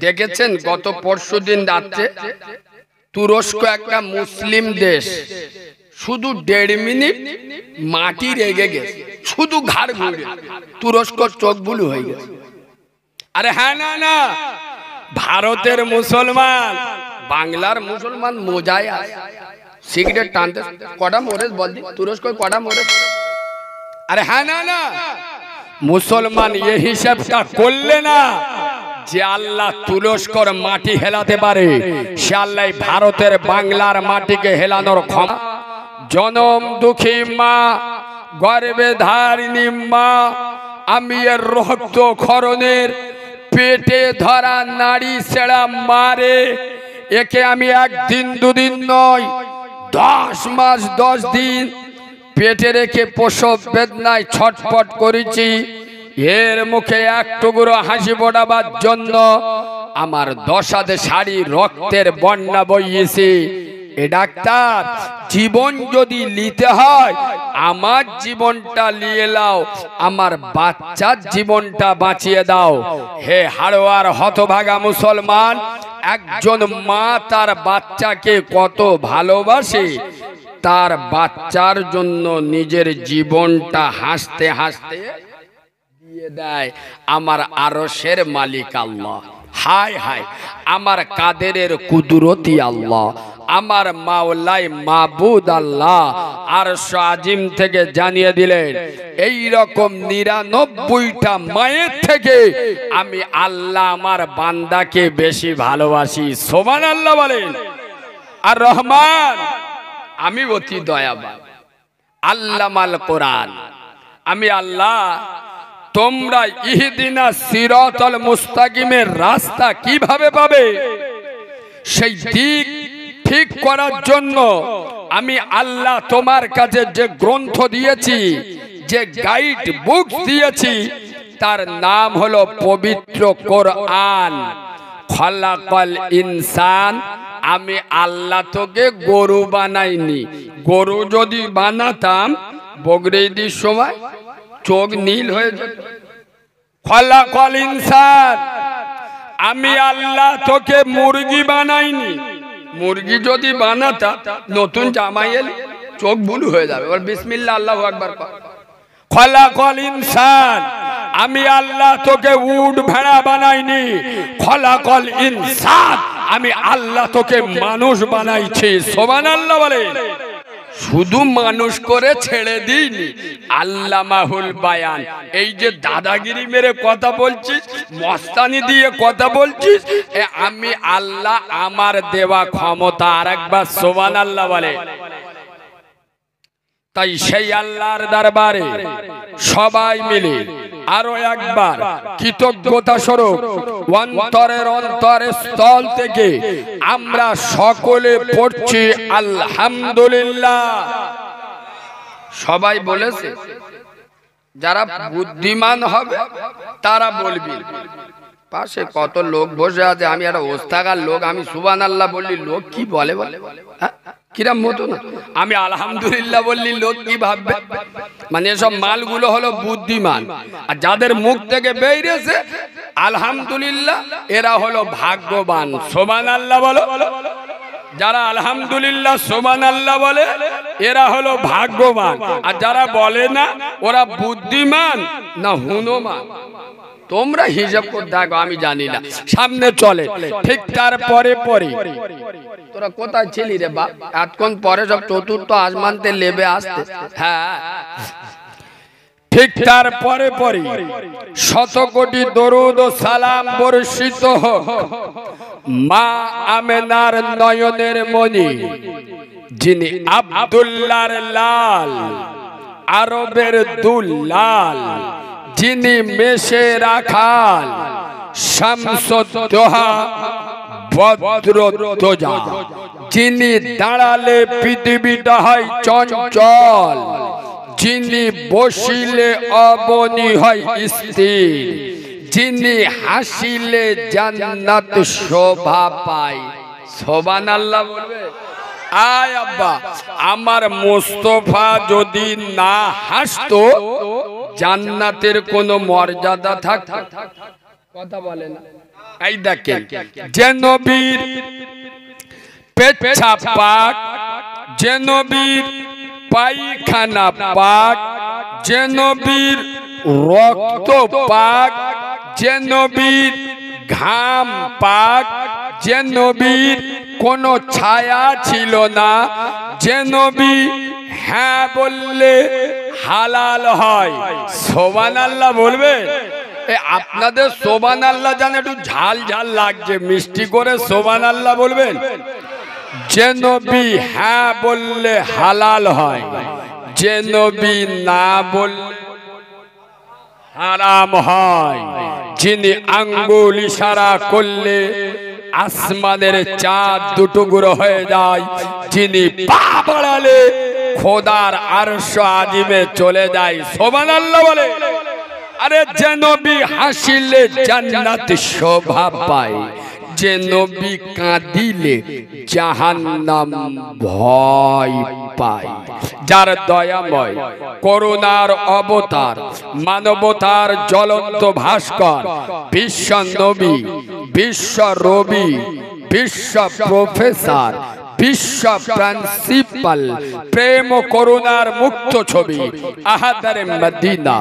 দেখেছেন গত পরশুদিন রাত্রে তুরস্ক একটা মুসলিম দেশ শুধু 1.5 মিনিট মাটি রেগে গেছে, শুধু ঘাড় ঘুরে তুরস্ক চোখ বুলু হয়ে গেছে। আরে হ্যাঁ, না না, ভারতের মুসলমান বাংলার মুসলমান মজায় আছে, সিগারেট টানতে কটা মরেছে বল দি, তুরস্ক কটা মরেছে? আরে হ্যাঁ, না না, মুসলমান এই হিসাবটা করলে না যে আল্লাহ তুরস্কর মাটি হেলাতে পারে, সে আল্লাহ ভারতের বাংলার মাটিকে হেলানোর ক্ষমতা। জনম দুঃখী মা, গর্ভে ধারিণী মা, আমি এর রক্ত ক্ষরণের পেটে ধরা নারী ছেড়া মারে, একে আমি 1 দিন 2 দিন নয় 10 মাস 10 দিন পেটে রেখে প্রসব বেদনায় ছটফট করেছি। এর মুখে এক টুকরো হাসি ফোটাবার জন্য আমার 10 হাতে শাড়ি রক্তের বন্যা বইয়েছে। এ ডাক্তার, জীবন যদি নিতে হয় আমার জীবনটা নিয়ে নাও, আমার বাচ্চার জীবনটা বাঁচিয়ে দাও। হে হাড়োয়ার হতভাগা মুসলমান, একজন মা তার বাচ্চাকে কত ভালোবাসে, তার বাচ্চার জন্য নিজের জীবনটা হাসতে হাসতে দিয়ে দেয়। আমার আরশের মালিক আল্লাহ, হায় হায় আমার কাদেরের কুদরতি আল্লাহ, আমার মাওলাই মাবুদ আল্লাহ আরশ আজিম থেকে জানিয়ে দিলেন, এই রকম 99টা মায়ের থেকে আমি আল্লাহ আমার বান্দাকে বেশি ভালোবাসি। সুবহানাল্লাহ বলেন। আর রহমান, আমি অতি দয়াবান, আল্লামাল কোরআন, আমি আল্লাহ। তোমরা ইহদিনা সিরাতাল মুস্তাকিমের রাস্তা কিভাবে পাবে, সেই দিক ঠিক করার জন্য আমি আল্লাহ তোমার কাছে যে গ্রন্থ দিয়েছি, যে গাইড বুক দিয়েছি, তার নাম হলো পবিত্র কোরআন। খলাকাল ইনসান, আমি আল্লাহ তোকে গরু বানাইনি। গরু যদি বানাতাম বগরিদির সময় চোখ নীল হয়ে যেত। খলাকাল ইনসান, আমি আল্লাহ তোকে মুরগি বানাইনি। মুরগি যদি বানাতা নতুন জামাই এলে চোখ বুলু হয়ে যাবে। এবার বিসমিল্লাহ আল্লাহু আকবার কর। খলাকাল ইনসান, আমি আল্লাহ তোকে উট ভেড়া বানাইনি। খলাকাল ইনসান, আমি আল্লাহ তোকে মানুষ বানাইছি। সুবহানাল্লাহ বলে। শুধু মানুষ করে ছেড়ে দিইনি, আল্লামাহুল বায়ান। এই যে দাদাগিরি মেরে কথা বলছিস, মস্তানি দিয়ে কথা বলছিস, আমি আল্লাহ আমার দেওয়া ক্ষমতা। আর একবার সুবহানাল্লাহ বলে। তাই সেই আল্লাহর দরবারে সবাই মিলে আরো একবার কৃতজ্ঞতা স্বরূপ অন্তরের স্থল থেকে আমরা সকলে পড়ছি আলহামদুলিল্লাহ। সবাই বলেছে, যারা বুদ্ধিমান হবে তারা বলবি। পাশে কত লোক বসে আছে, আমি একটা ওস্তাগার লোক, আমি সুবহানাল্লাহ বললি লোক কি বলে বলে কিরাম মতো না, আমি আলহামদুলিল্লাহ বললি লোক কি ভাববে। মানে এসব মালগুলো হলো বুদ্ধিমান, আর যাদের মুখ থেকে বেরিয়েছে আলহামদুলিল্লাহ এরা হলো ভাগ্যবান। সুবহানাল্লাহ বলো। যারা আলহামদুলিল্লাহ সুবহানাল্লাহ বলে এরা হলো ভাগ্যবান, আর যারা বলে না ওরা বুদ্ধিমান না হুনমান। তোমরা হিসাব করে দেখো, আমি জানি না। সামনে চলে ঠিক তারপরে পরে তোরা কোথায় ছিলি রে বাপ? এতক্ষণ পরে সব চতুর্থ আসমানতে লেবে আসতে। হ্যাঁ, ঠিক তারপরে পরে 100 কোটি দরুদ ও সালাম বর্ষিত হোক মা আমেনার নয়নের মণি, যিনি আব্দুল্লাহর লাল, আরবের দুলাল, যিনি মেষে রাখাল, শামসুদ্দোহা বদ্রোদ্দোজা, যিনি দাঁড়ালে পৃথিবীটা হয় চঞ্চল, যিনি বসিলে অবনী হয় স্থির, যিনি হাসিলে জান্নাত শোভা পায়। সুবহানাল্লাহ বলবে। আয় আব্বা, আমার মুস্তাফা যদি না হাসতো জান্নাতের কোনো মর্যাদা থাকতো? কথা বলে না। এই দেখেন, যে নবীর পেচ্ছাপ পাক, যে নবীর পায়খানা পাক, যে নবীর রক্ত পাক, যে নবীর ঘাম পাক, যে নবীর কোনো ছায়া ছিল না, যে নবী হ্যাঁ বললে হালাল হয়, সুবহানাল্লাহ বলবে। আপনাদের সুবহানাল্লাহ জানে একটু ঝাল ঝাল লাগছে, মিষ্টি করে সুবহানাল্লাহ বলবেন। যে নবী হ্যাঁ বললে হালাল হয়, যে নবী না বললে হারাম হয়, যিনি আঙ্গুল ইশারা করলে আসমানের চাঁদ দুটুকরো হয়ে যায়, যিনি পা বাড়ালে খোদার আরশ আজিমে চলে যায়, সুবহানাল্লাহ বলে। আরে যে নবী হাসিলে জান্নাত শোভা পায়, যে নবী কাঁদিলে জাহান্নাম ভয় পায়। যার দয়াময় করুণার অবতার, মানবতার জ্বলন্ত ভাস্কর, বিশ্ব নবী, বিশ্ব রবি, বিশ্ব প্রফেসর, বিশ্ব প্রিন্সিপাল, প্রেম করুণার মুক্ত ছবি, আহাদারে মদিনা,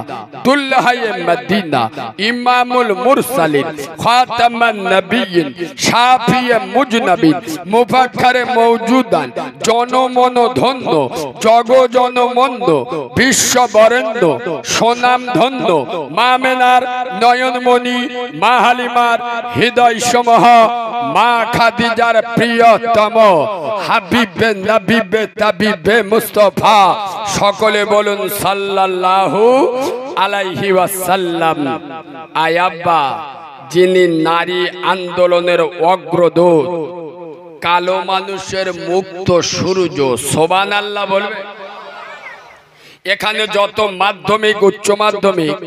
দুল্লাহে মদিনা, ইমামুল মুরসালিন, খাতামান নবিয়িন, শাফিয়ে মুজনবিন, মুফাক্খরে মওজুদান, জনমন ধন্য, জগজন মন্দ, বিশ্ব বরেণ্য, সোনাম ধন্য, মামেনার নয়নমণি, মা হালিমার হৃদয় সমহ, মা খাদিজার প্রিয়তম, হাবিবে নবিবে তাবিবে মুস্তাফা, সকলে বলুন সাল্লাল্লাহু আলাইহি ওয়াসাল্লাম। আয়াব্বা, যিনি নারী আন্দোলনের অগ্রদূত, কালো মানুষের মুক্ত সূর্য, সুবহানাল্লাহ বলবে। এখানে যত মাধ্যমিক, উচ্চ মাধ্যমিক,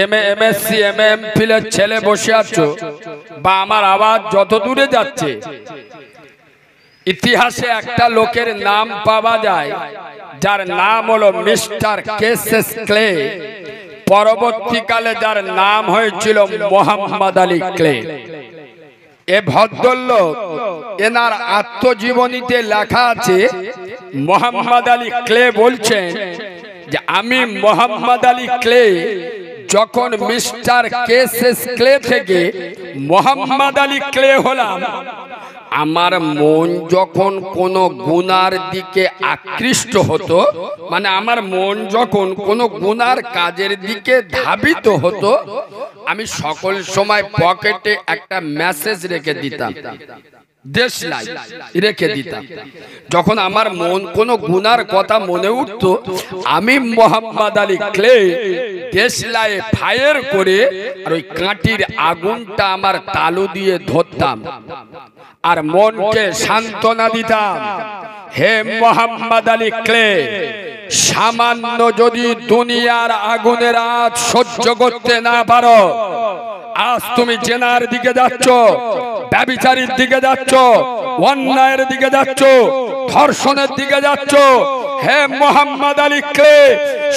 এমএ, এমএসসি, এমএ, এমফিল এর ছেলে বসে আছো, বা আমার আওয়াজ যত দূরে যাচ্ছে, ইতিহাসে একটা লোকের নাম পাওয়া যায়, যার নাম হলো মিস্টার কেসেস ক্লে। পরবর্তীকালে যার নাম হয়েছিল মোহাম্মদ আলী ক্লে। এ ভদ্রলোক, এনার আত্মজীবনীতে লেখা আছে, মোহাম্মদ আলী ক্লে বলছেন যে আমি মোহাম্মদ আলী ক্লে যখন মিস্টার কেসেস ক্লে থেকে মোহাম্মদ আলী ক্লে হলাম, আমার মন যখন কোনো গুনার দিকে আকৃষ্ট হতো, মানে আমার মন যখন কোনো গুনার কাজের দিকে ধাবিত হতো, আমি সকল সময় পকেটে একটা মেসেজ রেখে দিতাম, দেশলাই রেখে দিতাম। যখন আমার মন কোনো গুনার কথা মনে উঠতো, আমি মোহাম্মদ আলী ক্লে দেশলাই ফায়ার করে আর ওই কাঠির আগুনটা আমার তালু দিয়ে ধরতাম আর মনকে সান্ত্বনা দিতাম, হে মোহাম্মদ আলী ক্লে, সামান্য যদি দুনিয়ার আগুনের আঁচ সহ্য করতে না পারো, আজ তুমি জেনার দিকে যাচ্ছ, ব্যভিচারীর দিকে যাচ্ছ, অন্যায়ের দিকে যাচ্ছ, ধর্ষণের দিকে যাচ্ছ, হে মোহাম্মদ আলী ক্লে,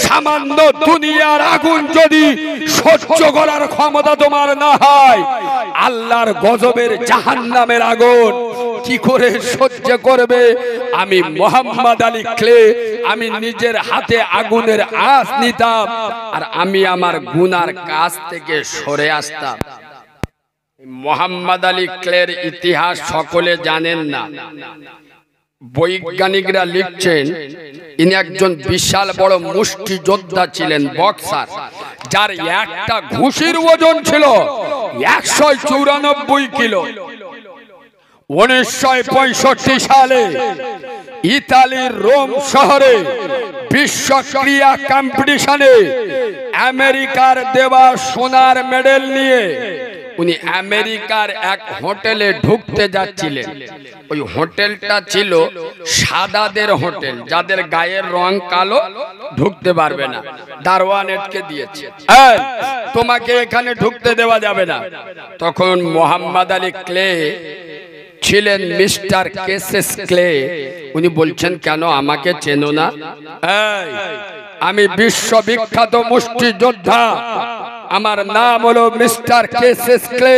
সামান্য দুনিয়ার আগুন যদি সহ্য করার ক্ষমতা তোমার না হয়, আল্লাহর গজবের জাহান্নামের আগুন কি করে সহ্য করবে? আমি মোহাম্মদ আলী ক্লে, আমি নিজের হাতে আগুনের আঁচ নিতাম আর আমি আমার গুনার কাজ থেকে সরে আসতাম। মোহাম্মদ আলী ক্লের ইতিহাস সকলে জানেন না। বৈজ্ঞানিকরা লিখছেন ইনি একজন বিশাল বড় মুষ্টিযোদ্ধা ছিলেন, বক্সার, যার একটা ঘুষির ওজন ছিল 194 কিলো। 1965 সালে ইতালির রোম শহরে বিশ্ব ক্রীড়া কম্পিটিশনে আমেরিকার দেওয়া সোনার মেডেল নিয়ে উনি আমেরিকার এক হোটেলে ঢুকতে যাচ্ছিলেন। ওই হোটেলটা ছিল সাদাদের হোটেল, যাদের গায়ের রং কালো ঢুকতে পারবে না, দারোয়ান আটকে দিয়েছে, তোমাকে এখানে ঢুকতে দেওয়া যাবে না। তখন মোহাম্মদ আলী ক্লে ছিলেন মিস্টার কেসেস ক্লে, উনি বলছেন কেন আমাকে চেনো না? আমি বিশ্ববিখ্যাত মুষ্টিযোদ্ধা আমার নাম হলো মিস্টার কেসেস ক্লে।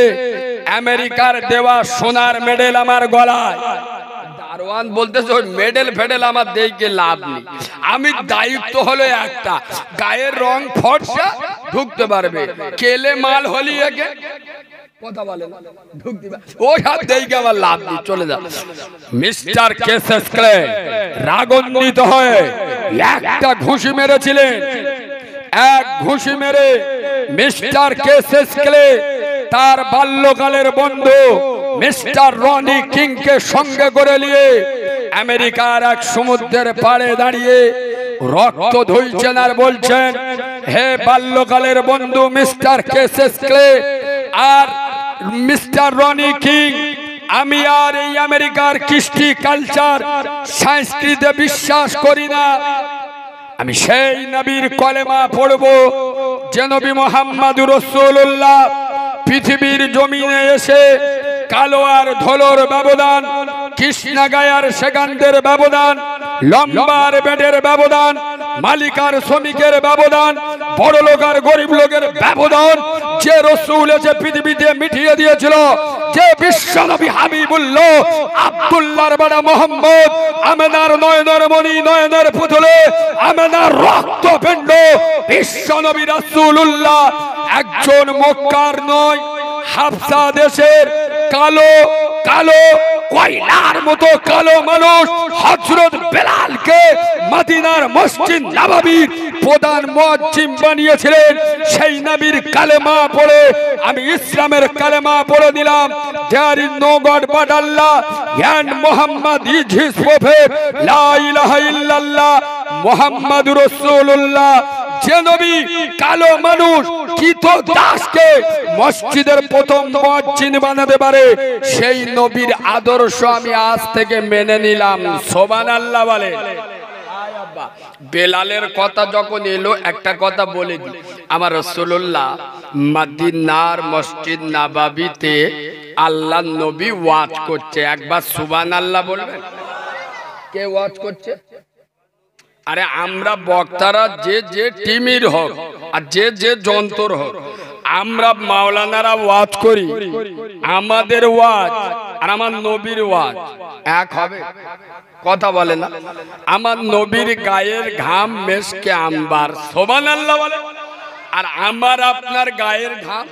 আমেরিকার দেওয়া সোনার মেডেল আমার গলায়। দারোয়ান বলতেছে ওই মেডেল ফেডেল আমার দেখে লাভ নেই, আমি দায়িত্ব হলো একটা, গায়ের রং ফর্সা ঢুকতে পারবে, কেলে মাল হলি একে কথা বলে না ঢুকতে পারবে, ওই হাত দেখে আমার লাভ নেই, চলে যা। মিস্টার কেসেস ক্লে রাগান্বিত হয়ে একটা ঘুষি মেরেছিলেন। এক ঘুষি মেরে মিস্টার কেসেস ক্লে তার বাল্যকালের বন্ধু মিস্টার রনি কিং কে সঙ্গে করে নিয়ে আমেরিকার এক সমুদ্রের পাড়ে দাঁড়িয়ে রক্ত ধুইছেন আর বলছেন, হে বাল্যকালের বন্ধু মিস্টার কেসেস ক্লে আর মিস্টার রনি কিং, আমি আর এই আমেরিকার কৃষ্টি কালচার সংস্কৃতিতে বিশ্বাস করি না। আমি সেই নবীর কলেমা পড়ব যে নবী মুহাম্মদুর রাসূলুল্লাহ পৃথিবীর জমিনে এসে কালো আর ধলোর ব্যবধান, কৃষ্ণা গায়ার সেকান্তের ব্যবধান, লম্বার বেডের ব্যবধান, মালিকার শ্রমিকের ব্যবধান, বড় লোক আর গরিব লোকের ব্যবধান যে রাসূল এসে পৃথিবীতে মিটিয়ে দিয়েছিল, যে বিশ্বনবী হাবিবুল্লাহ আব্দুল্লাহর বাড়া মোহাম্মদ আমেনার নয়নের মণি নয়নের পুতুলে আমেনার রক্তপিণ্ড বিশ্বনবী রাসূলুল্লাহ একজন মক্কার নয় হাবশা দেশের কালো কালো কয়লার মতো কালো মানুষ হযরত বেলালকে মদিনার মসজিদ নববীর প্রধান মুয়াজ্জিম বানিয়েছিলেন। সেই নবীর কালেমা পড়ে আমি ইসলামের কালেমা পড়ে দিলাম। There is no God but Allah and Muhammad is his prophet. La ilaha illallah Muhammadur Rasulullah। যে নবী কালো মানুষ কিতো দাসকে মসজিদের প্রথম মুয়াজ্জিন বানাতে পারে, সেই নবীর আদর্শ আমি আজ থেকে মেনে নিলাম। সুবহানাল্লাহ বলে। বেলালের কথা যখন এলো একটা কথা বলে দিই, আমার রাসূলুল্লাহ মদিনার মসজিদ নববীতে আল্লাহর নবী ওয়াজ করছে, একবার সুবহানাল্লাহ বলবেন। কে ওয়াজ করছে? আরে আমরা বক্তারা যে যে টিমির হোক আর যে যে যন্ত্র হোক, আমরা মাওলানারা ওয়াজ করি, আমাদের ওয়াজ আর আমার নবীর ওয়াজ এক হবে? কথা বলে না। আমার নবীর গায়ের ঘাম মেশকে আম্বার, সুবহানাল্লাহ বলে। আর আমার আপনার গায়ের ঘাম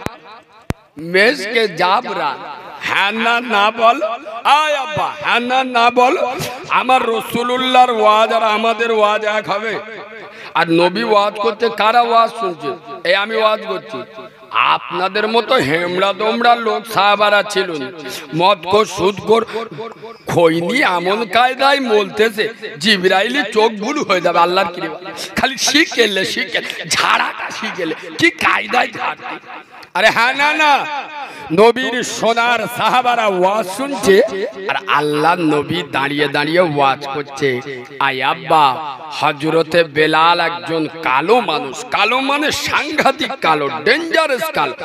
মেশকে জাবরা। হ্যাঁ না না বল, আয় আব্বা হ্যাঁ না না বল। আমার রাসূলুল্লাহর ওয়াজ আর আমাদের ওয়াজ এক হবে? আর নবী ওয়াজ করতে কারা ওয়াজ শুনছে? এই আমি ওয়াজ করছি। আপনাদের মতো হেমড়া দমড়া লোক সাহাবারা ছিল, মদখোর সুদখোর খৈনি এমন কায়দায় বলতেছে জিবরাইলি চোখ ভুল হয়ে যাবে আল্লাহর কৃপা। খালি শিখেলে ঝাড়াটা শিখেলে কি কায়দায় ঝাড়তে। আরে হ্যাঁ না না, নবীর সোনার সাহাবারা ওয়াজ শুনছে আর আল্লাহর নবী দাঁড়িয়ে দাঁড়িয়ে ওয়াজ করছে। আয় আব্বা, হযরতে বেলাল একজন কালো মানুষ, কালো মানে সাংঘাতিক কালো, ডেঞ্জারাস কালো।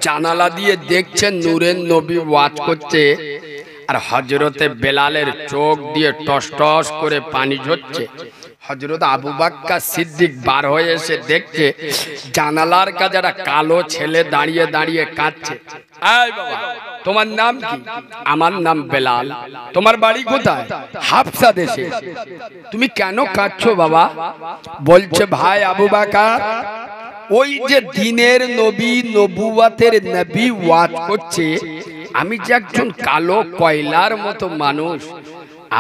জানালা দিয়ে দেখছেন নূরের নবী ওয়াজ করছে আর হযরতে বেলালের চোখ দিয়ে টস টস করে পানি ঝরছে। হযরত আবু বকর সিদ্দিক বার হয়ে এসে দেখছে জানালার কাছে একটা কালো ছেলে দাঁড়িয়ে দাঁড়িয়ে কাঁদছে। আয় বাবা, তোমার নাম কি? আমার নাম বেলাল। তোমার বাড়ি কোথায়? হাবশা দেশে। তুমি কেন কাঁদছো বাবা? বলছে ভাই আবু বকর, ওই যে দিনের নবী নবুয়তের নবী ওয়াজ করছে, আমি যে একজন কালো কয়লার মতো মানুষ,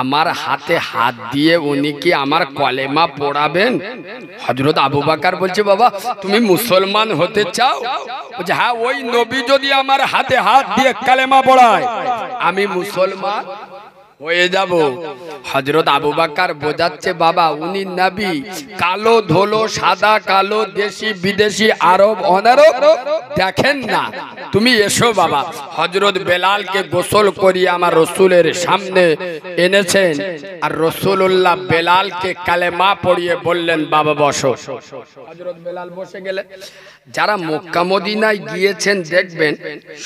আমার হাতে হাত দিয়ে উনি কি আমার কলেমা পড়াবেন? হযরত আবু বকর বলছে বাবা তুমি মুসলমান হতে চাও? বলছে হ্যাঁ, ওই নবী যদি আমার হাতে হাত দিয়ে কলেমা পড়ায় আমি মুসলমান হয়ে যাব। হযরত আবু বকর বোঝাচ্ছে বাবা উনি নবী, কালো ধোলো সাদা কালো দেশি বিদেশি আরব অনারব দেখেন না, তুমি এসো বাবা। হযরত বেলালকে গোসল করিয়ে আমার রাসূলের সামনে এনেছেন আর রাসূলুল্লাহ বেলালকে কালেমা পড়িয়ে বললেন বাবা বসো। হযরত বেলাল বসে গেলেন। যারা মক্কা মদিনায় গিয়েছেন দেখবেন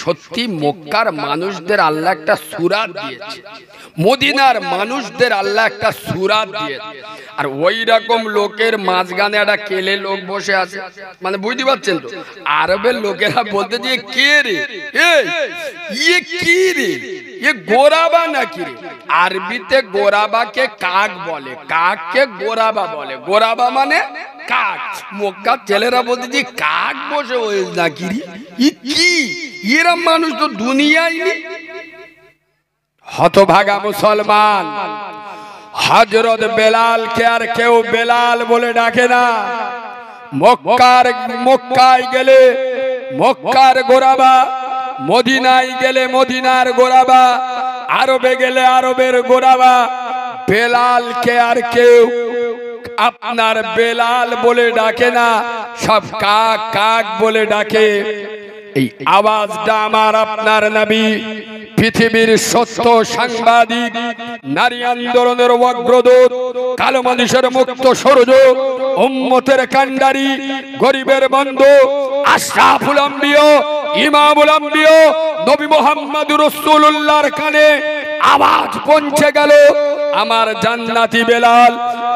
সত্যি মক্কার মানুষদের আল্লাহ একটা সূরা দিয়েছে। মদিনার মানুষদের আল্লাহ একটা সূরা দিয়ে, আর ওই রকম লোকের মাঝখানে একটা কেলে লোক বসে আছে, মানে বুঝতে পারছেন তো? আরবের লোকেরা বলতে যে কে রে, ইয়ে কি রে, ইয়ে গোরাবা নাকি রে? আরবিতে গোরাবাকে কাক বলে, কাককে গোরাবা বলে। গোরাবা মানে কাক। মক্কার ছেলেরা বলতে যে কাক বসে হয়েছে নাকি রে, ই কি, এরম মানুষ তো দুনিয়ায় নেই। হতভাগা মুসলমান, হযরত বেলালকে আর কেউ বেলাল বলে ডাকে না। মক্কায় গেলে মক্কার গোরাবা, মদিনায় গেলে মদিনার গোরাবা, আরবে গেলে আরবের গোরাবা। বেলালকে আর কেউ আপনার বেলাল বলে ডাকে না, সব কাক কাক বলে ডাকে। এই আওয়াজটা আমার আপনার নবী, পৃথিবীর সত্য সাংবাদিক, নারী আন্দোলনের অগ্রদূত, কালো মানুষের মুক্ত সূর্য, উম্মতের কান্ডারি, গরিবের বন্ধু, আশরাফুল আম্বিয়া, ইমামুল আম্বিয়া নবী মুহাম্মদুর রাসূলুল্লাহর কানে আওয়াজ পৌঁছে গেল। আমার জান্নাতি বেলাল,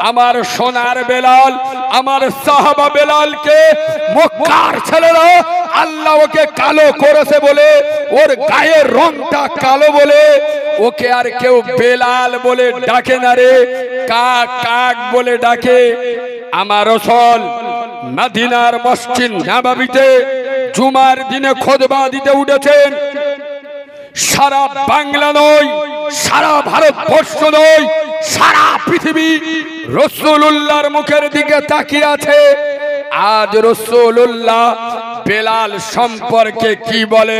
আমার সোনার বেলাল, আমার সাহাবা বেলালকে মক্কার ছেলেরা আল্লাহ ওকে কালো করেছে বলে, ওর গায়ের রংটা কালো বলে ওকে আর কেউ বেলাল বলে ডাকে না রে, কাক কাক বলে ডাকে। আমার রাসূল মদিনার মসজিদ নববীতে জুমার দিনে খুতবা দিতে উঠেছেন। সারা বাংলা নয়, সারা ভারতবর্ষ নয়, সারা পৃথিবী রাসূলুল্লাহর মুখের দিকে তাকিয়ে আছে। আজ রাসূলুল্লাহ বেলাল সম্পর্কে কি বলে?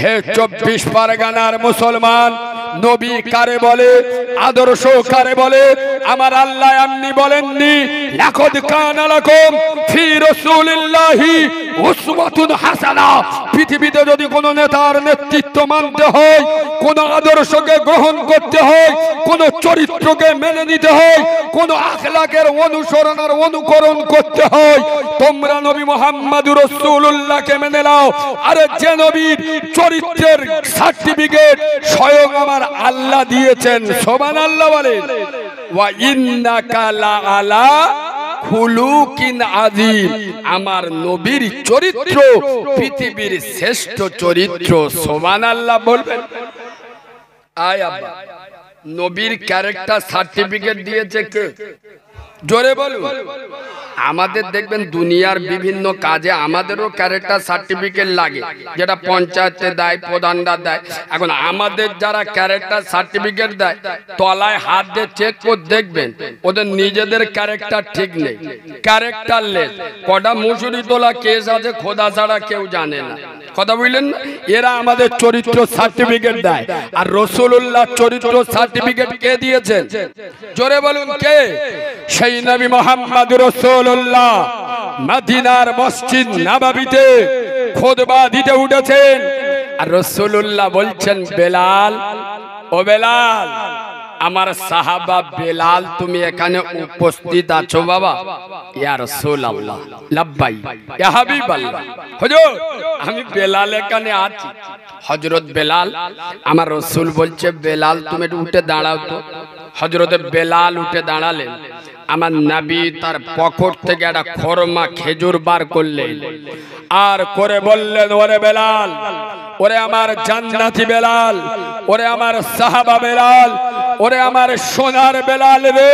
হে 24 পরগনার মুসলমান, নবী কারে বলে, আদর্শ কারে বলে? আমার আল্লাহ এমনি বলেননি, লাকাদ কানা লাকুম ফি রাসূলিল্লাহি উসওয়াতুন হাসানা। পৃথিবীতে যদি কোন নেতার নেতৃত্ব মানতে হয়, কোন আদর্শকে গ্রহণ করতে হয়, কোন চরিত্রকে মেনে নিতে হয়, কোন আখলাকের অনুসরণ আর অনুকরণ করতে হয়, তোমরা নবী মুহাম্মদুর রাসূলুল্লাহকে মেনে নাও। আর যে নবীর চরিত্রের সার্টিফিকেট স্বয়ং আমার আল্লাহ দিয়েছেন, সুবহানাল্লাহ বলেন। ওয়া ইন্নাকা লা আলা খুলুকিন আযীম, আমার নবীর চরিত্র পৃথিবীর শ্রেষ্ঠ চরিত্র, সুবহানাল্লাহ বলবেন। আয় আব্বা, নবীর ক্যারেক্টার সার্টিফিকেট দিয়েছে কে? জোরে বলুন। আমাদের দেখবেন দুনিয়ার বিভিন্ন কাজে আমাদেরও ক্যারেক্টার সার্টিফিকেট লাগে, যেটা পঞ্চায়েতে দেয়, প্রধানরা দেয়। এখন আমাদের যারা ক্যারেক্টার সার্টিফিকেট দেয়, তলায় হাত দিয়ে চেক করে দেখবেন ওদের নিজেদের ক্যারেক্টার ঠিক নেই, ক্যারেক্টারলেস। কটা মুসুরি তোলা কেস আছে খোদা ছাড়া কেউ জানে না, কথা বুঝলেন না? এরা আমাদের চরিত্র সার্টিফিকেট দেয়। আর রাসূলুল্লাহ চরিত্র সার্টিফিকেট কে দিয়েছেন? জোরে বলুন কে? সেই নবী মুহাম্মদুর রাসূলুল্লাহ মদিনার মসজিদ নববীতে খুতবা দিতে উঠেছেন। আর রাসূলুল্লাহ বলছেন, বেলাল, ও বেলাল, আমার সাহাবা বেলাল তুমি এখানে উপস্থিত আছো বাবা? ইয়া রাসূলুল্লাহ, লাব্বাই ইয়া হাবিবাল্লাহ, হুজুর আমি বেলাল এখানে আছি। হযরত বেলাল, আমার রাসূল বলছে, বেলাল তুমি একটু উঠে দাঁড়াও তো। হযরতে বেলাল উঠে দাঁড়ালেন। আমার নবী তার পকেট থেকে একটা খরমা খেজুর বার করলেন আর করে বললেন, ওরে বেলাল, ওরে আমার জান্নাতি বেলাল, ওরে আমার সাহাবা বেলাল, ওরে আমার সোনার বেলাল রে,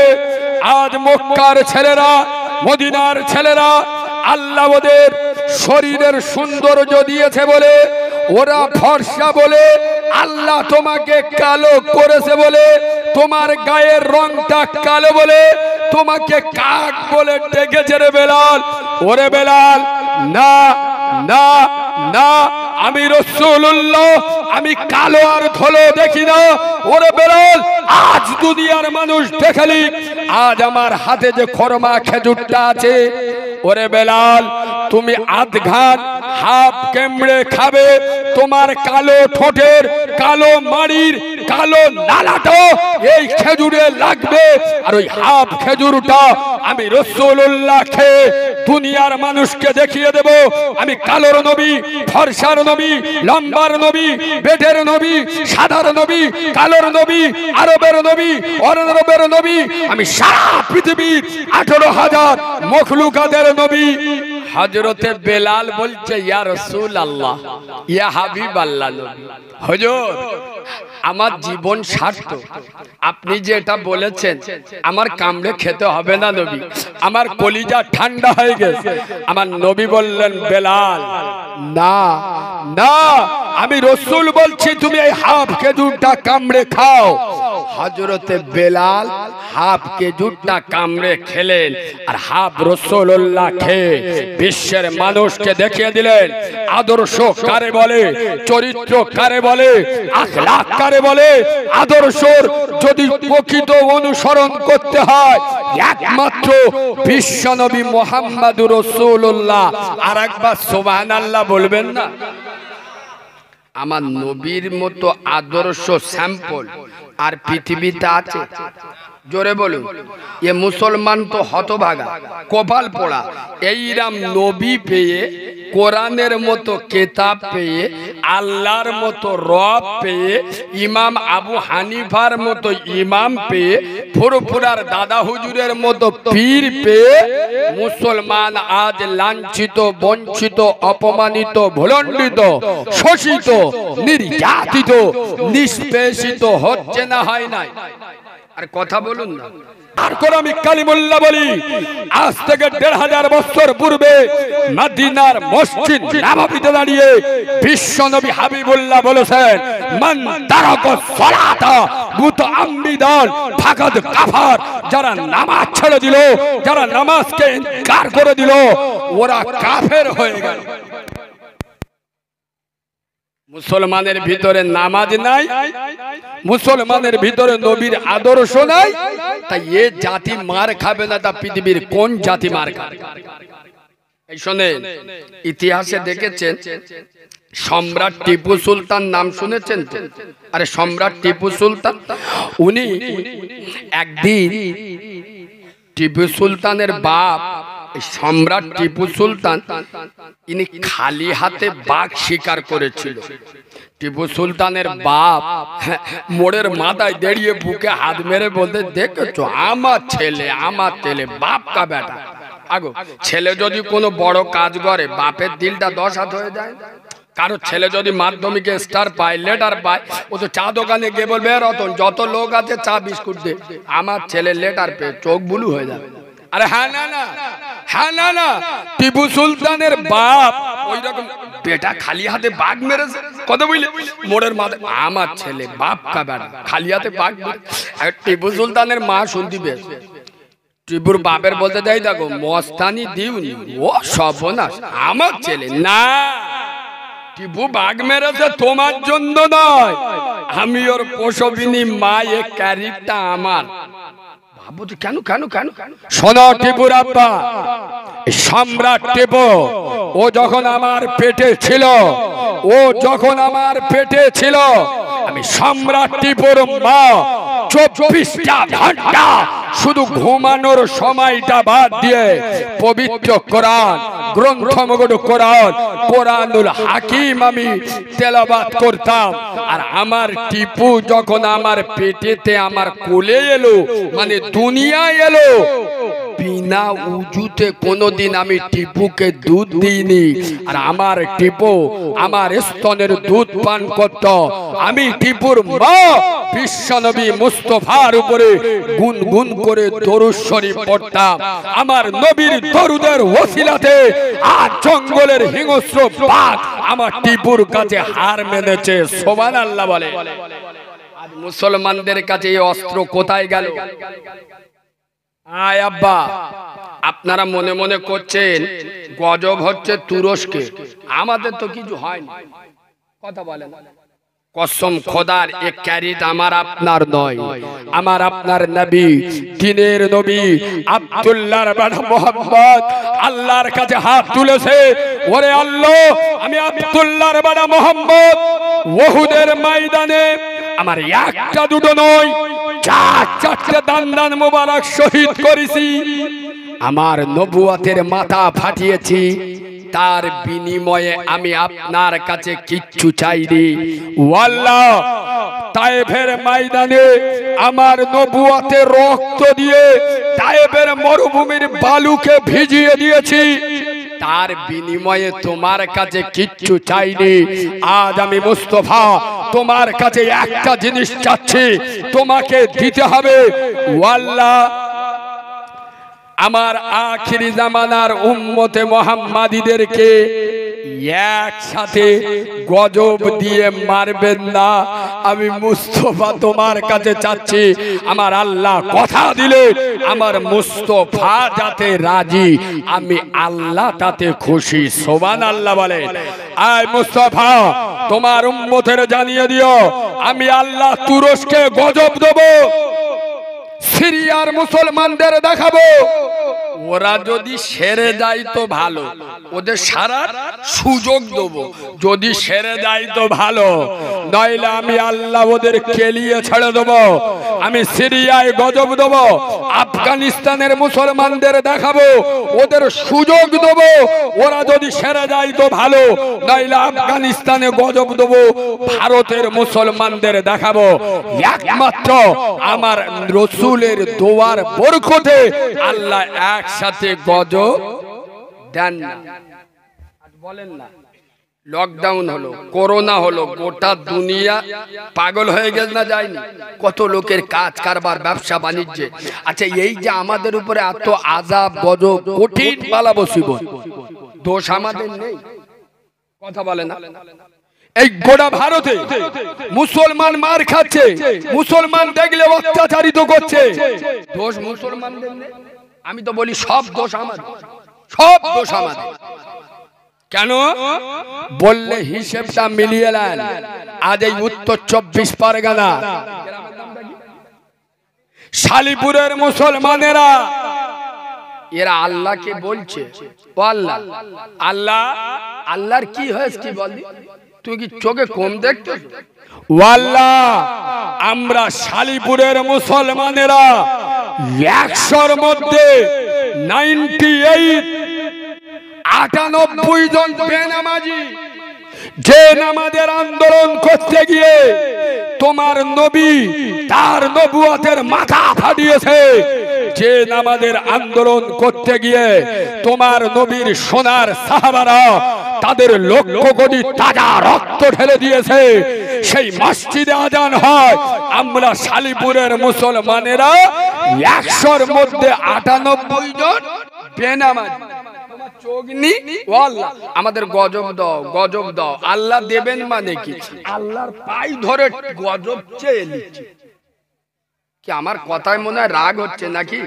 আজ মক্কার ছেলেরা, মদিনার ছেলেরা আল্লাহ ওদের শরীরের সৌন্দর্য দিয়েছে বলে, ওরা ফর্সা বলে, আল্লাহ তোমাকে কালো করেছে বলে, তোমার গায়ের রংটা কালো বলে তোমাকে কাক বলে ডেকেছে রে বেলাল। ওরে বেলাল, না না না, আমি রাসূলুল্লাহ, আমি কালো আর ধলো দেখি না। ওরে বেলাল, আজ দুনিয়ার মানুষ দেখালি, আজ আমার হাতে যে খরমা খেজুরটা আছে, ওরে বেলাল তুমি আধ ঘাট হাফ কেমড়ে খাবে, তোমার কালো ঠোঁটের কালো মাড়ির কালো নালাটা এই খেজুরে লাগবে। আর ওই হাফ খেজুরটা আমি রাসূলুল্লাহ খেয়ে দুনিয়ার মানুষকে দেখিয়ে দেব আমি কালোর নবী, ফর্সার নবী, লম্বার নবী, বেটের নবী, সাদার নবী, কালোর নবী, আরবের নবী, অরবের নবী, আমি সারা পৃথিবীর 18,000 মখলুকাতের নবী। হযরতে বেলাল বলছে ইয়া রাসূলুল্লাহ, ইয়া হাবিবাল্লাহ, নবী হুজুর আমার জীবন সার্থক, আপনি যে এটা বলেছেন আমার কামড়ে খেতে হবে না নবী, আমার কলিজা ঠান্ডা হয়ে গেছে। আমার নবী বললেন বেলাল না না, আমি রাসূল বলছি তুমি এই হাফ খেজুরটা কামড়ে খাও। হযরতে বেলাল হাফ খেজুরটা কামড়ে খেলেন আর হাফ রাসূলুল্লাহ খেয়ে বিশ্বের মানুষকে দেখিয়ে দিলেন আদর্শ কারে বলে, চরিত্র কারে বলে, আখলাক কারে বলে। আদর্শর যদি প্রকৃত অনুসরণ করতে হয় একমাত্র বিশ্বনবী মুহাম্মদুর রাসূলুল্লাহ। আর একবার সুবহানাল্লাহ বলবেন না? আমার নবীর মতো আদর্শ স্যাম্পল আর পৃথিবীতে আছে? জোরে বলুন। এ মুসলমান তো হতভাগা, কপাল পোড়া, এইরাম নবী পেয়ে, কোরআনের মতো কেতাব পেয়ে, আল্লাহর মতো রব পেয়ে, ইমাম আবু হানিফার মতো ইমাম পেয়ে, ফুরফুরার দাদা হুজুরের মতো পীর পেয়ে মুসলমান আজ লাঞ্ছিত, বঞ্চিত, অপমানিত, ভুলণ্ডিত, শোষিত, নির্যাতিত, নিষ্পেষিত হচ্ছে না, হয় নাই? আর কথা বলুন না। আর কোন আমি কালিমুল্লাহ বলি, আজ থেকে ১৫০০ বছর পূর্বে মদিনার মসজিদ নববীতে দাঁড়িয়ে বিশ্বনবী হাবিবুল্লাহ বলেছেন মান তারাকা সালাতা মুতাআম্মিদান ফাকাদ কাফার। যারা নামাজ ছেড়ে দিল, যারা নামাজকে ইনকার করে দিল, ওরা কাফের হয়ে গেল। মুসলমানের ভিতরে নামাজ নাই, মুসলমানের ভিতরে নবীর আদর্শ নাই, তাই এ জাতি মার খাবে না। তা পৃথিবীর কোন জাতি মার খাবে? এই শোনেন, ইতিহাসে দেখেছেন সম্রাট টিপু সুলতান, নাম শুনেছেন তো? আরে সম্রাট টিপু সুলতান, উনি একদিন, টিপু সুলতানের বাপ সম্রাট টিপু সুলতান, ইনি খালি হাতে বাঘ শিকার করেছিল। টিপু সুলতানের বাপ মোড়ের মাথায় দাঁড়িয়ে বুকে হাত মেরে বলতে, দেখেছো আমার ছেলে, আমার ছেলে, বাপ কা বেটা। আগো ছেলে যদি কোনো বড় কাজ করে বাপের দিলটা 10 হাত হয়ে যায়। কারো ছেলে যদি মাধ্যমিকে স্টার পায়, লেটার পায়, ও তো চা দোকানে গিয়ে বলবে রতন যত লোক আছে চা বিস্কুট দে, আমার ছেলে লেটার পেয়ে চোখ বুলু হয়ে যাবে। আরে হ্যাঁ না না, হ্যাঁ না না, টিপু সুলতানের বাপ ওই রকম বেটা খালি হাতে বাঘ মেরেছে। কত বুঝলে? মোড়ের মাথায় আমার ছেলে, বাপ কা বেটা, খালি হাতে বাঘ মেরে। টিপু সুলতানের মা শুনতে পেয়েছে, টিপুর বাপের বলতে যাই, দেখো মস্তানি দিউনি, ও সর্বনাশ, আমার ছেলে না, টিপু বাঘ মেরেছে তোমার জন্য নয়, আমি ওর প্রসবিনী মা, এ ক্যারিটটা আমার। কেন কেন কেন? শোনো টিপুর আব্বা, সম্রাট টিপু ও যখন আমার পেটে ছিল, ও যখন আমার পেটে ছিল, আমি সম্রাট টিপুর মা 24টা ঘন্টা শুধু ঘুমানোর সময়টা বাদ দিয়ে পবিত্র কোরআন, গ্রন্থমগড কোরআন, কোরআনুল হাকিম আমি তেলাওয়াত করতাম। আর আমার টিপু যখন আমার পেটেতে আমার কোলে এলো, মানে দুনিয়ায় এলো, বিনা উজুতে কোনোদিন আমি টিপুকে দুধ দিইনি। আর আমার টিপু আমার স্তনের দুধ পান করত। আমি টিপুর মা বিশ্বনবী মুস্তাফার উপরে গুনগুন করে দরুদ শরীফ পড়তাম। আমার নবীর দরুদের ওসিলাতে আজ জঙ্গলের হিংস্র বাঘ আমার টিপুর কাছে হার মেনেছে। সুবহানাল্লাহ বলে। আজ মুসলমানদের কাছে এই অস্ত্র কোথায় গেল? আয় আব্বা, আপনারা মনে মনে করছেন গজব হচ্ছে তুরস্কে, আমাদের তো কিছু হয়নি। কথা বলেন। কসম খোদার, এক ক্যারিট আমার আপনার নয়, আমার আপনার নবী, দিনের নবী আব্দুল্লাহর বাবা মুহাম্মদ আল্লাহর কাছে হাত তুলেছে, ওরে আল্লাহ আমি আব্দুল্লাহর বাবা মুহাম্মদ উহুদের ময়দানে আমার একটা দুটো নয়, 4-4টে দান দান মোবারক শহীদ করেছি। আমার নবুয়তের মাথা ফাটিয়েছি, তার বিনিময়ে আমি আপনার কাছে কিচ্ছু চাইনি। ও আল্লাহ, তায়েফের ময়দানে আমার নবুয়তের রক্ত দিয়ে তায়েফের মরুভূমির বালুকে ভিজিয়ে দিয়েছি, তার বিনিময়ে তোমার কাছে কিচ্ছু চাইনি। আজ আমি মুস্তাফা তোমার কাছে একটা জিনিস চাচ্ছি, তোমাকে দিতে হবে। ও আল্লাহ, আমার আখিরি জামানার উম্মতে মুহাম্মাদীদেরকে একসাথে গজব দিয়ে মারবেন না। আমি মুস্তাফা তোমার কাছে চাচ্ছি, আমার আল্লাহ কথা দিলে আমার মুস্তাফা যাতে রাজি, আমি আল্লাহ তাতে খুশি। সুবহানাল্লাহ বলেন। আয় মুস্তাফা, তোমার উম্মতের জানিয়ে দিও, আমি আল্লাহ তুরস্কে গজব দেব, সিরিয়ার মুসলমানদের দেখাবো, ওরা যদি সেরে যায় তো ভালো, ওদের সারার সুযোগ দেব, যদি সেরে যায় তো ভালো, নইলে আমি আল্লাহ ওদের কেলিয়ে ছেড়ে দেব। আমি সিরিয়ায় গজব দেব, আফগানিস্তানের মুসলমানদের দেখাবো, ওদের সুযোগ দেব, ওরা যদি সেরে যায় তো ভালো, নইলে আফগানিস্তানে গজব দেব, ভারতের মুসলমানদের দেখাবো। একমাত্র আমার রসুলের দোয়ার বরকতে আল্লাহ একসাথে গজব দেন না। বলেন না, লকডাউন হলো, করোনা হলো, গোটা দুনিয়া পাগল হয়ে গেল না, যায়নি? কত লোকের কাজ কারবার, ব্যবসা বাণিজ্যে। আচ্ছা, এই যে আমাদের উপরে এত আযাব গজব কঠিন বালা বসিব, দোষ আমাদের নেই? কথা বলে না? এই গোটা ভারতে মুসলমান মার খাচ্ছে, মুসলমান দেখলে অত্যাচারিত করছে, দোষ মুসলমানদের নেই? আমি তো বলি সব দোষ আমাদের, সব দোষ আমাদের। কেন বললে হিসেবটা মিলিয়ে নেন। আজ এই উত্তর 24 পরগনা শালিপুরের মুসলমানেরা, এরা আল্লাহকে বলছে, ও আল্লাহ, আল্লাহ, আল্লাহর কি হয়েছে কি বলি, তুই কি চোখে কম দেখতে? ও আল্লাহ, আমরা শালিপুরের মুসলমানেরা 100-র মধ্যে 98 জন বেনামাজি, যে নামাজের আন্দোলন করতে গিয়ে তোমার নবী তার নবুয়তের মাথা ফাটিয়েছে, যে নামাজের আন্দোলন করতে গিয়ে তোমার নবীর সোনার সাহাবারা তাদের লক্ষ কোটি তাজা রক্ত ঢেলে দিয়েছে, সেই মসজিদে আজান হয়, আমরা শালিপুরের মুসলমানেরা 100-র মধ্যে 98 জন বেনামাজি। আমাদের গজব দাও, গজব দাও। আল্লাহ দেবেন মানে কি? আল্লাহর পাই ধরে গজব চেয়ে নিচ্ছে। কি আমার কথায় মনে হয় রাগ হচ্ছে নাকি?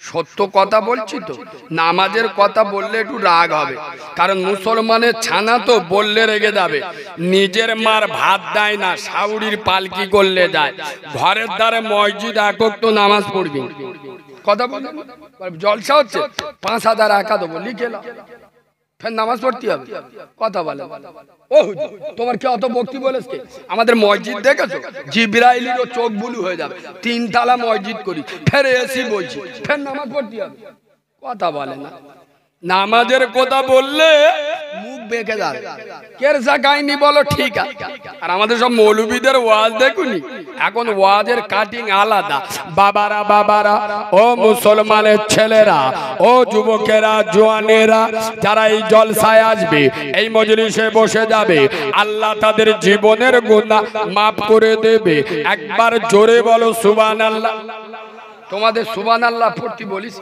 সত্য কথা বলছি তো। নামাজের কথা বললে একটু রাগ হবে, কারণ মুসলমানের ছানা তো বললে রেগে যাবে। নিজের মার ভাত দেয় না, শাউরির পালকি করলে যায়। ঘরের দ্বারে মসজিদ একক তো নামাজ পড়বি, কথা বলে জলসা হচ্ছে, 5000 টাকা দেবো, লিখে নাও, ফের নামাজ পড়তে হবে, কথা বলে। ও তোমার কি অত বক্তি বলেছে? আমাদের মসজিদ দেখেছো, জিবরাইলেরও চোখ বুলু হয়ে যাবে, 3 তলা মসজিদ করি, ফের এসি বলছি, ফের নামাজ পড়তে হবে, কথা বলে না। নামাজের কথা বললে মুখ বেঁকে যাবে, কেরসা গাইনি বলো, ঠিক আছে। আর আমাদের সব মৌলবীদের ওয়াজ দেখুনি, এখন ওয়াজের কাটিং আলাদা। বাবারা, বাবারা, ও মুসলমানের ছেলেরা, ও যুবকেরা, জওয়ানেরা, যারা এই জলসায় আসবে, এই মজলিসে বসে যাবে, আল্লাহ তাদের জীবনের গুনাহ মাফ করে দেবে। একবার জোরে বলো সুবহানাল্লাহ। তোমাদের সুবহানাল্লাহ পড়তে বলিস,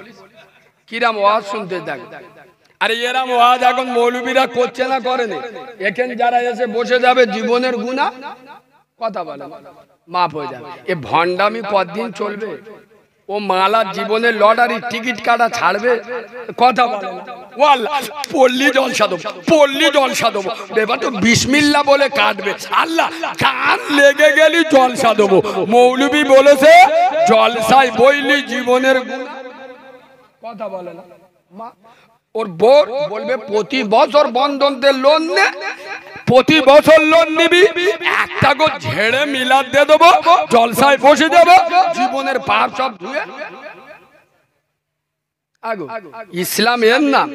কিরাম ওয়াজ শুনতে দেখ। আরে এরাম ওয়াজ এখন মৌলবীরা করছে না, করেনি? এখানে যারা এসে বসে যাবে, জীবনের গুনাহ, কথা বলে, মাফ হয়ে যাবে। এ ভণ্ডামি কতদিন চলবে? ও মালা জীবনের লটারি টিকিট কাটা ছাড়বে, কথা বলে। ও আল্লাহ, পল্লী জলসা দেবো, পল্লী জলসা দেবো, এবার তো বিসমিল্লাহ বলে কাটবে। আল্লাহ, কান লেগে গেলি জলসা দেবো। মৌলবী বলেছে জলসায় বইলি জীবনের গুনাহ, কথা বলে না। ওর বোর বলবে প্রতি বছর বন্ধনদের লোন নে, প্রতি বছর লোন নিবি, একটা গো ঝেড়ে মিলাদ দিয়ে দেবো, জলসায় বসে দেবো, জীবনের পাপ সব ধুয়ে। আগো ইসলাম এর নাম।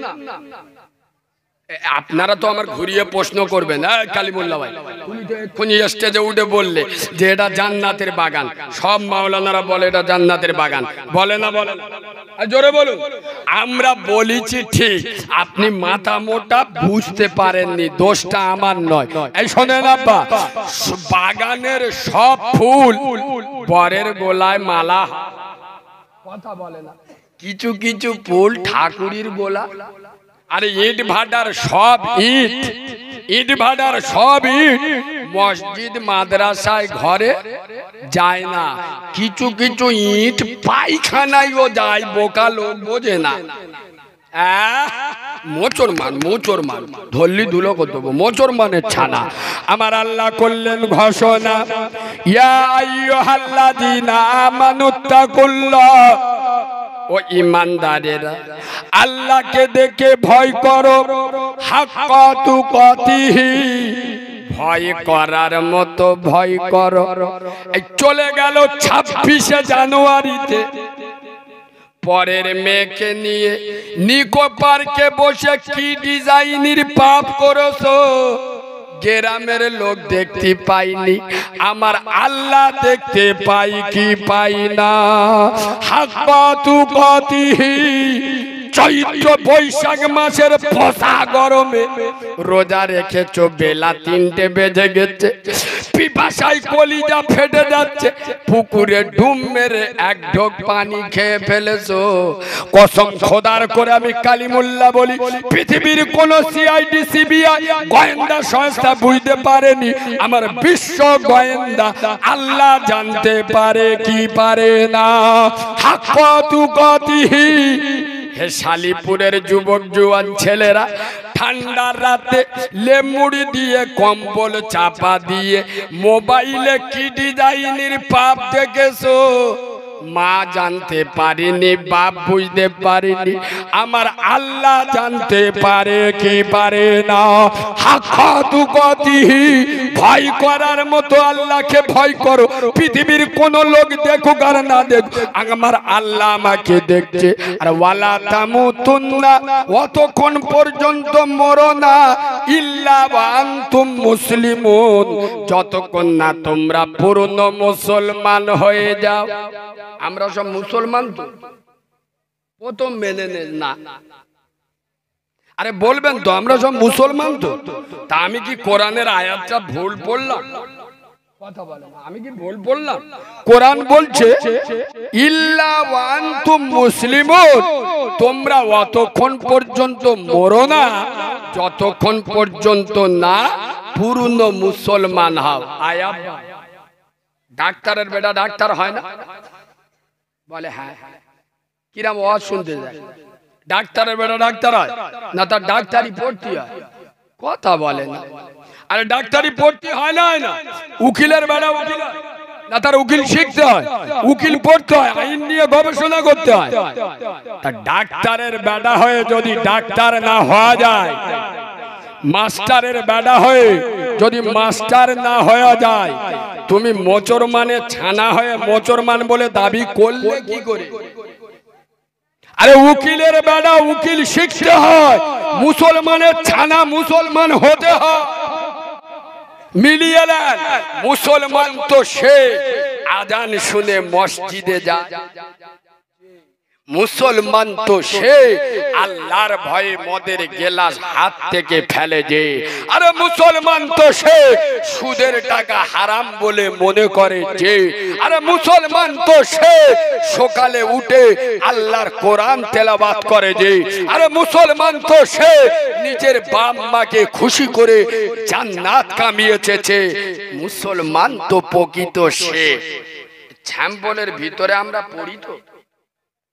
আপনারা তো আমার ঘুরিয়ে প্রশ্ন করবেন, কালিমুল্লাহ ভাই তুমি তো এক্ষুনি স্টেজে উঠে বললে যে এটা জান্নাতের বাগান, সব মাওলানারা বলে এটা জান্নাতের বাগান, বলে না? বলে জোরে বলুন। আমরা বলেছি ঠিক, আপনি মাথা মোটা বুঝতে পারেননি, দোষটা আমার নয়। এই শোনেন আব্বা, বাগানের সব ফুল বরের গোলায় মালা, কথা বলে না। কিছু কিছু ফুল ঠাকুরের গোলা। আরে ইট ভাটার সব ইট, ইট ভাটার সব ইট মসজিদ মাদ্রাসায় ঘরে যায় না। কিছু কিছু ইট পায়খানায়ও যায়, বোকা লোক বোঝে না। মোচর মান, মোচর মান ধরলি ধুলো করতে, মোচর মানের ছানা। আমার আল্লাহ করলেন ঘোষণা, ইয়া আইয়ুহাল্লাযীনা আমানুত্তাকুল্লাহ, ও ঈমানদারেরা আল্লাহকে দেখে ভয় করো, হাক্কা তুকাতিহি, ভয় করার মতো ভয় করো। এই চলে গেল 26শে জানুয়ারিতে পরের মেয়েকে নিয়ে নিকো পার্কে বসে কি ডিজাইনের পাপ করেছো, গ্রামের লোক দেখতে পাইনি, আমার আল্লাহ দেখতে পাই কি পাই না। হাক্কা তুকাতিহি, চৈত্র বৈশাখ মাসের ফসা গরমে রোজা রেখেছো, বেলা 3টে বেজে গেছে, পিপাসায় কলিজা ফেটে যাচ্ছে, পুকুরে ডুব মেরে এক ঢোক পানি খেয়ে ফেলেছো। কসম খোদার করে আমি কালিমুল্লাহ বলি, পৃথিবীর কোন সিআইডি সিবিআই গোয়েন্দা সংস্থা বুঝতে পারেনি, আমার বিশ্ব গোয়েন্দা আল্লাহ জানতে পারে কি পারে না। হাক্কা তুকাতিহি, হে শালিপুরের যুবক জুয়ান ছেলেরা, ঠান্ডার রাতে লেমুড়ি দিয়ে কম্বল চাপা দিয়ে মোবাইলে কি ডিজাইনের পাপ দেখেছো, মা জানতে পারিনি, বাপ বুঝতে পারিনি, আমার আল্লাহ জানতে পারে কি পারে না। হাক্কা তুকাতিহি, ভয় করার মতো আল্লাহকে ভয় করো। পৃথিবীর কোন লোক দেখুক আর না দেখুক, আমার আল্লাহ আমাকে দেখছে। আর ওয়ালা তামুতুন্না, অতক্ষণ পর্যন্ত মরো না, ইল্লা ওয়া আনতুম মুসলিমুন, যতক্ষণ না তোমরা পূর্ণ মুসলমান হয়ে যাও। আমরা সব মুসলমান তো, প্রথম মেনে নেন না। আরে বলবেন তো আমরা সব মুসলমান তো, তা আমি কি কোরআনের আয়াতটা ভুল পড়লাম? কথা বলেন, আমি কি ভুল পড়লাম? কোরআন বলছে ইল্লা ওয়া আনতুম মুসলিমুন, তোমরা অতক্ষণ পর্যন্ত মরো না যতক্ষণ পর্যন্ত না পূর্ণ মুসলমান হও। আয়াত, ডাক্তারের বেটা ডাক্তার হয় না? বলে হ্যাঁ। কিরাম ওয়াজ শুনতে যায়, ডাক্তারের বেটা ডাক্তার হয় না, তার ডাক্তারি পড়তে হয়। কথা বলে না। আরে ডাক্তারি পড়তে হয় না, উকিলের বেটা উকিল না, তার উকিল শিখতে হয়, উকিল পড়তে হয়, আইন নিয়ে গবেষণা করতে হয়। তা ডাক্তারের বেটা হয়ে যদি ডাক্তার না হওয়া যায়, মাস্টারের বেটা হয়ে যদি মাস্টার না হয়ে যায়, তুমি মোচরমানের ছানা হয়ে মোচরমান বলে দাবি করলে কি করে? আরে উকিলের বেটা উকিল শিখতে হয়, মুসলমানের ছানা মুসলমান হতে হয়। মিলিয়ে নেন, মুসলমান তো সে আজান শুনে মসজিদে যায়, মুসলমান তো সে আল্লাহর ভয়ে মদের গেলাস হাত থেকে ফেলে যে, আরে মুসলমান তো সে সুদের টাকা হারাম বলে মনে করে যে, আরে মুসলমান তো সে সকালে উঠে আল্লাহর কোরআন তেলাওয়াত করে যে, আরে মুসলমান তো সে নিজের বাপ মাকে খুশি করে জান্নাত কামিয়েছে। মুসলমান তো প্রকৃত সে। ছ্যাম্পলের ভিতরে আমরা পড়ি তো,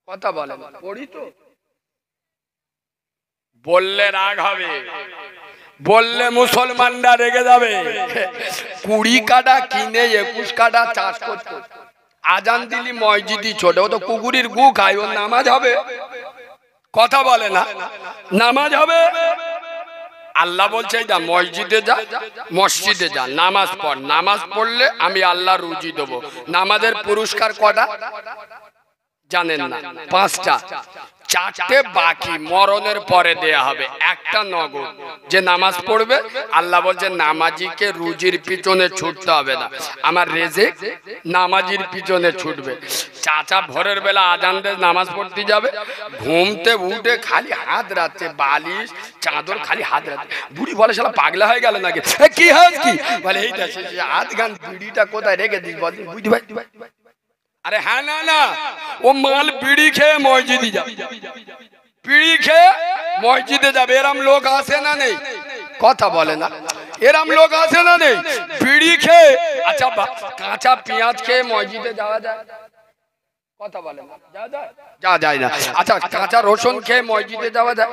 কথা বলে পড়ি তো, বললে রাগ হবে, বললে মুসলমানরা রেগে যাবে। 20 কাঠা কিনে 21 কাঠা চাষ করতো, আজান দিলি মসজিদই ছোট, ও তো কুকুরের গু খায়, ওর নামাজ হবে? কথা বলে না, নামাজ হবে? আল্লাহ বলছে যা মসজিদে যা, মসজিদে যা, নামাজ পড়, নামাজ পড়লে আমি আল্লাহ রুজি দেবো। নামাজের পুরস্কার কটা? জানেন না? 5টা, 4টে বাকি মরণের পরে দেয়া হবে, একটা নগদ। যে নামাজ পড়বে, আল্লাহ বলছে নামাজিকে রুজির পিছনে ছুটতে হবে না, আমার রেজেক নামাজির পিছনে ছুটবে। চাচা ভোরের বেলা আজান দিয়ে নামাজ পড়তে যাবে, ঘুমতে উঠে খালি হাত রাখছে, বালিশ চাদর খালি হাত রাখছে। বুড়ি বলে শালা পাগলা হয়ে গেল নাকি, কি হাত কি বলে, এইটা হাত গান বিড়িটা কোথায় রেখে দিস বল, বুঝতে পারি। আরে হ্যাঁ, না না, ও মাল বিড়ি খেয়ে মসজিদে যাবে, বিড়ি খেয়ে মসজিদে যাবে। এরম লোক আছে না নেই? কথা বলে না, এরম লোক আছে না নেই? বিড়ি খেয়ে, আচ্ছা কাঁচা পেঁয়াজ খেয়ে মসজিদে যাওয়া যায়? কথা বলে না, যা যায় না। আচ্ছা কাঁচা রসুন খেয়ে মসজিদে যাওয়া যায়?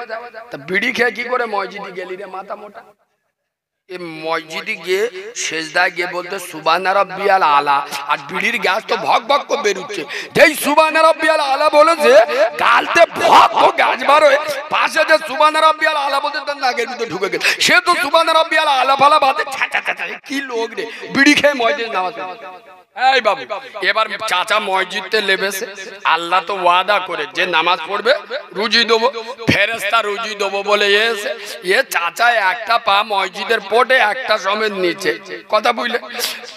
তা বিড়ি খেয়ে কি করে মসজিদে গেলি রে মাথা মোটা? মসজিদে গিয়ে সেজদায় গিয়ে বলতে সুবহানা রাব্বিয়াল আলা, আর বিড়ির গ্যাস তো ভক ভক করে বেরুচ্ছে। যেই সুবহানা রাব্বিয়াল আলা বলেছে, গালতে ভক ভক গ্যাস বার হয়ে পাশে যে সুবহানা রাব্বিয়াল আলা বলতে তার নাকের ভিতরে ঢুকে গেছে, সে তো সুবহানা রাব্বিয়াল আলা ফালা বাদে কি লোক রে, বিড়ি খেয়ে মসজিদে নামাজ পড়ে। এই বাবু, এবার চাচা মসজিদে লেবেছে, আল্লাহ তো ওয়াদা করে যে নামাজ পড়বে রুজি দেবো, ফেরেশতা রুজি দেবো বলে এসে এ চাচা একটা পা মসজিদের পটে, একটা সমেত নিচে, কথা বুঝলে,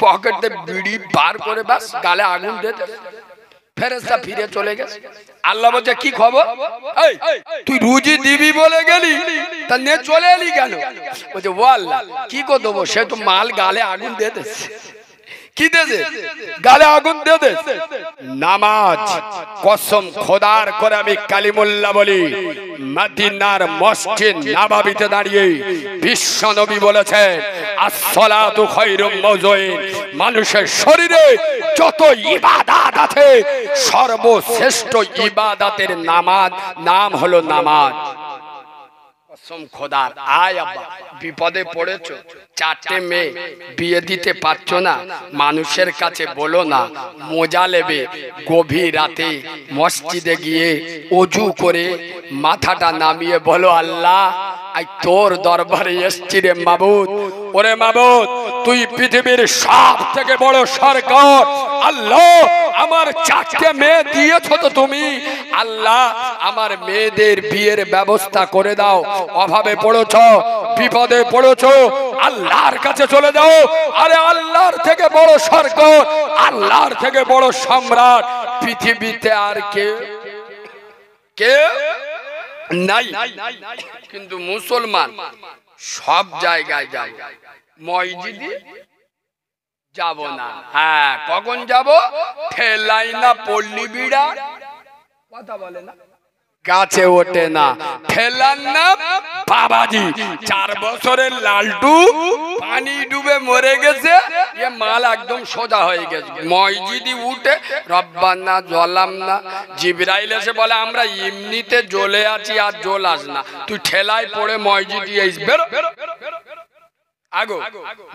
পকেটে বিড়ি বার করে বাস গালে আগুন দিতে, ফেরেশতা ফিরে চলে গেছে। আল্লাহ বলছে কি খবর, এই তুই রুজি দিবি বলে গেলি, তা নিয়ে চলে এলি কেন? বলছে ও আল্লাহ কি করে দেবো, সে তো মাল গালে আগুন দিতেছে। কি দেছে? গালে আগুন দেছে। নামাজ কসম খোদার করে আমি কালিমুল্লাহ বলি, মদিনার মসজিদ নববীতে দাঁড়িয়ে বিশ্ব নবী বলেছেন আসসালাতু খায়রুম মাওযুইন, মানুষের শরীরে যত ইবাদত আছে সর্বশ্রেষ্ঠ ইবাদতের নামাজ নাম হলো নামাজ। কসম খোদার, আয় আব্বা বিপদে পড়েছো, 4টে মেয়ে বিয়ে দিতে পারছো না, মানুষের কাছে বলো না, মজা নেবে। গভীর রাতে মসজিদে গিয়ে ওযু করে মাথাটা নামিয়ে বলো আল্লাহ আই তোর দরবারে এসেছি রে মাবুদ। ওরে মাবুদ, তুই পৃথিবীর সব থেকে বড় সরকার। আল্লাহ আমার 4টে মেয়ে দিয়েছো তো তুমি, আল্লাহ আমার মেয়েদের বিয়ের ব্যবস্থা করে দাও। অভাবে পড়েছো, বিপদে পড়েছো, আল্লাহর কাছে চলে যাও। আরে আল্লাহর থেকে বড় সরকার, আল্লাহর থেকে বড় সম্রাট পৃথিবীতে আর কে নাই। কিন্তু মুসলমান সব জায়গায় যায়, মসজিদে যাব না। হ্যাঁ, কখন যাব? ঠেলাই না পল্লী বিড়া, কথা বলে না, গাছে ওঠে না, ঠেলার না বাবাজি। 4 বছরের লালটু পানি ডুবে মরে গেছে, এ মাল একদম সোজা হয়ে গেছে। মসজিদে উঠে রব্বানা জ্বলামনা, জিবরাইল এসে বলে আমরা এমনিতে জ্বলে আছি আর জ্বলাস না, তুই ঠেলায় পড়ে মসজিদে এসে বেরো। আগো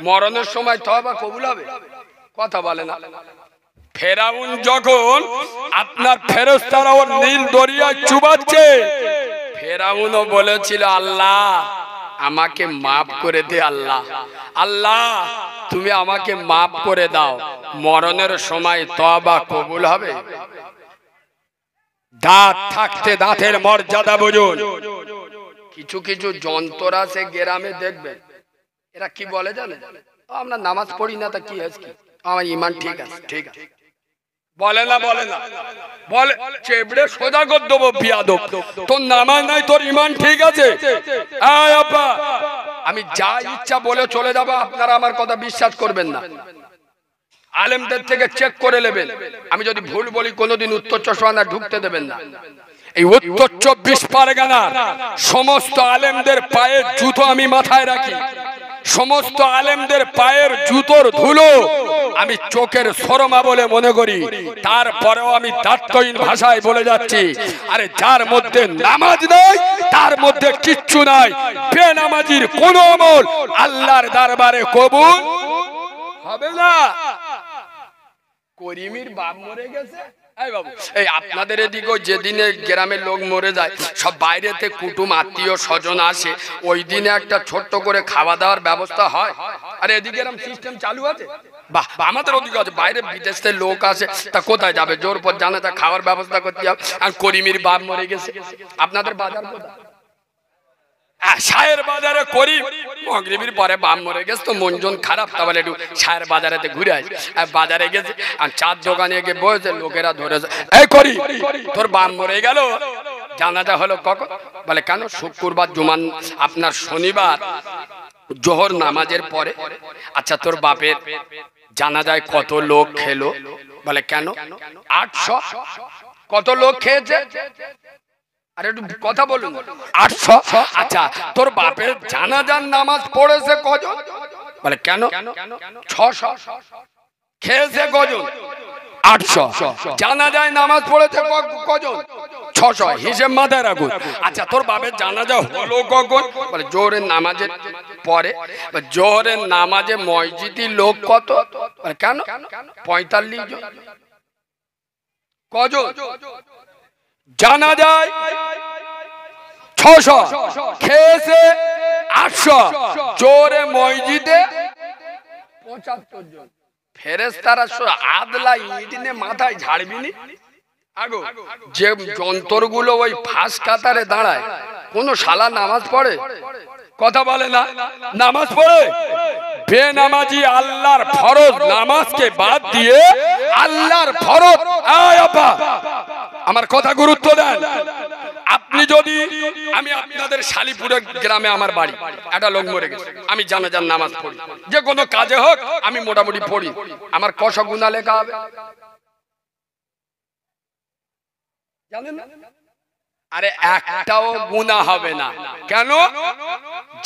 মরণের সময় তওবা কবুল হবে, কথা বলে না। ফেরাউন যখন আপনার ফেরেশতারা ওর নীল দরিয়া চুবাচ্ছে, ফেরাউনও বলেছিল আল্লাহ আমাকে মাফ করে দে, আল্লাহ আল্লাহ তুমি আমাকে মাফ করে দাও। মরণের সময় তওবা কবুল হবে? দাঁত থাকতে দাঁতের মর্যাদা বুঝুন। কিছু কিছু যন্ত্র আছে গ্রামে দেখবেন, এরা কি বলে জানে, আমরা নামাজ পড়ি না তা কি আছে, আমার ঈমান ঠিক আছে, ঠিক আছে বলে না, বলে না, বলে চেবড়ে সোজা করে দেবো বিয়াদব, তোর নামাজ নাই, তোর ঈমান ঠিক আছে। আয় আব্বা, আমি যা ইচ্ছা বলে চলে যাব, আপনারা আমার কথা বিশ্বাস করবেন না। আলেমদের থেকে চেক করে নেবেন, আমি যদি ভুল বলি কোনোদিন উত্তর চশমা ঢুকতে দেবেন না। এই উত্তর 24 পরগনা সমস্ত আলেমদের পায়ের জুতো আমি মাথায় রাখি, সমস্ত আলেমদের পায়ের জুতোর ধুলো আমি চোখের শরমা বলে মনে করি। তারপরেও আমি দায়িত্বহীন ভাষায় বলে যাচ্ছি, আরে যার মধ্যে নামাজ নাই তার মধ্যে কিচ্ছু নাই। বেনামাজির কোন আমল আল্লাহর দরবারে কবুল হবে না। করিমের বাপ মরে গেছে, এই আপনাদের এদিকেও যেদিনে গ্রামের লোক মরে যায় সব বাইরেতে কুটুম আত্মীয় স্বজন আসে, ওই দিনে একটা ছোট্ট করে খাওয়া দাওয়ার ব্যবস্থা হয়? আরে এদিকে এরকম সিস্টেম চালু আছে? বাহ, আমাদের ওদিকে আছে। বাইরে বিদেশের লোক আসে, তা কোথায় যাবে? জোর পর জানাজা খাওয়ার ব্যবস্থা করতে হবে। আর করিমের বাপ মরে গেছে, আপনাদের বাজার কোথায়? শায়ের বাজারে করিম মাগরিবের পরে বাপ মরে গেছে, তো মন জন খারাপ, তাহলে একটু শায়ের বাজারেতে ঘুরে আসি। বাজারে গেছে আর চার দোকানে গিয়ে বসে, লোকেরা ধরেছে, এই করি তোর বাপ মরে গেল, জানাজা হলো কখন? বলে কেন? শুক্রবার জুমান আপনার শনিবার জোহর নামাজের পরে। আচ্ছা, তোর বাপের জানাজায় কত লোক খেলো? বলে কেন? 800। কত লোক খেয়েছে? আরে একটু কথা বলুন। 800। আচ্ছা, তোর বাপের জানাজার নামাজ পড়েছে কজন? বলে কেন? 600। খেয়েছে কজন? 800। জানাজায় নামাজ পড়েছে কজন? 600। হিসেব মাথায় রাখুন। আচ্ছা, তোর বাপের জানাজা হলো কখন? বলে জোহরের নামাজের পরে। জোহরের নামাজে মসজিদি লোক কত? বলে কেন? 45 জন। কজন? জানাজায় 600, খেয়েছে 800, জোরে মসজিদে 75 জন। ফেরেশতারা আদলা ইট নিয়ে মাথায় ঝাড়বিনি। আগো যে যন্ত্রগুলো ওই ফাঁস কাতারে দাঁড়ায়, কোন শালা নামাজ পড়ে? কথা বলে না, নামাজ পড়ে? বেনামাজি আল্লাহর ফরজ নামাজকে বাদ দিয়ে আল্লাহর ফরজ, আমার কথা গুরুত্ব দেন। আপনি যদি, আমি আপনাদের শালিপুরের গ্রামে আমার বাড়ি, একটা লোক মরে গেছে, আমি জানাজার নামাজ পড়ি, যে কোনো কাজে হোক আমি মোটামুটি পড়ি, আমার কত গুনাহ লেখা হবে জানেন না? আরে একটাও গুনাহ হবে না। কেন?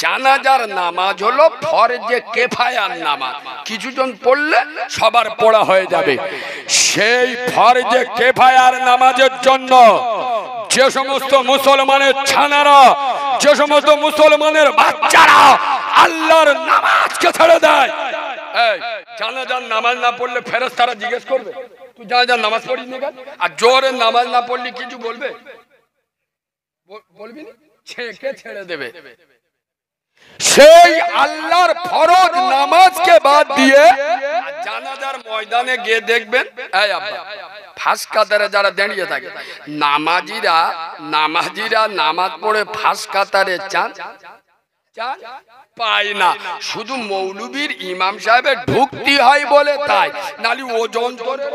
জানাজার নামাজ হলো ফরজে কিফায়ার নামাজ, কিছুজন পড়লে সবার পড়া হয়ে যাবে। সেই ফরজে কিফায়ার নামাজের জন্য যে সমস্ত মুসলমানের ছানারা, যে সমস্ত মুসলমানের বাচ্চারা আল্লাহর নামাজকে ছেড়ে দেয়, এই জানাজার নামাজ না পড়লে ফেরেশতারা জিজ্ঞেস করবে তুই জানাজার নামাজ পড়িস নি কেন? আর জোহরের নামাজ না পড়লে কিছু বলবে? বলবি না, ছেকে ছেড়ে দেবে। সেই আল্লাহর ফরজ নামাজকে বাদ দিয়ে জানাজার ময়দানে গিয়ে দেখবেন, এই আব্বা ফাঁস কাতারে যারা দাঁড়িয়ে থাকে, নামাজিরা নামাজ পড়ে ফাঁস কাতারে চান পায় না, শুধু মৌলবীর ইমাম সাহেবের ঢুকতি হয় বলে তাই, নালি ওজন করে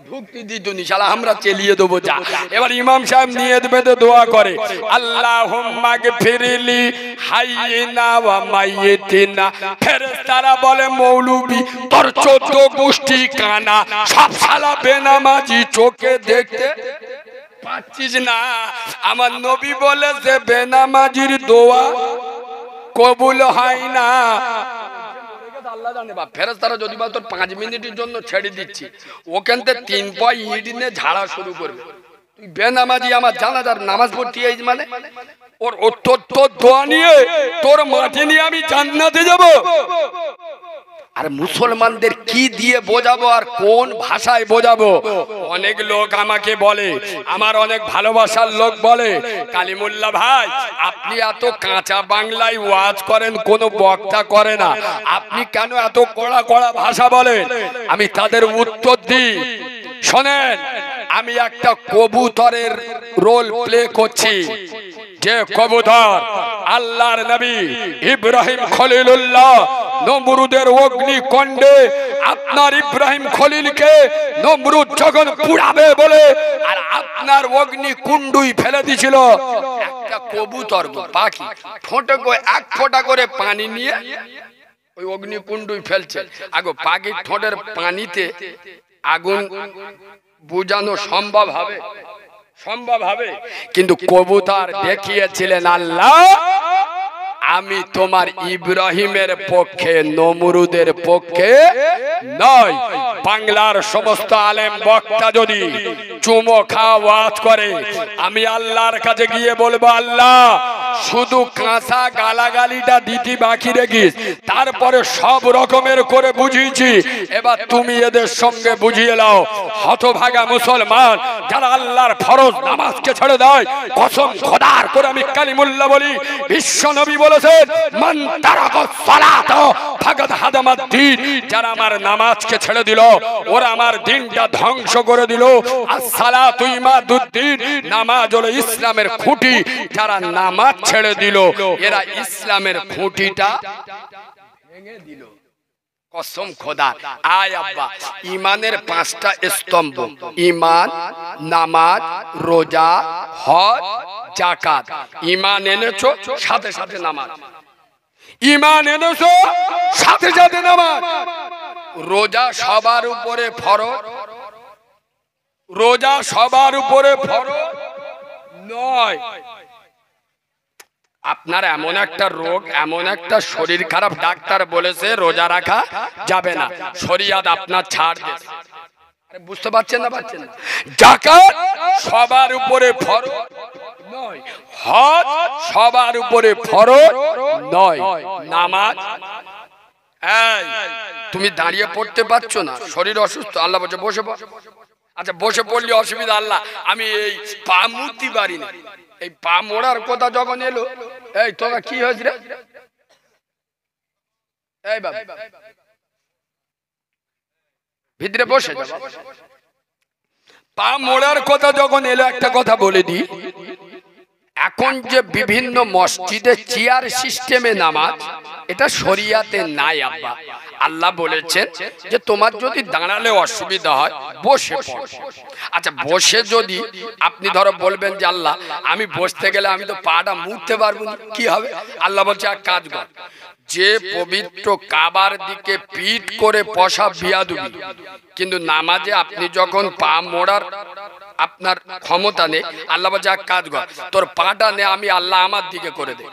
ঢুকতি দিত নি, শালা আমরা চেলিয়ে দেবো যা। এবার ইমাম সাহেব নিয়ত বেঁধে দোয়া করে, আল্লাহুম্মা গফিরলি হাইয়িনা ওয়া মাইয়িতিনা। ফেরেশতারা বলে মৌলবী তোর 14 গোষ্ঠী কানা, সব শালা বেনামাজি, চোখে দেখতে পাচ্ছিস না? আমার নবী বলেছে বেনামাজির দোয়া কবুল হয় না। আল্লাহ জানে বাপ, ফেরেশতারা যদি বলে তোর 5 মিনিটের জন্য ছেড়ে দিচ্ছি, ওখান থেকে 3 পয় ইট নিয়ে ঝাড়া শুরু করবে। তুই বেনামাজি আমার জানাজার নামাজ পড়তে আইস মানে? ওর তোর দোয়া নিয়ে তোর মাটি নিয়ে আমি জান্নাতে যাব? আর মুসলমানদের কি দিয়ে বোঝাবো আর কোন ভাষায় বোঝাবো? অনেক লোক আমাকে বলে, আমার অনেক ভালোবাসার লোক বলে, কালিমুল্লাহ ভাই আপনি এত কাঁচা বাংলায় ওয়াজ করেন, কোনো বক্তা করে না, আপনি কেন এত কড়া কড়া ভাষা বলেন? আমি তাদের উত্তর দিই, শোনেন, আমি একটা কবুতরের রোল প্লে করছি। যে কবুতর আল্লাহর নবী ইব্রাহিম খলিলুল্লাহ নমরুদের অগ্নিকুণ্ডে আপনার ইব্রাহিম খলিলকে নমরুদ যখন পুড়াবে বলে আর আপনার অগ্নিকুণ্ডই ফেলে দিয়েছিল, একটা কবুতর পাখি ঠোঁটে এক ফোঁটা করে পানি নিয়ে ওই অগ্নিকুণ্ডই ফেলছে। আগো পাখির ঠোঁটের পানিতে আগুন বুঝানো সম্ভব হবে? সম্ভব হবে, কিন্তু কবুতর দেখিয়েছিলেন আল্লাহ আমি তোমার ইব্রাহিমের পক্ষে, নমরুদের পক্ষে নয়। বাংলার সমস্ত আলেম বক্তা যদি চুমো খাওয়া ওয়াজ করে, আমি আল্লাহর কাছে গিয়ে বলবো, আল্লাহ শুধু কাঁচা গালাগালিটা দিতে বাকি রেখিস, তারপরে সব রকমের করে বুঝিয়েছি। এবার তুমি এদের সঙ্গে বুঝিয়ে নাও। হতভাগা মুসলমান যারা আল্লাহর ফরজ নামাজকে ছেড়ে দেয়, কসম খোদার করে আমি কালিমুল্লাহ বলি, বিশ্ব নবী বলেছেন মান তারাকাস সালাত ফাকাদ হাদামাদ দ্বীন, যারা আমার নামাজকে ছেড়ে দিল ওরা আমার দ্বীনটা ধ্বংস করে দিল। আসসালাতু ইমাদুদ্দীন, নামাজ হলো ইসলামের খুঁটি। যারা নামাজ ছেড়ে দিল এরা ইসলামের খুঁটিটা ভেঙে দিল। কসম খোদা। আয় আব্বা, ইমানের 5টা স্তম্ভ, ইমান, নামাজ, রোজা, হজ, যাকাত। ইমান এনেছো সাথে সাথে নামাজ, ইমান এনেছো সাথে সাথে নামাজ। রোজা সবার উপরে ফরজ, রোজা সবার উপরে ফরজ নয়। আপনার এমন একটা রোগ, এমন একটা শরীর খারাপ, ডাক্তার বলেছে রোজা রাখা যাবে না, শরিয়াত আপনার ছাড় দিয়েছে। বুঝতে পারছেন না? পারছেন না? যাকাত সবার উপরে ফরজ নয়, হজ সবার উপরে ফরজ নয়, নামাজ। এই তুমি দাঁড়িয়ে পড়তে পারছো না, শরীর অসুস্থ, আল্লাহ বলছে বসে পড়। আচ্ছা বসে পড়লে অসুবিধা, আল্লাহ আমি এই পা মুড়তে পারি না। এই পা মোড়ার কথা যখন এলো, এই তোরা কি হয়েছে রে? এই বাবা ভিতরে বসে যা। পা মোড়ার কথা যখন এলো, একটা কথা বলে দিই, এখন যে বিভিন্ন মসজিদে চেয়ার সিস্টেমে নামাজ, এটা শরিয়াতে নাই আব্বা। আল্লাহ বলেছেন যে তোমার যদি দাঁড়ালে অসুবিধা হয় বসে পড়ো। আচ্ছা বসে যদি আপনি ধরো বলবেন যে আল্লাহ আমি বসতে গেলে আমি তো পাটা মুড়তে পারবো না, কি হবে? আল্লাহ বলছে এক কাজ কর, যে পবিত্র কাবার দিকে পিঠ করে বসা বিয়াদবি, কিন্তু নামাজে আপনি যখন পা মোড়ার আপনার ক্ষমতা নেই, আল্লাহ বলছে এক কাজ কর, তোর পাটা নে, আমি আল্লাহ আমার দিকে করে দে,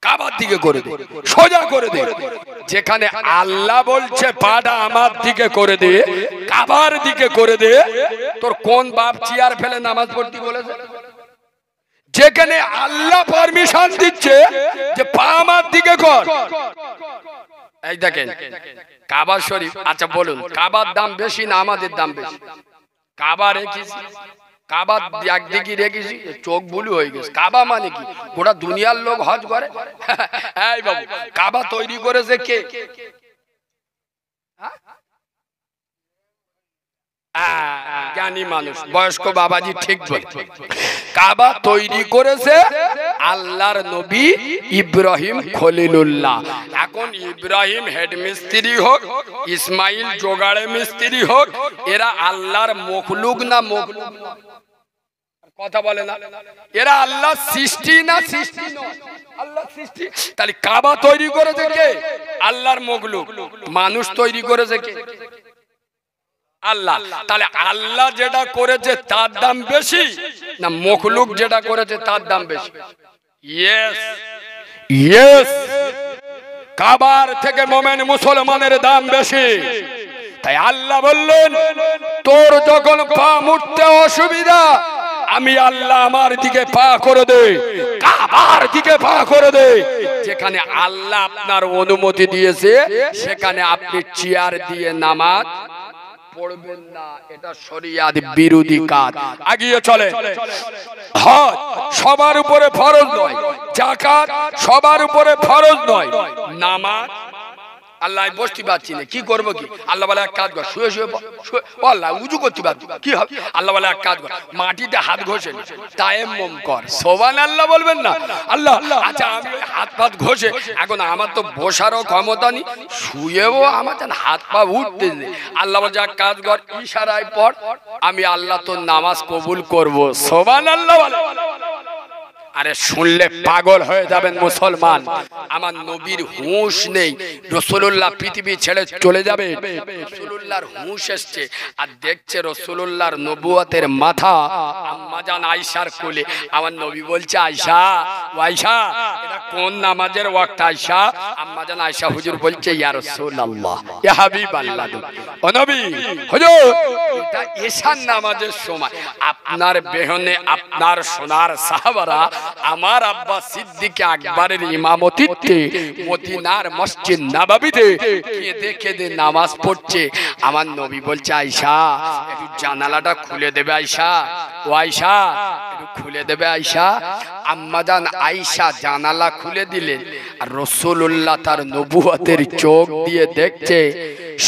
কাবার দিকে করে দে, সোজা করে দে। যেখানে আল্লাহ বলছে পাটা আমার দিকে করে দে, কাবার দিকে করে দে, তোর কোন বাপ চেয়ার ফেলে নামাজ পড়তে বলেছে? যেখানে আল্লাহ পারমিশন দিচ্ছে যে পা আমার দিকে কর। এই দেখেন কাবা শরীফ। আচ্ছা বলুন, কাবার দাম বেশি না আমাদের দাম বেশি? কাবা রেখেছি, কাবা একদিকে রেখেছি, চোখ বুলু হয়ে গেছে। কাবা মানে কি? গোটা দুনিয়ার লোক হজ করে। এই বাবু, কাবা তৈরি করেছে কে? জ্ঞানী মানুষ, বয়স্ক বাবাজি ঠিক বলে। কাবা তৈরি করেছে আল্লাহর নবী ইব্রাহিম খলিলুল্লাহ। এখন ইব্রাহিম হেড মিস্ত্রি হোক, ইসমাইল জোগাড়ে মিস্ত্রি হোক, এরা আল্লাহর মখলুক না মখলুক? কথা বলে না? এরা আল্লাহ সৃষ্টি না সৃষ্টি নয়? আল্লাহ সৃষ্টি। তাহলে কাবা তৈরি করেছে কে? আল্লাহর মখলুক। মানুষ তৈরি করেছে কে? আল্লাহ। তাহলে আল্লাহ যেটা করেছে তার দাম বেশি না মখলুক যেটা করেছে তার দাম বেশি? ইয়েস, ইয়েস, কাবার থেকে মোমেন মুসলমানের দাম বেশি। তাই আল্লাহ বললেন তোর যখন পা মুড়তে অসুবিধা, আমি আল্লাহ আমার দিকে পা করে দে, কাবার দিকে পা করে দে। যেখানে আল্লাহ আপনার অনুমতি দিয়েছে সেখানে আপনি চেয়ার দিয়ে নামাজ পড়বেন না, এটা শরিয়াত বিরোধী কাজ। আগিয়ে চলে। হজ সবার উপরে ফরজ নয়, যাকাত সবার উপরে ফরজ নয়, নামাজ। আল্লাহ বসতে পারছি না, কি করবো? কি আল্লাহ বলে এক কাজ কর, শুয়ে শুয়ে আল্লাহ উজু করতে পারবি, কি হবে? আল্লাহ বলে এক কাজ কর, মাটিতে হাত ঘষে তায়াম্মুম কর। সুবহানাল্লাহ বলবেন না? আল্লাহ আচ্ছা আমি হাত পা ঘষে, এখন আমার তো বসারও ক্ষমতা নেই, শুয়েও আমার যেন হাত পা উঠতে নেই। আল্লাহ বলছে এক কাজ কর, ইশারায় পড়, আমি আল্লাহ তোর নামাজ কবুল করবো। সুবহানাল্লাহ বলে। আরে শুনলে পাগল হয়ে যাবেন মুসলমান। আমার নবীর হুঁশ নেই, রাসূলুল্লাহ পৃথিবী ছেড়ে চলে যাবে, রাসূলুল্লাহর হুঁশ এসছে, আর দেখছে রাসূলুল্লাহর নবুয়তের মাথা আম্মা জান আয়েশার কোলে। আমার নবী বলছে আয়েশা, ও আয়েশা এটা কোন নামাজের ওয়াক্ত? আয়েশা, আম্মা আম্মাজান আয়েশা হুজুর বলছে ইয়া রাসূলুল্লাহ ইয়া হাবিবাল্লাহ ও নবী হুজুর এটা এশার নামাজের সময় আপনার বেহনে আপনার সোনার সাহাবারা আমার আব্বা সিদ্দিক আকবরের ইমামতিতে মদিনার মসজিদ নববীতে কেঁদে কেঁদে নামাজ পড়ছে। আমার নবী বলছে আয়েশা একটু জানালাটা খুলে দেবে আয়েশা, ও আয়েশা একটু খুলে দেবে আয়েশা। আম্মাজান আয়েশা জানালা খুলে দিলেন আর রাসূলুল্লাহ তার নবুয়তের চোখ দিয়ে দেখছে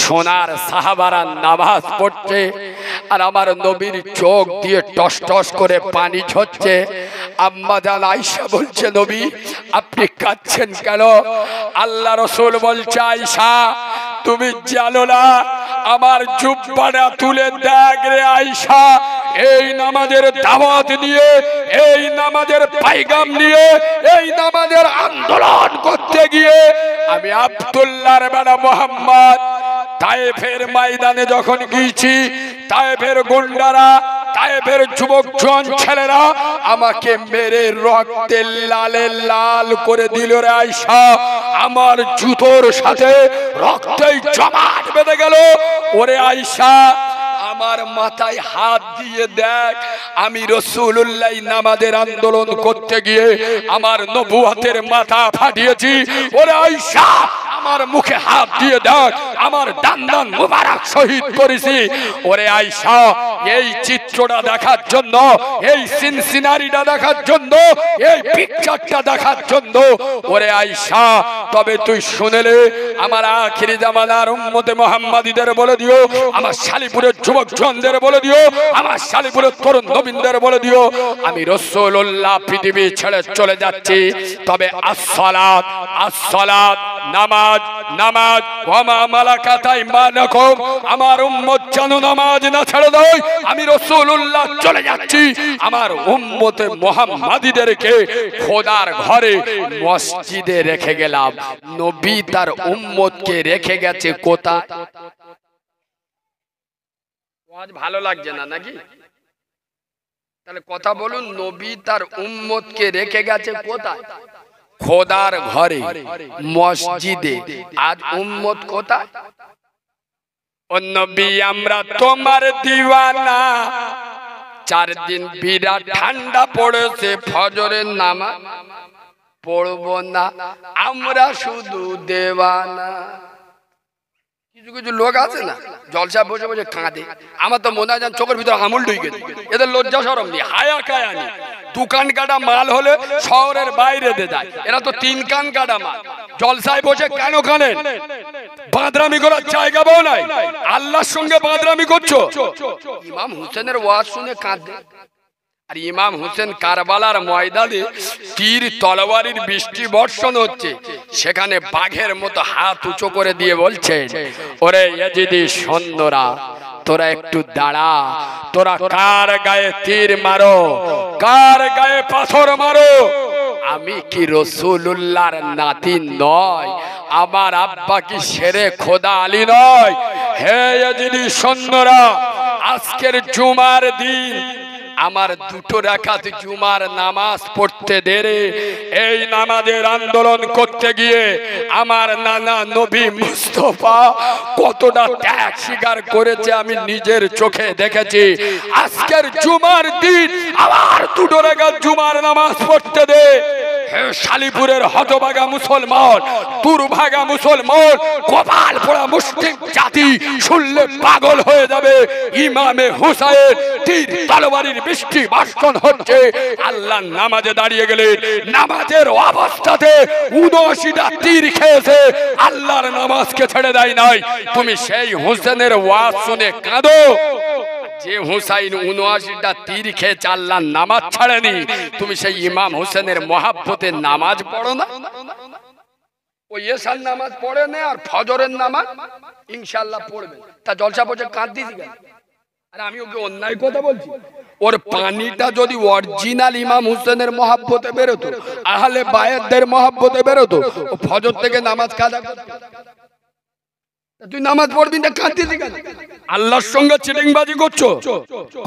সোনার সাহাবারা নামাজ পড়ছে আর আমার নবীর চোখ দিয়ে টস টস করে পানি ঝরছে। আম্মাজান আয়েশা বলছে নবী আপনি কাঁদছেন কেন? আল্লাহ রাসূল বলছে আয়েশা তুমি জানো না আমার জুব্বাটা তুলে দেখ রে আয়েশা, এই নামাজের দাওয়াত নিয়ে, এই নামাজের পায়গাম নিয়ে, এই নামাজের আন্দোলন করতে গিয়ে আমি আব্দুল্লাহর বেটা মুহাম্মদ তায়েফের ময়দানে যখন গিয়েছি, তায়েফের গুন্ডারা, তায়েফের যুবক জোয়ান ছেলেরা আমাকে মেরে রক্তে লালে লাল করে দিল রে আয়েশা। আমার জুতোর সাথে রক্তেই জমাট বেঁধে গেল। ওরে আয়েশা আমার মাথায় হাত দিয়ে দেখ আমি রাসূলুল্লাহ নামাজের আন্দোলন করতে গিয়ে আমার নবুয়তের মাথা ফাটিয়েছি। ওরে আয়েশা আমার মুখে হাত দিয়ে দেখ আমার দান মুবারক শহীদ করেছি। ওরে আয়েশা এই চিত্রটা দেখার জন্য, এই সিনসিনারিটা দেখার জন্য, এই পিকচারটা দেখার জন্য ওরে আয়েশা তবে তুই শুনেলে আমার আখিরি জামানার উম্মতে মুহাম্মাদীদের বলে দিও, আমার শালিপুরের যুবক জনদের বলে দিও, আমার শালিপুরের তরুণ নবীনদের বলে দিও আমি রাসূলুল্লাহ পৃথিবী ছেড়ে চলে যাচ্ছি। তবে আসসালাত আসসালাত নামাজ নামাজ ওয়া মা মালাকাত আইমানুকুম আমার উম্মত যেন নামাজ না ছেড়ে দেয়। আমি রাসূলুল্লাহ চলে যাচ্ছি, আমার উম্মতে মুহাম্মাদীদেরকে খোদার ঘরে মসজিদে রেখে গেলাম। নবী তার উম্মতকে রেখে গেছে কোথায়? আজ ভালো লাগছে না নাকি? তাহলে কথা বলুন, নবী তার উম্মতকে রেখে গেছে কোথায়? খোদার ঘরে মসজিদে। আজ উম্মত কোথায়? ও নবী আমরা তোমার দিওয়ানা, 4 দিন বিরাট ঠান্ডা পড়েছে, ফজরের নামাজ পড়বো না আমরা শুধু দেওয়ানা। কিছু কিছু লোক আছে না জলসা বসে বসে কাঁদে, আমার তো মনে হয় যেন চোখের ভিতরে আমুল ঢুকে যায়। এদের লজ্জা শরম নেই, হায়া কায়া নেই। দোকান কাটা মাল হলে শহরের বাইরে দিয়ে যায়, এরা তো 3 কান কাটা মাল। জলসায় বসে কেন কানেন? বাদরামি করার জায়গা পাও নাই, আল্লাহর সঙ্গে বাদরামি করছো। ইমাম হোসেনের ওয়াজ শুনে কাঁদে। আর ইমাম হোসেন কারবালার ময়দানে তীর তলোয়ারের বৃষ্টি বর্ষণ হচ্ছে, সেখানে বাঘের মতো হাত উঁচু করে দিয়ে বলছেন ওরে ইয়াজিদি সৈন্যরা তোরা একটু দাঁড়া, তোরা কার গায়ে তীর মারো, কার গায়ে পাথর মারো? আমি কি রাসূলুল্লাহর নাতি নয়? আমার আব্বা কি শেরে খোদা আলী নয়? হে ইয়াজিদি সৈন্যরা আজকের জুমার দিন আমার 2 রাকাত জুমার নামাজ পড়তে দেরে। এই নামাজের আন্দোলন করতে গিয়ে আমার নানা নবী মুস্তাফা কতটা ত্যাগ স্বীকার করেছে আমি নিজের চোখে দেখেছি। আজকের জুমার দিন আমার 2 রাকাত জুমার নামাজ পড়তে দে। হে শালিপুরের হতভাগা মুসলমান, দুর্ভাগা মুসলমান, কপাল পোড়া মুসলিম জাতি শুনলে পাগল হয়ে যাবে। ইমামে হুসাইন তীর তলোয়ারের বৃষ্টি বর্ষণ হচ্ছে, আল্লাহ নামাজে দাঁড়িয়ে গেলেন, নামাজের অবস্থাতে 79টা তীর খেয়েছে, আল্লাহর নামাজকে ছেড়ে দেয় নাই। তুমি সেই হোসেনের ওয়াজ শুনে কাঁদো, যে হুসাইন 79টা তীর খেয়েছে আল্লাহর নামাজ ছাড়েনি। তুমি সেই ইমাম হোসেনের মহাব্বতের নামাজ পড়ো না? ওই এশার নামাজ পড়ে না আর ফজরের নামাজ ইনশাআল্লাহ পড়বে, তা জলসা বসে কাঁদতেছি কেন? আর আমি ওকে অন্যায় কথা বলছি? ওর পানিটা যদি অরিজিনাল ইমাম হোসেনের মহাব্বতে বেরোতো, আহলে বায়াতদের মহাব্বতে বেরোতো, ও ফজর থেকে নামাজ কাজা করতো। তুই নামাজ পড়বি না, কাঁদতেছি কেন? আল্লাহর সঙ্গে চিটিংবাজি করছো,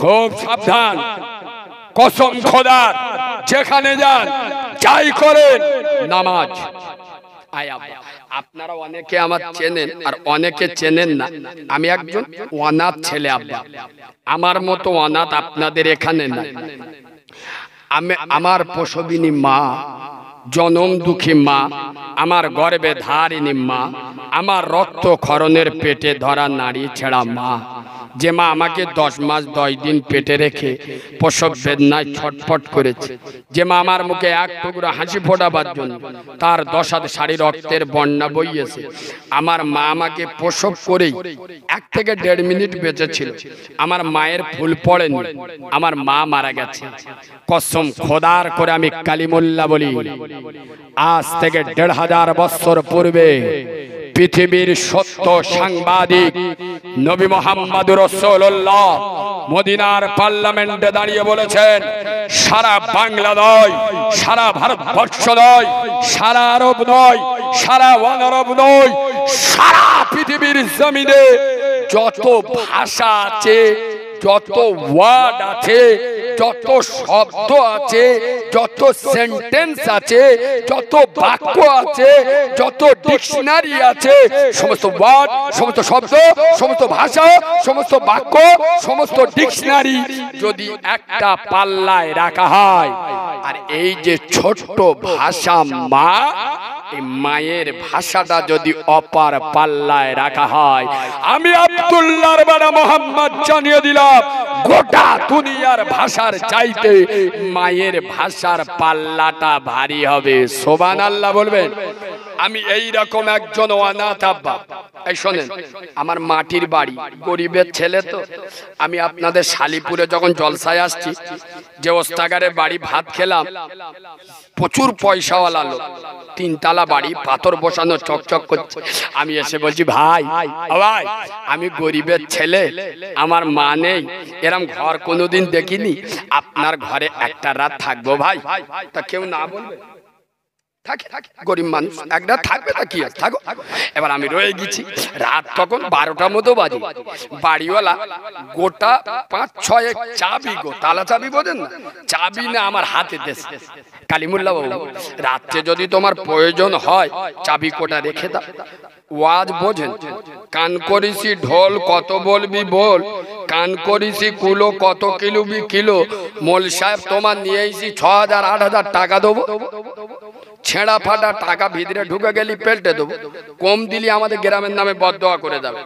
খুব সাবধান। কসম খোদার, যেখানে যান যাই করেন নামাজ আপনারা অনেকে আমার চেনেন আর অনেকে চেনেন না। আমি একজন অনাথ ছেলে আব্বা, আমার মতো অনাথ আপনাদের এখানে না। আমার প্রসবিনী মা, জনম দুঃখী মা, আমার গর্ভে ধারিণী মা, আমার রক্ত ক্ষরণের পেটে ধরা নারী ছেঁড়া মা, যে মা আমাকে 10 মাস 10 দিন পেটে রেখে প্রসব বেদনায় ছটফট করেছে, যে মা আমার মুখে এক টুকরো হাসি ফোটাবার জন্য তার 10 হাত সারি রক্তের বন্যা বইয়েছে। আমার মা আমাকে প্রসব করেই 1 থেকে 1.5 মিনিট বেঁচে ছিল। আমার মায়ের ফুল পড়েনি, আমার মা মারা গেছে। কসম খোদার করে আমি কালিমুল্লাহ বলি, আজ থেকে 1500 বছর পূর্বে পৃথিবীর সত্য সাংবাদিক নবী মুহাম্মদ রাসূলুল্লাহ মদিনার পার্লামেন্টে দাঁড়িয়ে বলেছেন, সারা বাংলা নয়, সারা ভারতবর্ষ নয়, সারা আরব নয়, সারা অনারব নয়, সারা পৃথিবীর জমিনে যত ভাষা আছে, যত ওয়ার্ড আছে, যত শব্দ আছে, যত সেন্টেন্স আছে, যত বাক্য আছে, যত ডিকশনারি আছে, সমস্ত ওয়ার্ড, সমস্ত শব্দ, সমস্ত ভাষা, সমস্ত বাক্য, সমস্ত ডিকশনারি যদি একটা পাল্লায় রাখা হয়, আর এই যে ছোট্ট ভাষা মা, এই মায়ের ভাষাটা যদি অপার পাল্লায় রাখা হয়, আমি আব্দুল্লাহর বাবা মোহাম্মদ জানিয়ে দিলাম, গোটা দুনিয়ার ভাষার চাইতে মায়ের ভাষার পাল্লাটা ভারী হবে। সুবহানাল্লাহ বলবেন। আমি এই রকম একজন অনাথ আব্বা। এই শোনেন, আমার মাটির বাড়ি, গরিবের ছেলে তো। আমি আপনাদের শালিপুরে যখন জলসায় আসছি, যে ওস্তাগারে বাড়ি ভাত খেলাম, প্রচুর পয়সাওয়ালা লোক, 3 তলা বাড়ি, পাথর বসানো, চকচক করছে। আমি এসে বলছি, ভাই ভাই, আমি গরিবের ছেলে, আমার মা নেই, এরম ঘর কোনোদিন দেখিনি, আপনার ঘরে একটা রাত থাকবো ভাই। তা কেউ না বলবে? গরিব মানুষ একটা থাকবে, তা কি আছে, থাকো। এবার আমি রয়ে গেছি, রাত তখন 12টার মতো বাজে। বাড়িওয়ালা গোটা 5-6 চাবি, গো তালা চাবি বোঝেন না, চাবি না আমার হাতে দেশ। কালিমুল্লাহ বাবু, রাত্রে যদি তোমার প্রয়োজন হয় চাবি কোটা রেখে দাও। ওয়াজ বোঝেন? কান করিসি ঢোল কত বলবি বল, কান করিসি কুলো কত কিলুবি কিলো, মোল সাহেব তোমার নিয়ে এসি 6000-8000 টাকা দেবো, ছেঁড়া ফাটা টাকা ভিতরে ঢুকে গেলি পেল্টে দেবো, কম দিলি আমাদের গ্রামের নামে বদদোয়া করে যাবে।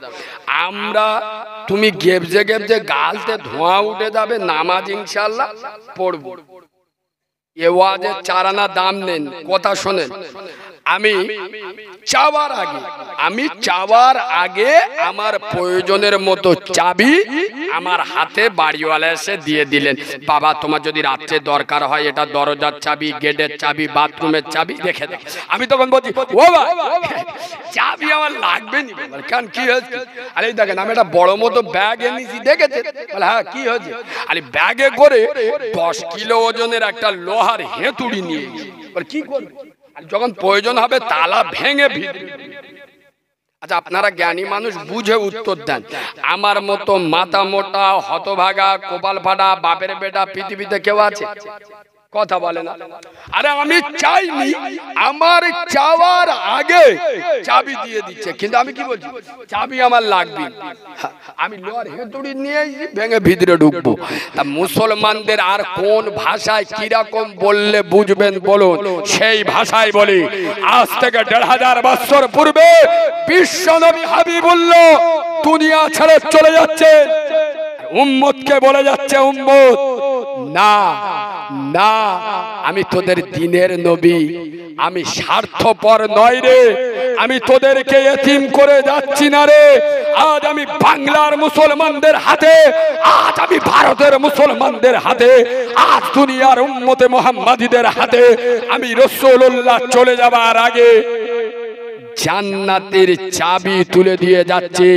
আমরা তুমি গেবজে গেবজে গালতে ধোঁয়া উঠে যাবে, নামাজ ইনশাআল্লাহ পড়বো। এ ওয়াজের 4 আনা দাম নেন, কথা শোনেন। আমি চাওয়ার আগে আমার প্রয়োজনের মতো চাবি আমার হাতে বাড়িওয়ালা এসে দিয়ে দিলেন, বাবা তোমার যদি রাত্রে দরকার হয় এটা দরজার চাবি, গেটের চাবি, বাথরুমের চাবি রেখে দাও। আমি তখন বলছি, ও ভাই চাবি আমার লাগবে না। কারণ কি হয়েছে? আরে দেখেন আমি একটা বড় মতো ব্যাগ এনেছি, দেখেছে? হ্যাঁ, কি হয়েছে? আরে ব্যাগে করে 10 কিলো ওজনের একটা লোহার হেতুড়ি নিয়ে কি করবে, যখন প্রয়োজন হবে তালা ভেঙে ভিতরে। আচ্ছা, আপনারা জ্ঞানী মানুষ, বুঝে উত্তর দেন। আমার মতো মাথা মোটা, হতভাগা, কপাল ফাটা বাপের বেটা পৃথিবীতে কেউ আছে? কথা বলে না। আরে আমি চাইনি, আমার চাওয়ার আগে চাবি দিয়ে দিচ্ছে, কিন্তু আমি কি বলছি, চাবি আমার লাগবে, আমি লোহার হেতুড়ি নিয়ে ভেঙে ভিতরে ঢুকবো। তা মুসলমানদের আর কোন ভাষায় কিরকম বললে বুঝবেন বলুন, সেই ভাষায় বলি। আজ থেকে 1500 বছর পূর্বে বিশ্ব নবী হাবিবুল্লাহ দুনিয়া ছেড়ে চলে যাচ্ছে, উম্মতকে বলে যাচ্ছে, উম্মত না না, আমি তোদের দিনের নবী, আমি স্বার্থপর নয় রে, আমি তোদেরকে এতিম করে যাচ্ছি না রে। আজ আমি বাংলার মুসলমানদের হাতে, আজ আমি ভারতের মুসলমানদের হাতে, আজ দুনিয়ার উম্মতে মুহাম্মাদীদের হাতে আমি রাসূলুল্লাহ চলে যাবার আগে জান্নাতের চাবি তুলে দিয়ে যাচ্ছে।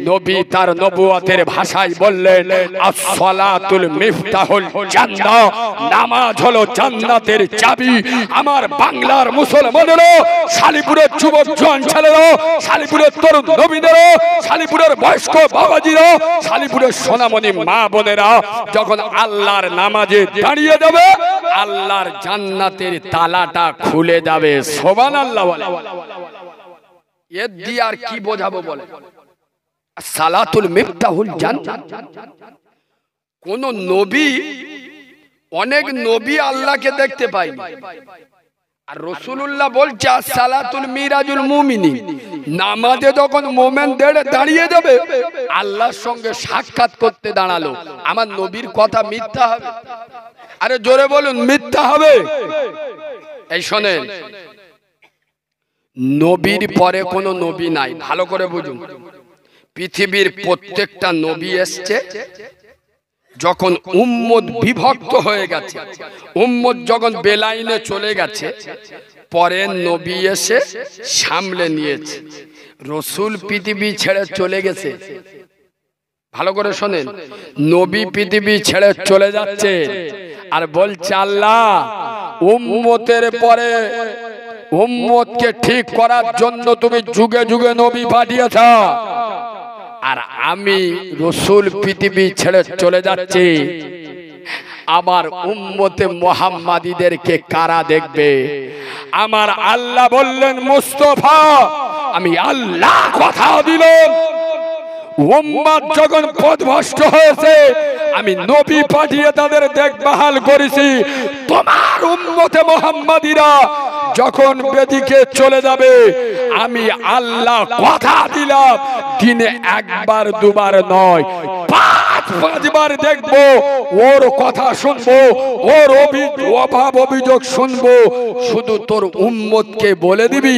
নবী তার নবুয়তের ভাষায় বললেন, as-সালাতুল মিফতাহুল জান্নাহ, নামাজ হলো জান্নাতের চাবি। আমার বাংলার মুসলমানেরও, শালিপুরের যুবক জওয়ান ছেলেরা, শালিপুরের তরুণ নবীদেরও, শালিপুরের বয়স্ক বাবাজিরা, শালিপুরের সোনামণি মা বোনেরা যখন আল্লাহর নামাজে দাঁড়িয়ে যাবে, আল্লাহর জান্নাতের তালাটা খুলে যাবে। সুবহানাল্লাহ বলে। এর দিয়ে আর কি বোঝাবো বলে? সালাতুল মিফতাহুল জান্নাত। কোন নবী, অনেক নবী আল্লাহকে দেখতে পায়নি, আর রাসূলুল্লাহ বলছে সালাতুল মিরাজুল মুমিনিন, নামাজে যখন মুমিন দাঁড়িয়ে যাবে আল্লাহর সঙ্গে সাক্ষাৎ করতে দাঁড়ালো, আমার নবীর কথা মিথ্যা হবে? আরে জোরে বলুন, মিথ্যা হবে? এই শোনেন, নবীর পরে কোনো নবী নাই, ভালো করে বুঝুন। পৃথিবীর প্রত্যেকটা নবী এসছে যখন উম্মত বিভক্ত হয়ে গেছে, উম্মত যখন বেলাইনে চলে গেছে, পরে নবী এসে সামলে নিয়েছে। রাসূল পৃথিবী ছেড়ে চলে গেছে, ভালো করে শোনেন, নবী পৃথিবী ছেড়ে চলে যাচ্ছে আর বলছে আল্লাহ উম্মতের পরে উম্মতকে ঠিক করার জন্য তুমি যুগে যুগে নবী পাঠিয়েছ, আর আমি রাসূল পৃথিবী ছেড়ে চলে যাচ্ছি, আমার উম্মতে মুহাম্মাদীদেরকে কারা দেখবে? আমার আল্লাহ বললেন মুস্তাফা আমি আল্লাহ কথা দিলাম, উম্মত যখন পথভ্রষ্ট হয়েছে আমি নবী পাঠিয়ে তাদের দেখভাল করেছি, তোমার উম্মতে মুহাম্মাদীরা যখন বেদিকে চলে যাবে আমি আল্লাহ কথা দিলাম দিনে একবার দুবার নয়, পাঁচবার দেখবো, ওর কথা শুনবো, ওর অভাব অভিযোগ শুনবো, শুধু তোর উম্মতকে বলে দিবি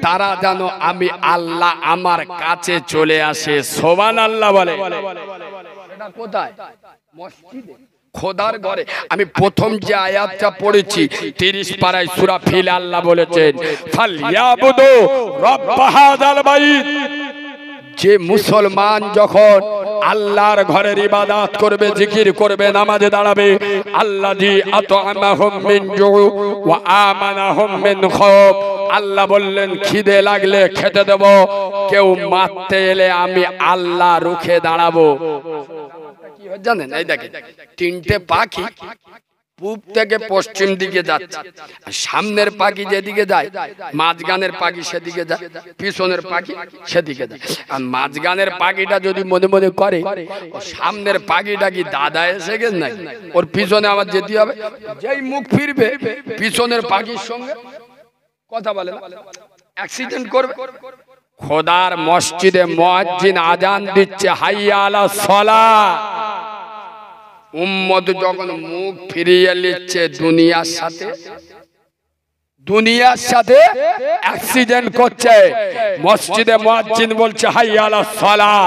তারা যেন আমি আল্লাহ আমার কাছে চলে আসে। সুবহানাল্লাহ বলে। এটা কোথায়? মসজিদে, খোদার ঘরে। আমি প্রথম যে আয়াতটা পড়েছি 30 পারায় সূরা ফিল, আল্লাহ বলেছেন ফালইয়াবুদু রাব্ব হাযাল বাইত। যে মুসলমান যখন আল্লাহর ঘরের ইবাদত করবে, জিকির করবে, নামাজে দাঁড়াবে, আল্লাযী আত'আমাহুম মিন জু ওয়া আমানাহুম মিন খাউফ, আল্লাহ বললেন খিদে লাগলে খেতে দেব, কেউ মারতে এলে আমি আল্লাহ রুখে দাঁড়াবো। কি হয় জানেন? এই দেখেন তিনটে পাখি পূব থেকে পশ্চিম দিকে যাচ্ছে, সামনের পাখি যেদিকে যায় মাঝখানের পাখি সেদিকে যায়, পিছনের পাখি সেদিকে যায়। আর মাঝখানের পাখিটা যদি মনে মনে করে সামনের পাখিটা কি দাদা এসে গেছে না, ওর পিছনে আমার যেতে হবে, যেই মুখ ফিরবে পিছনের পাখির সঙ্গে কথা বলে না, অ্যাক্সিডেন্ট করবে। খোদার মসজিদে মুয়াজ্জিন আজান দিচ্ছে হাইয়া আলাস সালাহ, উম্মত যখন মুখ ফিরিয়ে নিচ্ছে দুনিয়ার সাথে অ্যাক্সিডেন্ট করছে, মসজিদে মুয়াজ্জিন বলছে হাইয়া আলাস সালাহ,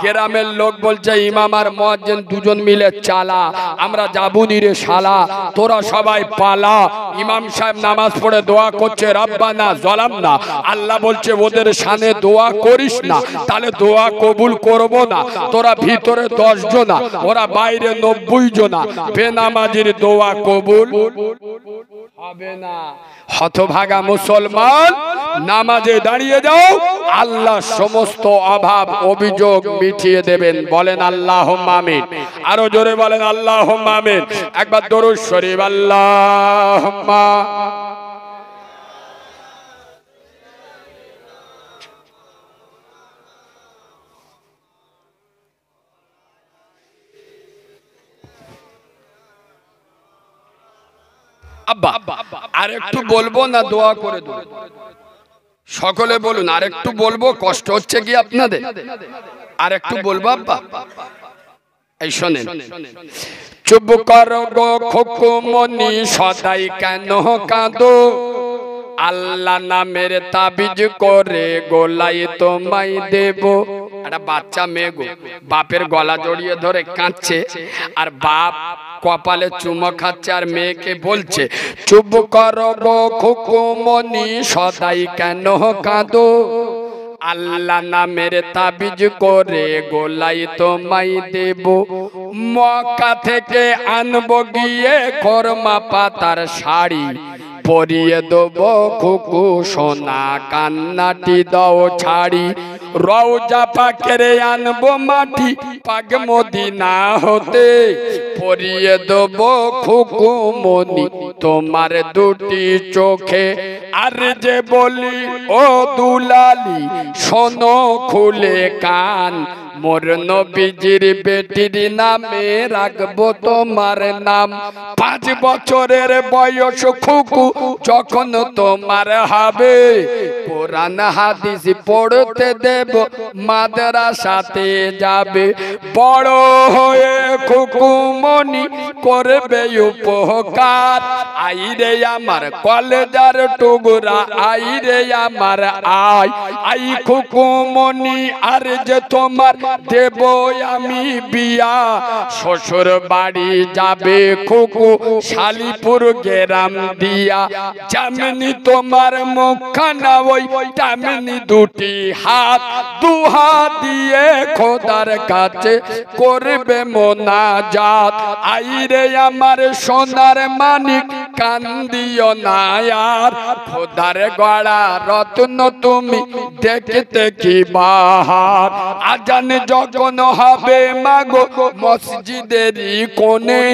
গ্রামের লোক বলছে ইমাম আর মুয়াজ্জিন দুজন মিলে চালা, আমরা যাবুনি রে শালা, তোরা সবাই পালা। ইমাম সাহেব নামাজ পড়ে দোয়া করছে রব্বানা যালামনা, আল্লাহ বলছে ওদের শানে দোয়া করিস না, তাহলে দোয়া কবুল করব না। তোরা ভিতরে 10 জনা, ওরা বাইরে 90 জনা, বেনামাজির দোয়া কবুল হবে না। হতভাগা মুসলমান, নামাজে দাঁড়িয়ে যাও, আল্লাহ সমস্ত অভাব অভিযোগ মিটিয়ে দেবেন। বলেন আল্লাহুম্মা আমিন। আরো জোরে বলেন আল্লাহুম্মা আমিন। একবার দরুদ শরীফ আল্লাহুম্মা। আব্বা আরেকটু বলবো না দোয়া করে দেব? সকলে বলুন আরেকটু বলবো, কষ্ট হচ্ছে কি আপনাদের? আরেকটু বলবো আব্বা? এই শোনেন, চুপ করো গো খুকুমনি সদাই কেন কাঁদো, আল্লাহ নামের তাবিজ করে গোলাই তোমায় দেব। একটা বাচ্চা মেয়ে গো বাপের গলা জড়িয়ে ধরে কাঁদছে, আর বাপ কপালে চুমো খাচ্ছে, আর মেয়েকে বলছে চুপ করো গো খুকুমনি সদাই কেন কাঁদো, আল্লাহ নামের তাবিজ করে গোলাই তোমায় দেব। মক্কা থেকে আনবো গিয়ে কর্মা পাতার শাড়ি, পরিয়ে দেব খুকু সোনা কান্নাটি দাও ছাড়ি। রওজা পাকের আনবো মাটি পাক মদিনা হতে পরিয়ে দেব খুকুমনি তোমার দুটি চোখে আর যে বলি ও দুলালি শোনো খুলে কান মোর নবীজির বেটির নামে রাখবো তোমার নাম 5 বছরের বয়স খুকু যখন তোমার হবে কোরআন হাদিস পড়তে দেব মাদ্রাসাতে যাবে বড় হয়ে খুকু মনি করবে উপকার আইরে আমার কলেজার টুকরা আইরে আমার আই খুকু মনি আর যে তোমার দেব আমি বিয়া শ্বশুর বাড়ি যাবে খুকু শালিপুর গ্রাম দিয়া যেমনি তোমার মুখখানা ওই তেমনি দুটি হাত দুহাত দিয়ে খোদার কাছে করবে মোনাজাত আইরে আমার সোনার মানিক কান্দিও না আর খোদার গড়া রত্ন তুমি দেখতে কি বাহার আজান যখন হবে মাগো মসজিদেরই কোণে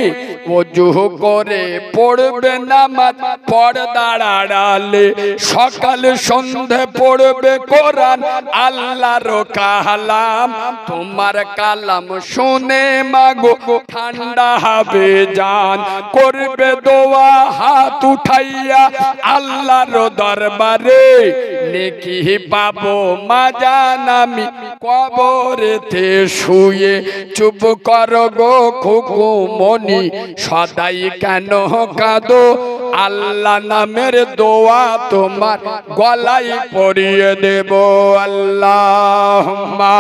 ওযু করে পড়বে নামাজ পর্দার আড়ালে সকাল সন্ধে পড়বে কোরআন আল্লাহর কালাম তোমার কালাম শুনে মাগো ঠান্ডা হবে জান করবে দোয়া হাত উঠাইয়া আল্লাহর দরবারে নেকি পাবো মাজান আমি কবরেতে শুয়ে চুপ করো গো খুকু মনি সদাই কেন কাঁদো আল্লাহ নামের দোয়া তোমার গলায় পরিয়ে দেব আল্লাহুম্মা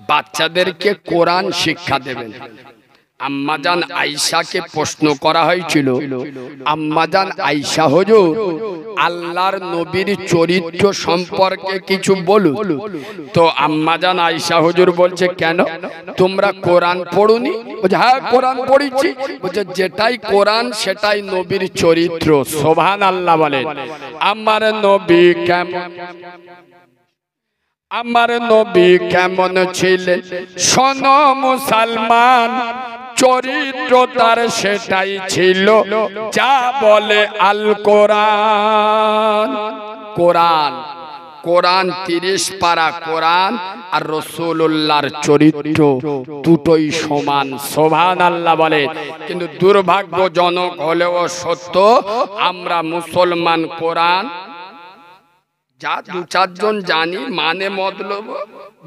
বাচ্চাদেরকে কোরআন শিক্ষা দেবেন আম্মাজান আয়েশাকে প্রশ্ন করা হয়েছিল আম্মাজান আয়েশা হুজুর আল্লাহর নবীর চরিত্র সম্পর্কে কিছু বলুন তো আম্মাজান আয়েশা হুজুর বলছে কেন তোমরা কোরআন পড়োনি বলছে হ্যাঁ কোরআন পড়েছি বলছে যেটাই কোরআন সেটাই নবীর চরিত্র সুবহানাল্লাহ বলেন আমার নবী কেমন আমার নবী কেমন ছিলেন শোনো মুসলমান চরিত্র তার সেটাই ছিল যা বলে আল কোরআন কোরআন কোরআন 30 পারা কোরআন আর রাসূলুল্লাহর চরিত্র দুটোই সমান সুবহানাল্লাহ বলে কিন্তু দুর্ভাগ্যজনক হলেও সত্য আমরা মুসলমান কোরআন যা 2-4 জন জানি মানে মতলব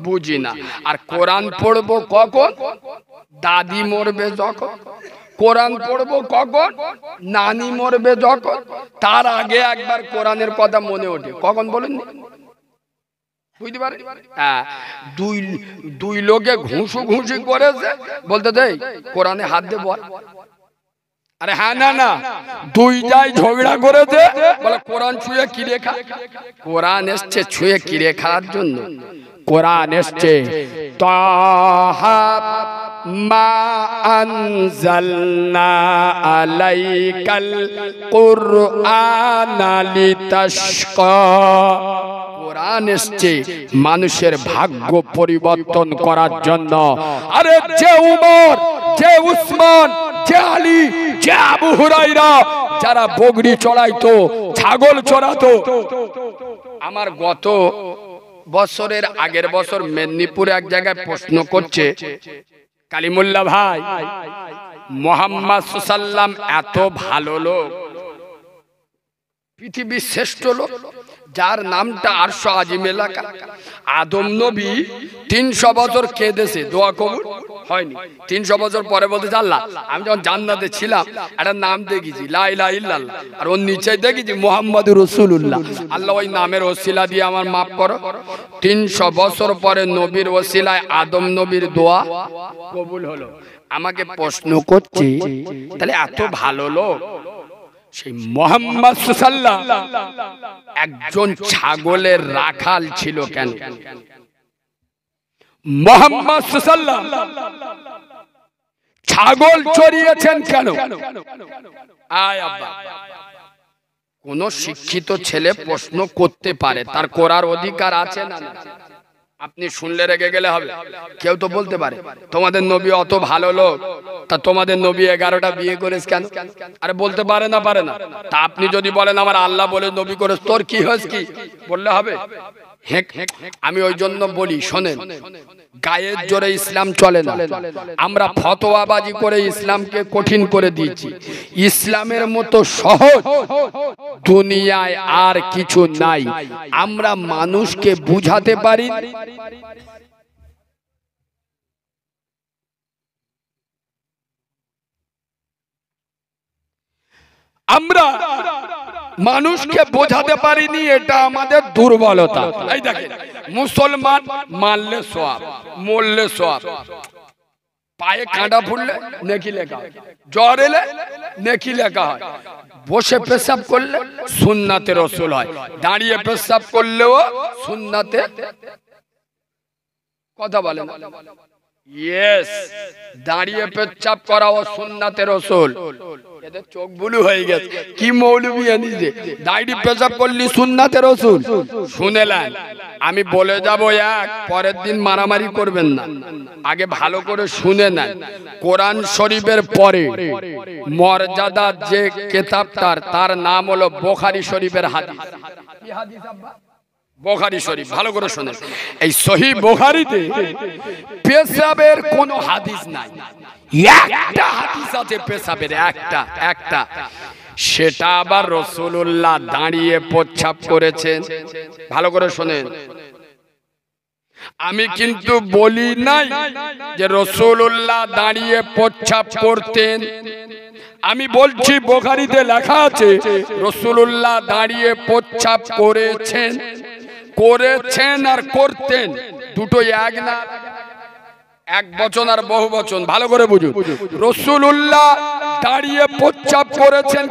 বুঝি না আর কোরআন পড়বো কখন দাদি মরবে যখন কোরআন পড়বো কখন নানি মরবে যখন তার আগে একবার কোরআনের কথা মনে ওঠে কখন বলেন বুঝতে পারে হ্যাঁ দুই লোকে ঘুষি করেছে বলতে দেই কোরআনে হাত দে বল আরে হ্যাঁ না না দুই যাই ঝগড়া করেছে বলে কোরআন ছুঁয়ে কিরে খা কোরআন এসছে ছুঁয়ে কিরে খাওয়ার জন্য কোরআন এসছে তাহা মা আনজালনা আলাইকাল কুরআনা লিতাশকা কোরআন এসছে মানুষের ভাগ্য পরিবর্তন করার জন্য আরে যে উমর যে উসমান যে আলী যে আবু হুরায়রা যারা বগড়ি চড়াইতো ছাগল চড়াতো আমার গত বছরের আগের বছর মেদিনীপুরে এক জায়গায় প্রশ্ন করছে কালিমুল্লাহ ভাই মুহাম্মদ সাল্লাল্লাহু আলাইহি ওয়াসাল্লাম এত ভালো লোক পৃথিবীর শ্রেষ্ঠ লোক যার নামটা আরশ আজিম এলাকা আদম নবী 300 বছর কেঁদেছে দোয়া কবুল হয়নি 300 বছর পরে বলতে আল্লাহ আমি যখন জান্নাতে ছিলাম একটা নাম দেখেছি লা ইলাহা ইল্লাল্লাহ আর ওর নিচে দেখেছি মুহাম্মাদুর রাসূলুল্লাহ আল্লাহ ওই নামের ওসিলা দিয়ে আমার মাফ করো 300 বছর পরে নবীর ওসিলায় আদম নবীর দোয়া কবুল হলো আমাকে প্রশ্ন করছে তাহলে এত ভালো লোক সেই মুহাম্মদ সাল্লাল্লাহু একজন ছাগলের রাখাল ছিল কেন? মুহাম্মদ সাল্লাল্লাহু ছাগল চড়িয়েছেন কেন? আয় আব্বা, কোন শিক্ষিত ছেলে প্রশ্ন করতে পারে, তার করার অধিকার আছে না? আপনি শুনলে রেগে গেলে হবে? কেউ তো বলতে পারে তোমাদের নবী অত ভালো লোক, তা তোমাদের নবী 11টা বিয়ে করেছে কেন? আরে বলতে পারে না, পারে না। তা আপনি যদি বলেন আমার আল্লাহ বলে নবী করেছে, তোর কি হয়েছে কি বললে হবে? আমি ওই জন্য বলি, শোনেন, গায়ের জোরে ইসলাম চলে না। আমরা ফতোয়াবাজি করে ইসলামকে কঠিন করে দিয়েছি। ইসলামের মতো সহজ দুনিয়ায় আর কিছু নাই। আমরা মানুষকে বুঝাতে পারি, আমরা মানুষকে বোঝাতে পারিনি, এটা আমাদের দুর্বলতা। এই দেখেন, মুসলমান মারলে সওয়াব, মরলে সওয়াব, পায়ে কাঁটা ফুললে নেকি লেখা হয়, জ্বর এলে নেকি লেখা হয়, বসে পেশাব করলে সুন্নাতে রসুল হয়, দাঁড়িয়ে পেশাব করলেও সুন্নাতে। কথা বলেন? ইয়েস, দাঁড়িয়ে পেশাব করাও সুন্নাতে রসুল। এদের চোখ বুলু হয়ে গেছে, কি মৌলবি এনেছে, দাঁড়িয়ে পেশাব করলি সুন্নাতে রসুল। শুনেলেন? আমি বলে যাব এক, পরের দিন মারামারি করবেন না, আগে ভালো করে শুনে নেন। কোরআন শরীফের পরে মর্যাদা যে কিতাবটার, তার নাম হলো বুখারী শরীফের হাদিস। কি হাদিস আব্বা? বুখারী শরীফ। ভালো করে শুনেন, এই সহিহ বুখারীতে পেশাবের কোনো হাদিস নাই, একটা হাদিস আছে পেশাবের, একটা। সেটা আবার রাসূলুল্লাহ দাঁড়িয়ে প্রস্রাব করেছেন। ভালো করে শুনেন, আমি কিন্তু বলি নাই যে রাসূলুল্লাহ দাঁড়িয়ে প্রস্রাব করতেন। আমি বলছি বুখারীতে লেখা আছে রাসূলুল্লাহ দাঁড়িয়ে প্রস্রাব করেছেন। করেছেন আর করতেন দুটো এক না? এক বচন আর বহু বচন। ভালো করে বুঝুন, রাসূলুল্লাহ দাঁড়িয়ে প্রস্রাব করেছেন।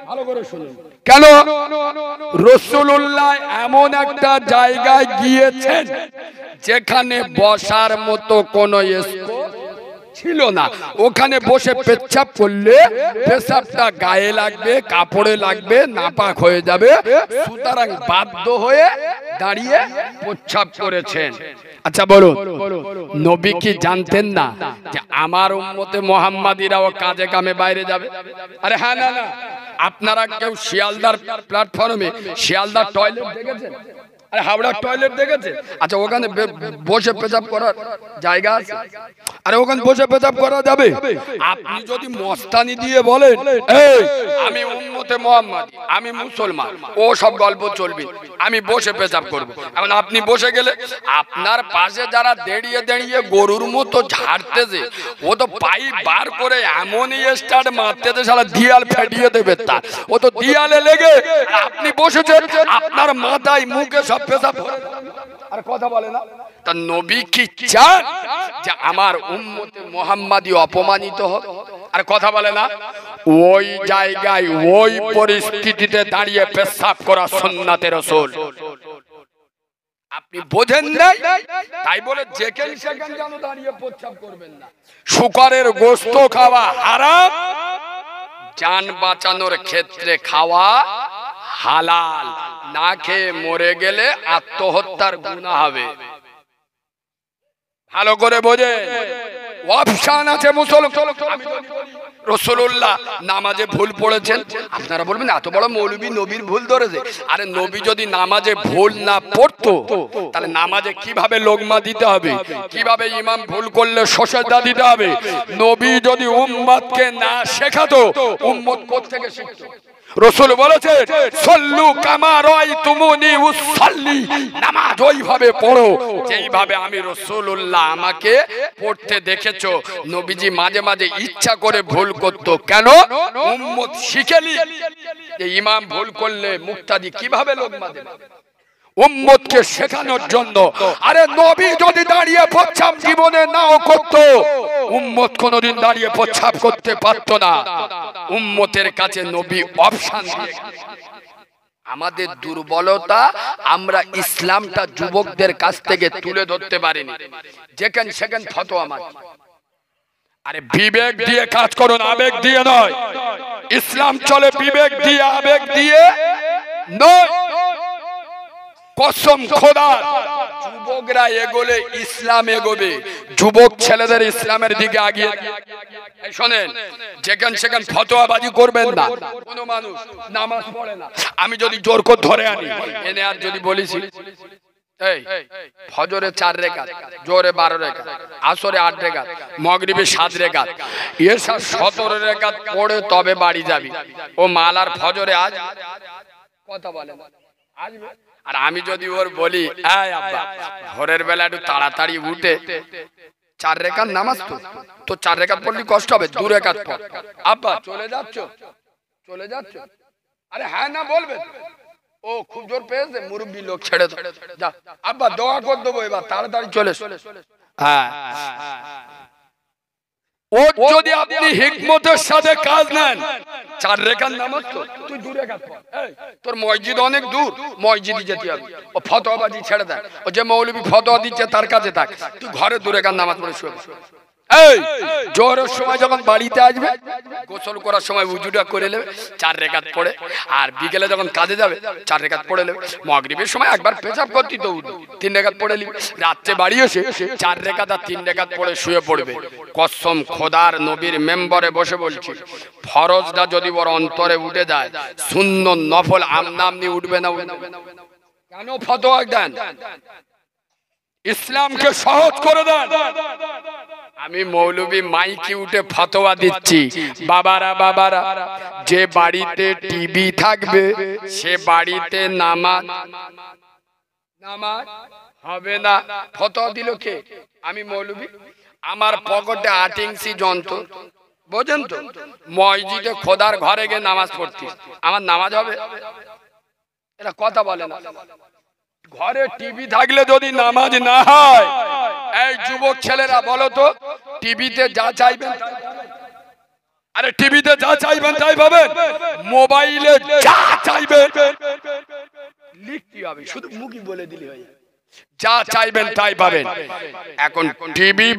ভালো করে শুনুন, কেন? রাসূলুল্লাহ এমন একটা জায়গায় গিয়েছেন যেখানে বসার মতো কোনো স্পেস ছিল না। ওখানে বসে পেচ্ছাপ করলে পেশাবটা গায়ে লাগবে, কাপড়ে লাগবে, নাপাক হয়ে যাবে, সুতরাং বাধ্য হয়ে দাঁড়িয়ে পেচ্ছাপ করেছেন। আচ্ছা বলুন, নবী কি জানতেন না যে আমার উম্মতে মুহাম্মাদিরাও কাজে কামে বাইরে যাবে? আরে হ্যাঁ, না না, আপনারা কেউ শিয়ালদার প্ল্যাটফর্মে শিয়ালদার টয়লেট দেখেছেন? আরে হাওড়ার টয়লেট দেখেছে? আচ্ছা, ওখানে বসে পেশাব করার জায়গা আছে? আরে ওখানে বসে পেশাব করা যাবে? আপনি যদি মস্তানি দিয়ে বলেন এই আমি উম্মতে মুহাম্মাদি, আমি মুসলমান, ও সব গল্প চলবে, আমি বসে পেশাব করব। এখন আপনি বসে গেলে আপনার পাশে যারা দাঁড়িয়ে দাঁড়িয়ে গরুর মতো ঝাড়তেছে, ও তো পাইপ বার করে এমনই স্টার্ট মারতেছে, শালা দিয়াল ফেটিয়ে দেবে। তা ও তো দিয়ালে লেগে, আপনি বসেছেন, আপনার মাথায় মুখে সব পেশাব। আর কথা বলে না? তা নবী কি চান যে আমার উম্মতে মুহাম্মাদি অপমানিত হোক? আর কথা বলে না? ওই জায়গায় ওই পরিস্থিতিতে দাঁড়িয়ে পেশাব করা সুন্নাতে রাসূল। আপনি বোঝেন না, তাই বলে যেখানে সেখানে যেন দাঁড়িয়ে পেশাব করবেন না। শুকরের গোশত খাওয়া হারাম, জান বাঁচানোর ক্ষেত্রে খাওয়া হালাল। না খেয়ে মরে গেলে আত্মহত্যার গুনাহ হবে। ভালো করে বোঝে, অপশন আছে মুসলমান। রাসূলুল্লাহ নামাজে ভুল পড়েছেন, আপনারা বলবেন এত বড় মৌলবী নবীর ভুল ধরেছে। আরে নবী যদি নামাজে ভুল না পড়তো, তাহলে নামাজে কিভাবে লোকমা দিতে হবে, কিভাবে ইমাম ভুল করলে সজদা দিতে হবে, নবী যদি উম্মতকে না শেখাতো, উম্মত কোত্থেকে শিখতো? রাসূল বলেছে সল্লু কামা রাআইতুমুনি উসাল্লি, নামাজ ওইভাবে পড়ো যেইভাবে আমি রাসূলুল্লাহ আমাকে পড়তে দেখেছো। নবীজি মাঝে মাঝে ইচ্ছা করে ভুল করত, কেন? উম্মত শিখেলি যে ইমাম ভুল করলে মুক্তাদি কিভাবে লোকমা দেবে, উম্মতকে শেখানোর জন্য। আরে নবী যদি দাঁড়িয়ে প্রচ্ছাম জীবনে নাও করতো, উম্মত কোনদিন দাঁড়িয়ে প্রস্রাব করতে পারতো না। উম্মতের কাছে নবী অপশন দিয়ে। আমাদের দুর্বলতা, আমরা ইসলামটা যুবকদের কাছ থেকে তুলে ধরতে পারিনি, যেখানে সেখানে ফতোয়া মারছি। আরে বিবেক দিয়ে কাজ করুন, আবেগ দিয়ে নয়। ইসলাম চলে বিবেক দিয়ে, আবেগ দিয়ে নয়। কসম খোদার, যুবকরা এগোলে ইসলাম এগোবে। যুবক ছেলেদের ইসলামের দিকে আগিয়ে শোনেন, যেখান সেখান ফতোয়াবাজি করবেন না। কোনো মানুষ নামাজ পড়ে না, আমি যদি জোর করে ধরে আনি এনে আর যদি বলিস এই ফজরে 4 রাকাত, জোরে 12 রাকাত, আসরে 8 রাকাত, মাগরিবে 7 রাকাত, এসা 17 রাকাত পড়ে তবে বাড়ি যাবি, ও মাল আর ফজরে আজ কথা বলে আসবে। আর আমি যদি ওর বলি এই আব্বা ভোরের বেলা একটু তাড়াতাড়ি উঠে 4 রাকাত নামাজ তো 4 রাকাত পড়লে কষ্ট হবে, 2 রাকাত পড়। আব্বা চলে যাচ্ছ, চলে যাচ্ছ? আরে হ্যাঁ না বলবে। ও খুব জোর পেয়েছে, মুরব্বী লোক, ছেড়ে দাও, যা আব্বা দোয়া করে দেবো, এবার তাড়াতাড়ি চলে। হ্যাঁ, ও যদি আপনি হিকমতের সাথে কাজ নেন, 4 রাকাত নামাজ তো তুই 2 রাকাত পড়। তোর মসজিদ অনেক দূর, মসজিদে যেতে হবে। ও ফতোয়াবাজি ছেড়ে দেয়, ও যে মৌলবী ফতোয়া দিচ্ছে তার কাছে থাক, তুই ঘরে 2 রাকাত নামাজ পড়ে শুয়ে। এই জোহরের সময় যখন বাড়িতে আসবে, গোসল করার সময় উজুটা করে নেবে, 4 রাকাত পড়ে। আর বিকেলে যখন কাজে যাবে 4 রাকাত পড়ে নেবে। মাগরিবের সময় একবার পেশাব করতে তো 3 রাকাত পড়ে নিবে। রাত্রে বাড়ি এসে 4 রাকাত আর 3 রাকাত পড়ে শুয়ে পড়বে। কসম খোদার নবীর মেম্বরে বসে বলছি, ফরজটা যদি ওর অন্তরে উঠে যায়, সুন্নত নফল আমনামনি উঠবে না। কেন ফতোয়া দেন? ইসলামকে সহজ করে দেন। আমি মৌলবী মাইকে উঠে ফতোয়া দিচ্ছি, বাবারা বাবারা, যে বাড়িতে টিভি থাকবে সে বাড়িতে নামাজ হবে না। ফতোয়া দিল কে? আমি মৌলবী। আমার পকেটে 8 ইঞ্চি যন্ত্র, বোঝেন তো, মসজিদে খোদার ঘরে গিয়ে নামাজ পড়তি, আমার নামাজ হবে? এরা কথা বলে না। ঘরে টিভি থাকলে যদি নামাজ না হয়, এই যুবক ছেলেরা বলো তো, টিভিতে যা চাইবেন, আরে টিভিতে যা চাইবেন তাই পাবেন, মোবাইলে যা চাইবেন লিখতে হবে, শুধু মুখই বলে দিলে হয়, যা চাইবেন তাই পাবেন। এখন টিভি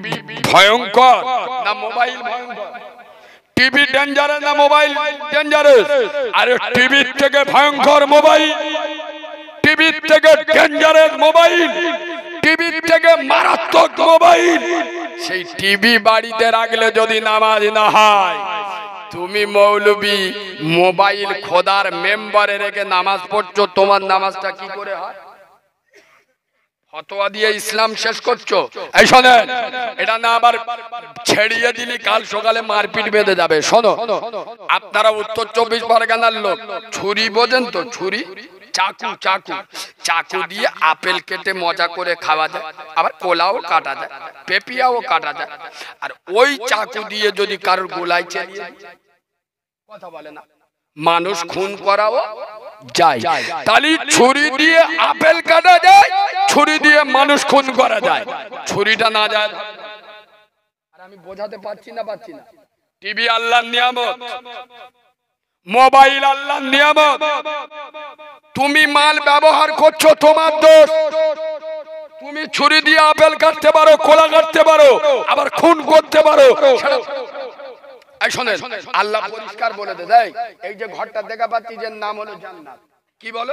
ভয়ঙ্কর না মোবাইল ভয়ঙ্কর? টিভি ডেঞ্জারাস না মোবাইল ডেঞ্জারাস? আরে টিভির থেকে ভয়ঙ্কর মোবাইল, টিভির থেকে ডেঞ্জারাস মোবাইল, টিভির থেকে মারাত্মক মোবাইল। সেই টিভি বাড়িতে রাখলে যদি নামাজ না হয়, তুমি মৌলবী মোবাইল খোদার মেম্বারে রেখে নামাজ পড়ছো, তোমার নামাজটা কি করে হয়? ফতোয়া দিয়ে ইসলাম শেষ করছো। এই শোনেন, এটা না আবার ছেড়িয়ে দিলি কাল সকালে মারপিট বেঁধে যাবে। শোনো, আপনারা উত্তর 24 পরগনার লোক, ছুরি বোঝেন তো? ছুরি, চাকু, চাকু, চাকু দিয়ে আপেল কেটে মজা করে খাওয়া যায়, আবার কোলাও কাটা যায়, পেপিয়াও কাটা যায়। আর ওই চাকু দিয়ে যদি কারোর গোলায় চালিয়ে, কথা বলে না, মানুষ খুন করাও যায়। তাহলে ছুরি দিয়ে আপেল কাটা যায়, ছুরি দিয়ে মানুষ খুন করা যায়, ছুরিটা না যায়। আর আমি বোঝাতে পারছি না? টিভি আল্লাহর নিয়ামত, মোবাইল আল্লাহর নিয়ামত। তুমি মাল ব্যবহার করছো, তোমার দোষ। তুমি ছুরি দিয়ে আপেল কাটতে পারো, কোলা কাটতে পারো, আবার খুন করতে পারো। এই শোনেন, আল্লাহ পরিষ্কার বলে দেয়, এই যে ঘরটা দেখা পাচ্ছি, যে নাম হলো জান্নাত। কি বলো?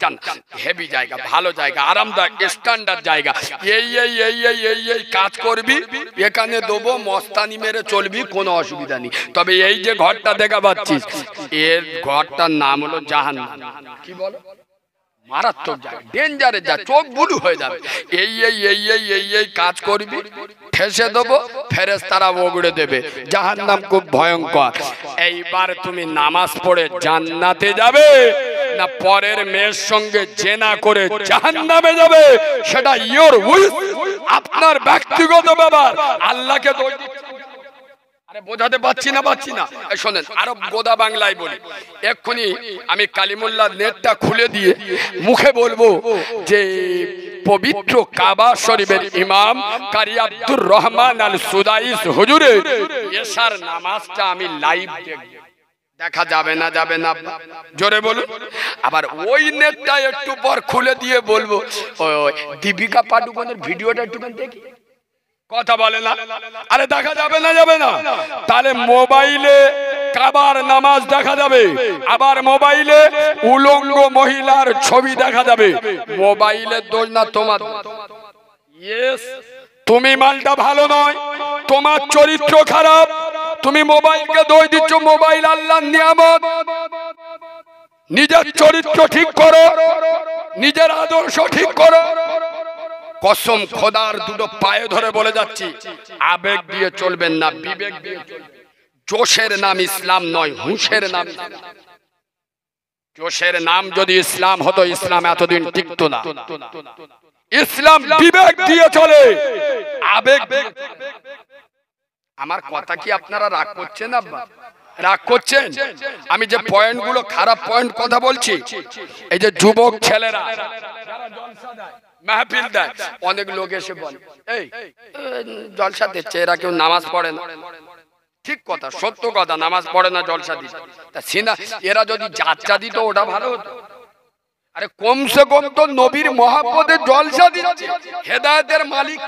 জান্নাত। হেভি জায়গা, ভালো জায়গা, আরামদায়ক, স্ট্যান্ডার্ড জায়গা। এই কাজ করবি, এখানে দেবো, মস্তানি মেরে চলবি, কোনো অসুবিধা নেই। তবে এই যে ঘরটা দেখা পাচ্ছিস, এর ঘরটার নাম হলো জাহান্নাম। কি বলো? মারাত্মক জায়গা, ডেঞ্জারের জায়গা, চোখ বুলু হয়ে যাবে। এই কাজ করবি, ঠেসে দেবো, ফেরেশতারা ওগড়ে দেবে। জাহান্নাম খুব ভয়ঙ্কর। এইবার তুমি নামাজ পড়ে জান্নাতে যাবে না পরের মেয়ের সঙ্গে জেনা করে জাহান্নামে যাবে, সেটা ইওর উইল, আপনার ব্যক্তিগত ব্যাপার। আল্লাহকে দোষ দিচ্ছেন। আরে বোঝাতে পারছি না? শোনেন, আরো গোদা বাংলায় বলি। এক্ষুনি আমি কালিমুল্লাহ নেটটা খুলে দিয়ে মুখে বলবো যে পবিত্র কাবা শরীফের ইমাম কারি আব্দুর রহমান আল সুদাইস হুজুরের এশার নামাজটা আমি লাইভ দেখব। দেখা যাবে না, যাবে না? জোরে বলুন। আবার ওই নেটটা একটু পর খুলে দিয়ে বলবো ওই দীপিকা পাডুকোনের ভিডিওটা একটু দেখি, কথা বলে না। আরে দেখা যাবে না, যাবে না? তাহলে মোবাইলে কাবার নামাজ দেখা যাবে, আবার মোবাইলে উলঙ্গ মহিলার ছবি দেখা যাবে। মোবাইলের দোষ না তোমার? ইয়েস, তুমি মালটা ভালো নয়, তোমার চরিত্র খারাপ, তুমি মোবাইলকে দোষ দিচ্ছ। মোবাইল আল্লাহর নিয়ামত। নিজের চরিত্র ঠিক করো, নিজের আদর্শ ঠিক করো। কসম খোদার দুটো পায়ে ধরে বলে যাচ্ছি, আবেগ দিয়ে চলবেন না, বিবেক দিয়ে চলবেন। জোশের নাম ইসলাম নয়, হুঁশের নাম। জোশের নাম যদি ইসলাম হতো, ইসলাম এতদিন টিকতো না। ইসলাম বিবেক দিয়ে চলে, আবেগ। আমার কথা কি আপনারা রাগ করছেন? আব্বা রাগ করছেন? আমি যে পয়েন্টগুলো খারাপ পয়েন্ট কথা বলছি, এই যে যুবক ছেলেরা যারা জলসা দেয়, মাহফিল দেয়, অনেক লোক এসে বলে এই জলসা দিচ্ছে, এরা কেউ নামাজ পড়ে না। ঠিক কথা, সত্য কথা, নামাজ পড়ে না, জলসা দিচ্ছে। তা সিনা এরা যদি যাত্রা দিত ওটা ভালো হতো। আরে কমসে কম তো নবীর মহব্বতে জলসা দিচ্ছে। হেদায়েতের মালিক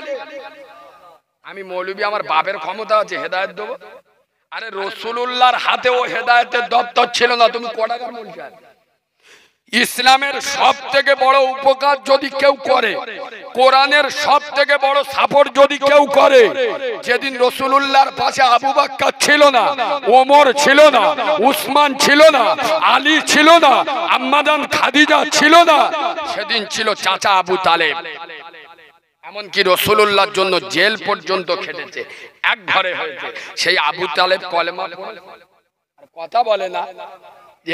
আমি মৌলবী, আমার বাপের ক্ষমতা আছে হেদায়েত দেবো। আরে রাসূলুল্লাহর হাতেও হেদায়েতের দপ্তর ছিল না, তুমি কটাকার বলছো? ইসলামের সব থেকে বড় উপকার যদি কেউ করে, কোরআনের সব থেকে বড় সাপোর্ট যদি কেউ করে, যেদিন রাসূলুল্লাহর পাশে আবু বকর ছিল না, ওমর ছিল না, উসমান ছিল না, আলী ছিল না, আম্মা জান খাদিজা ছিল না, সেদিন ছিল চাচা আবু তালেব। এমনকি রাসূলুল্লাহর জন্য জেল পর্যন্ত খেটেছে, এক ঘরে হয়েছে। সেই আবু তালেব কলেমা পড়ে, কথা বলে না।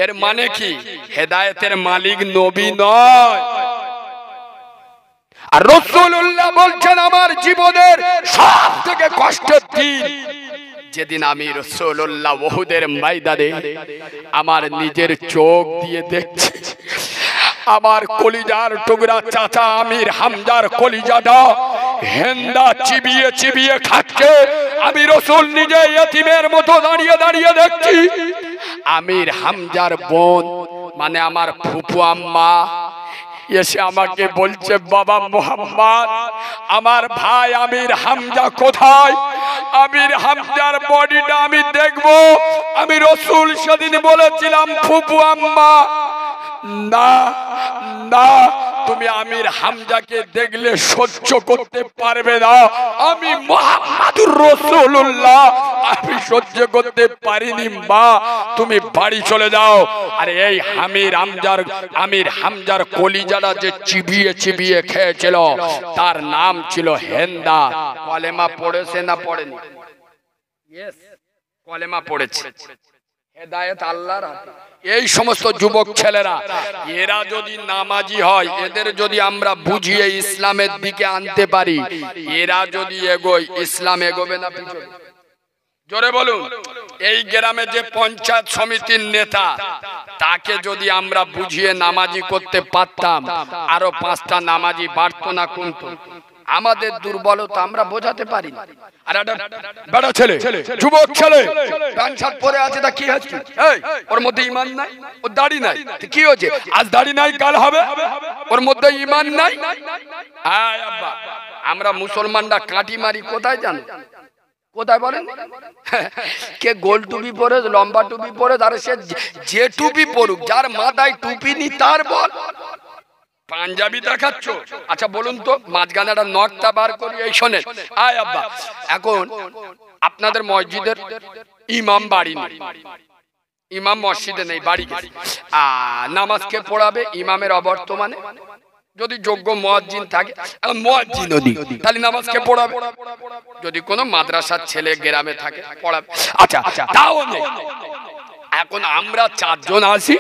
এর মানে কি? হেদায়েতের মালিক নবী নয়। আর রাসূলুল্লাহ বলছেন আমার জীবনের সবথেকে কষ্টের দিন যেদিন আমি রাসূলুল্লাহ উহুদের ময়দানে আমার নিজের চোখ দিয়ে দেখছি আমার কলিজার টুকরা চাচা আমির হামজার কলিজাটা হেন্দা চিবিয়ে চিবিয়ে খাচ্ছে। আমি রাসূল নিজে ইতিমের মতো দাঁড়িয়ে দাঁড়িয়ে দেখছি। আমির হামজার বোন মানে আমার ফুফু আম্মা এসে আমাকে বলছে, বাবা মুহাম্মদ, আমার ভাই আমির হামজা কোথায়? আমির হামজার বডিটা আমি দেখব। আমি রাসূল সেদিন বলেছিলাম, ফুফু আম্মা না না, তুমি আমির হামজাকে দেখলে সহ্য করতে পারবে না। আমি মুহাম্মাদুর রাসূলুল্লাহ, আমি সহ্য করতে পারিনি। মা তুমি বাড়ি চলে যাও। আর এই আমির হামজার কলিজাটা যে চিবিয়ে চিবিয়ে খেয়েছিল তার নাম ছিল হেন্দা। কলেমা পড়েছে না পড়েনি? ইয়েস, কলেমা পড়েছে। হেদায়েত আল্লাহর হাতে। এই সমস্ত যুবক ছেলেরা এরা যদি নামাজি হয়, এদের যদি আমরা বুঝিয়ে ইসলামের দিকে আনতে পারি, এরা যদি এগোয়, ইসলাম এগোবে না পিছনে? জোরে বলুন। এই গ্রামে যে পঞ্চায়েত সমিতির নেতা, তাকে যদি আমরা বুঝিয়ে নামাজি করতে পারতাম, আরো 5টা নামাজি বাড়তো না কমতো? আমাদের দুর্বলতা আমরা বোঝাতে পারি না। আর একটা বড় ছেলে, যুবক ছেলে প্যান্ট শার্ট পরে আছে, তা কি হচ্ছে? এই ওর মধ্যে ঈমান নাই, ওর দাড়ি নাই, কি হচ্ছে? আজ দাড়ি নাই কাল হবে, ওর মধ্যে ঈমান নাই। আয় আব্বা, আমরা মুসলমানরা কাটি মারি কোথায় জানো? কোথায় বলেন? কে গোল টুপি পরে, লম্বা টুপি পরে, তার সে যে টুপি পরুক, যার মাথায় টুপি নি তার বল পাঞ্জাবি দেখাচ্ছ। আচ্ছা বলুন তো, মাঝখানে একটা নকটা বার করি, এই শোনেন। আয় আব্বা, এখন আপনাদের মসজিদের ইমাম বাড়ি নেই, ইমাম মসজিদে নেই, বাড়ি গেছে। নামাজ কে পড়াবে? ইমামের অবর্তমানে যদি যোগ্য মুয়াজ্জিন থাকে, মুয়াজ্জিন নেই, তাহলে নামাজ কে পড়াবে? যদি কোনো মাদ্রাসার ছেলে গ্রামে থাকে পড়াবে। আচ্ছা তাও নেই। এখন আমরা 4 জন আছি,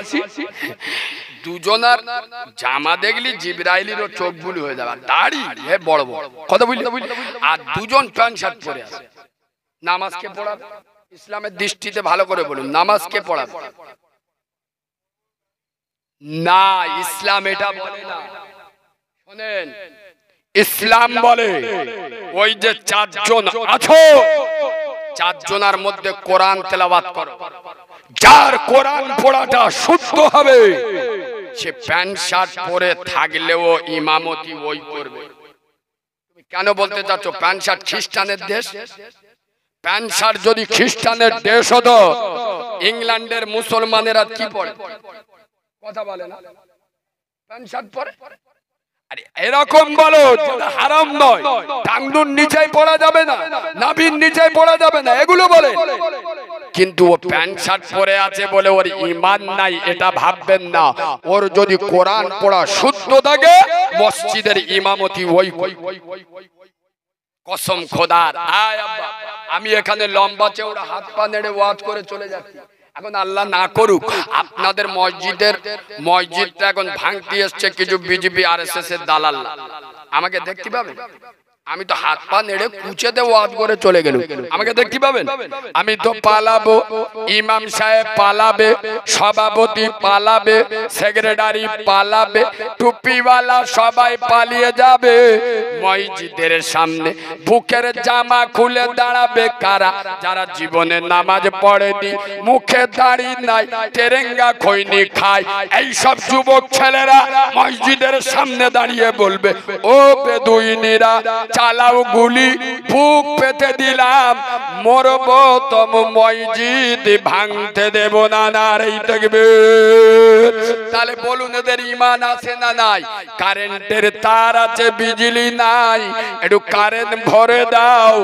দুজনার জামা দেখলি জিবরাইলেরও চোখ বুল হয়ে যাবে, দাড়ি বড় বড়, কথা বুঝলি? আর 2 জন প্যান্ট শার্ট পরে আছে। নামাজ কে পড়াবে? ইসলামের দৃষ্টিতে ভালো করে বলুন, নামাজ কে পড়াবে? না, ইসলাম এটা বলে না। শোনেন, ইসলাম বলে ওই যে চারজন আছো, চারজনের মধ্যে কোরআন তেলাওয়াত করো। যার কোরআন পড়াটা শুদ্ধ হবে সে প্যান্ট শার্ট পরে থাকলেও ইমামতি ওই করবে। তুমি কেন বলতে চাচ্ছ প্যান্ট শার্ট খ্রিস্টানের দেশ? প্যান্ট শার্ট যদি খ্রিস্টানের দেশ হতো, ইংল্যান্ডের মুসলমানেরা কি পরে? কথা বলে না, প্যান্ট শার্ট পরে। এরকম বলো যেটা হারাম নয়, টাঙ্গুর নিচে পড়া যাবে না, নাভির নিচে পড়া যাবে না, এগুলো বলে। কিন্তু ও প্যান্ট শার্ট পরে আছে বলে ওর ঈমান নাই এটা ভাববেন না। ওর যদি কোরআন পড়া শুদ্ধ থাকে মসজিদের ইমামতি ওই। কসম খোদার, আয় আব্বা আমি এখানে লম্বা চওড়া হাত পা নেড়ে ওয়াজ করে চলে যাচ্ছি। এখন আল্লাহ না করুক আপনাদের মসজিদটা এখন ভাঙতে এসছে কিছু বিজেপি আরএসএস এর দালাল, আমাকে দেখতে পাবেন? আমি তো হাত পা নেড়ে কুচেতে ওয়াজ করে চলে গেল, আমাকে দেখতে পাবেন? আমি তো পালাবো, ইমাম সাহেব পালাবে, সভাপতি পালাবে, সেক্রেটারি পালাবে, টুপিওয়ালা সবাই পালিয়ে যাবে। মসজিদের সামনে বুকের জামা খুলে দাঁড়াবে কারা? যারা জীবনে নামাজ পড়েনি, মুখে দাড়ি নাই, তেরেঙ্গা খৈনি খায়। এই সব যুবক ছেলেরা মসজিদের সামনে দাঁড়িয়ে বলবে, ও বেদুইনিরা চালাও গুলি, বুক পেতে দিলাম, মরব তম মসজিদ ভাঙতে দেব না। নারী তাকবীর। তাহলে বলুন এদের ঈমান আছে না নাই? কারেন্টের তার আছে, বিজলি নাই, একটু কারেন্ট ভরে দাও,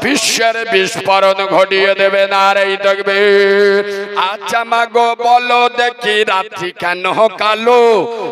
বিশ্বের বিস্ফোরণ ঘটিয়ে দেবে। নারী তাকবীর। আচ্ছা মাগো বলো দেখি রাত্রি কেন কালো?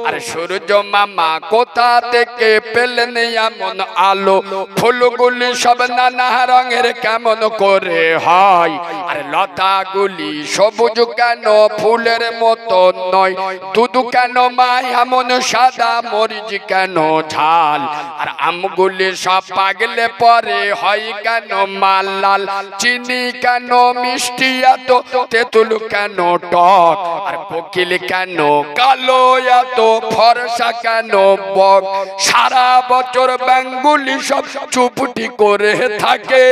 আর সূর্য মামা কোথা থেকে পেলেন এমন আলো? ফুলগুলি সব নানা রঙের কেমন করে হয়? আর লতাগুলি সবুজ কেন ফুলের মতো নয়? দুধ কেন মা এমন সাদা, মরিচ কেন ঝাল? আর আমগুলি সব পাগলে পরে হয় কেন মাল লাল? চিনি কেন মিষ্টি এত, তেঁতুল কেন টক? আর কোকিল কেন কালো এত, ফর্সা কেন বক? সারা বছর বেঙ্গুলি সব চুপটি করে থাকে।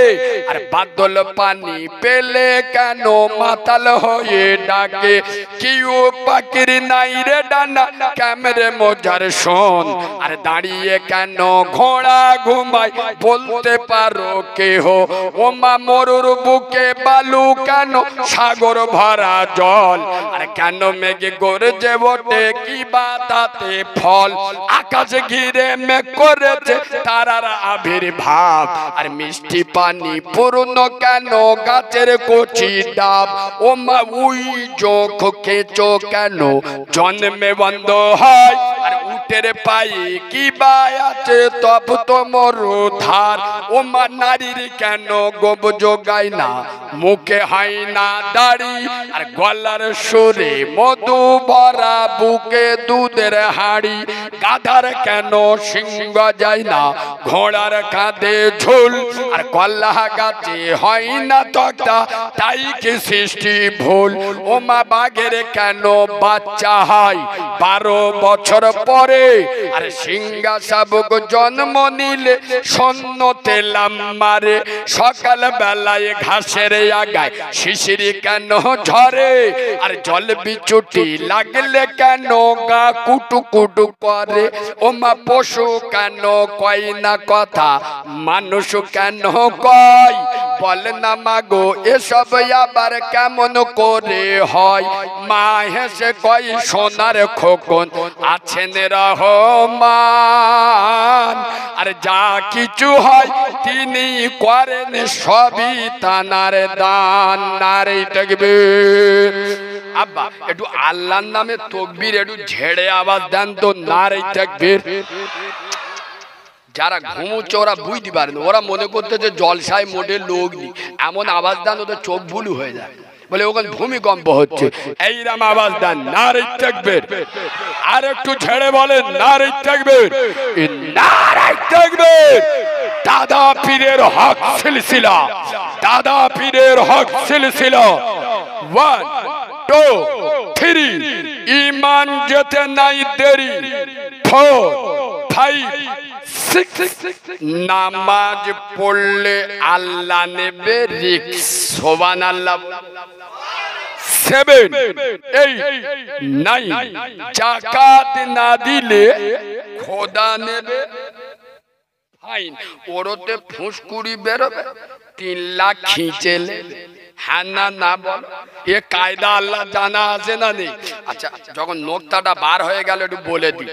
আর বাদল পানি পেলে কেন মাতাল হয়ে ডাকে? কিউ পাখির নাই রে ডানা, ক্যামেরে মজার শোন? আর দাঁড়িয়ে কেন ঘোড়া ঘুমায় বলতে পারো কেহ? ও মা মরুর বুকে বালু কেন, সাগর ভরা জল? আর কেন মেঘে গর্জে ওঠে, কি বা তাতে ফল? আকাশ ঘিরে মেঘ করেছে তারার আবির্ভাব। আর মিষ্টি পানি পূর্ণ কেন গাছের কচি ডাব? ও মা উই চোখ কেঁচো কেন জন্মে বন্ধ হয়? আর উটের পায়ে কি বা আছে তপ্ত মরুধার? ও মা নারীর কেন গোব জোগায় না, মুখে হয় না দাড়ি? আর গলার সুরে মধু ভরা, বুকে দুধের হাড়ি? গাধার কেন সিংহ যায় না, ঘোড়ার কাঁধে ঝুল? আর কল্লা গাছে হয় না তক্তা, তাই কি সৃষ্টি ভুল? ও মা বাঘের কেন বাচ্চা হয় 12 বছর পরে? আর সিংহা শাবক জন্ম নিলে সন্ন তেলাম মারে? সকাল বেলায় ঘাসের আগায় শিশির কেন ঝরে? আর জল বিচুটি লাগলে কেন গা কুটু কুটু করে? ও মা পশু কেন কয় না কথা, মানুষ কেন কয়? বল না মাগো এসব আবার কেমন করে হয়? মা হেসে কয় সোনার খোকন আছেন রহমান। আর যা কিছু হয় তিনি করেন সবই তানার দান। নারে তাকবীর। আব্বা একটু আল্লাহর নামে তাকবীর একটু ঝেড়ে আওয়াজ দেন তো। নারে তাকবীর। যারা ঘুমুচ্ছে ওরা বুঝতে পারে না, ওরা মনে করতে যে জলসায় মোটে লোক নেই, এমন আওয়াজ দেন ওদের চোখ ভুলু হয়ে যায়, বলে ওখানে ভূমিকম্প হচ্ছে। এইরকম আওয়াজ দেন। নারে তাকবীর। আর একটু ছেড়ে বলেন নারে তাকবীর, নারে তাকবীর। দাদা পীরের হক সিলসিলা, দাদা পীরের হক সিলসিলা। 1 2 3 ঈমান যেতে নাই দেরি। 4 5 নামাজ পড়লে আল্লাহ নেবে রিস্ক। সুবহানাল্লাহ। 7 8 9 যাকাত না দিলে খোদা নেবে ফাইন। ওরতে ফুসকুড়ি বেরোবে, 3 লাখ খিঁচেলে। হ্যাঁ না না বল, এ কায়দা আল্লাহ জানা আছে না নেই? আচ্ছা, যখন নোকতাটা বার হয়ে গেল একটু বলে দিই।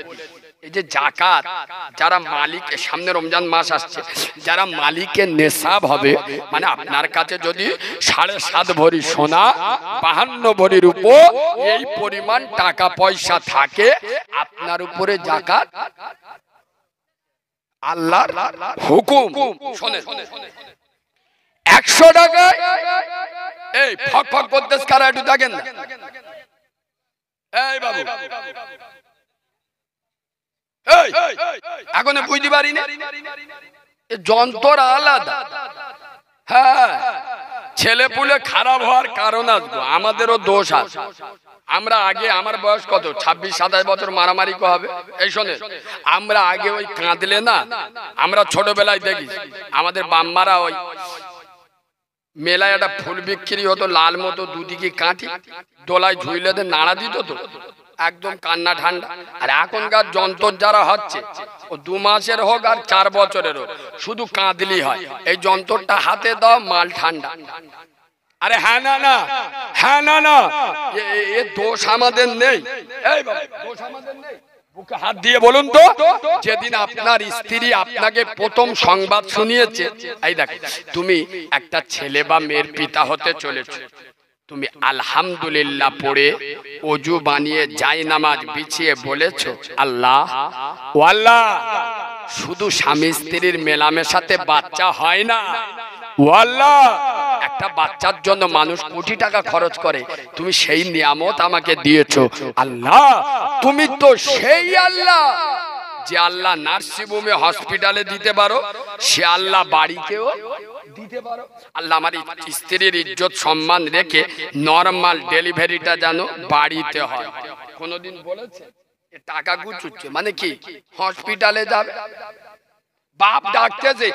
এই যে জাকাত, যারা মালিক, সামনে রমজান মাস আসছে, যারা মালিকের নেশাব হবে, মানে আপনার কাছে যদি 7.5 ভরি সোনা, 52 ভরির উপর এই পরিমাণ টাকা পয়সা থাকে, আপনার উপরে জাকাত আল্লাহর হুকুম। শোনেন, 100 টাকায় এই ফক ফক করতে কারা একটু দেখেন না। এই বাবু, এই এখন বুঝতে পারি না, যন্ত্র আলাদা। হ্যাঁ, ছেলে পুলে খারাপ হওয়ার কারণ আসবো, আমাদেরও দোষ আছে। আমরা আগে, আমার বয়স কত, 26-27 বছর, মারামারি হবে। এই শোনে, আমরা আগে ওই কাঁদলে না, আমরা ছোটবেলায় দেখি আমাদের বাম্মারা ওই মেলায় একটা ফুল বিক্রি হতো, লাল মতো, দুদিকে কাঠি, দোলায় ঝুইলে নাড়া দিত, তো একদম কান্না ঠান্ডা। আর এখনকার যন্ত্র যারা হচ্ছে, ও 2 মাসের হোক আর 4 বছরের হোক, শুধু কাঁদলি হয়। এই যন্ত্রটা হাতে দাও, মাল ঠান্ডা। আরে হ্যাঁ না না, হ্যাঁ না না, এ দোষ আমাদের নেই। এই বাবা, দোষ আমাদের নেই। বুকে হাত দিয়ে বলুন তো, যেদিন আপনার স্ত্রী আপনাকে প্রথম সংবাদ শুনিয়েছে, এই দেখ, তুমি একটা ছেলে বা মেয়ের পিতা হতে চলেছো, তুমি আলহামদুলিল্লাহ পড়ে ওযু বানিয়ে জায়নামাজ বিছিয়ে বলেছো, আল্লাহ ও আল্লাহ, শুধু স্বামী স্ত্রীর মেলামেশাতে বাচ্চা হয় না, ও আল্লাহ, একটা বাচ্চার জন্য মানুষ কোটি টাকা খরচ করে, তুমি সেই নিয়ামত আমাকে দিয়েছো। আল্লাহ, তুমি তো সেই আল্লাহ যে আল্লাহ নার্সিংহোমে, হসপিটালে দিতে পারো, সে আল্লাহ বাড়িতেও দিতে পারো। আল্লাহ আমার স্ত্রীর ইজ্জত সম্মান রেখে নরমাল ডেলিভারিটা যেন বাড়িতে হয়। কোনদিন বলেছে টাকা গুছুচ্ছে, মানে কি হসপিটালে যাবে, বাপ ডাকতেছে,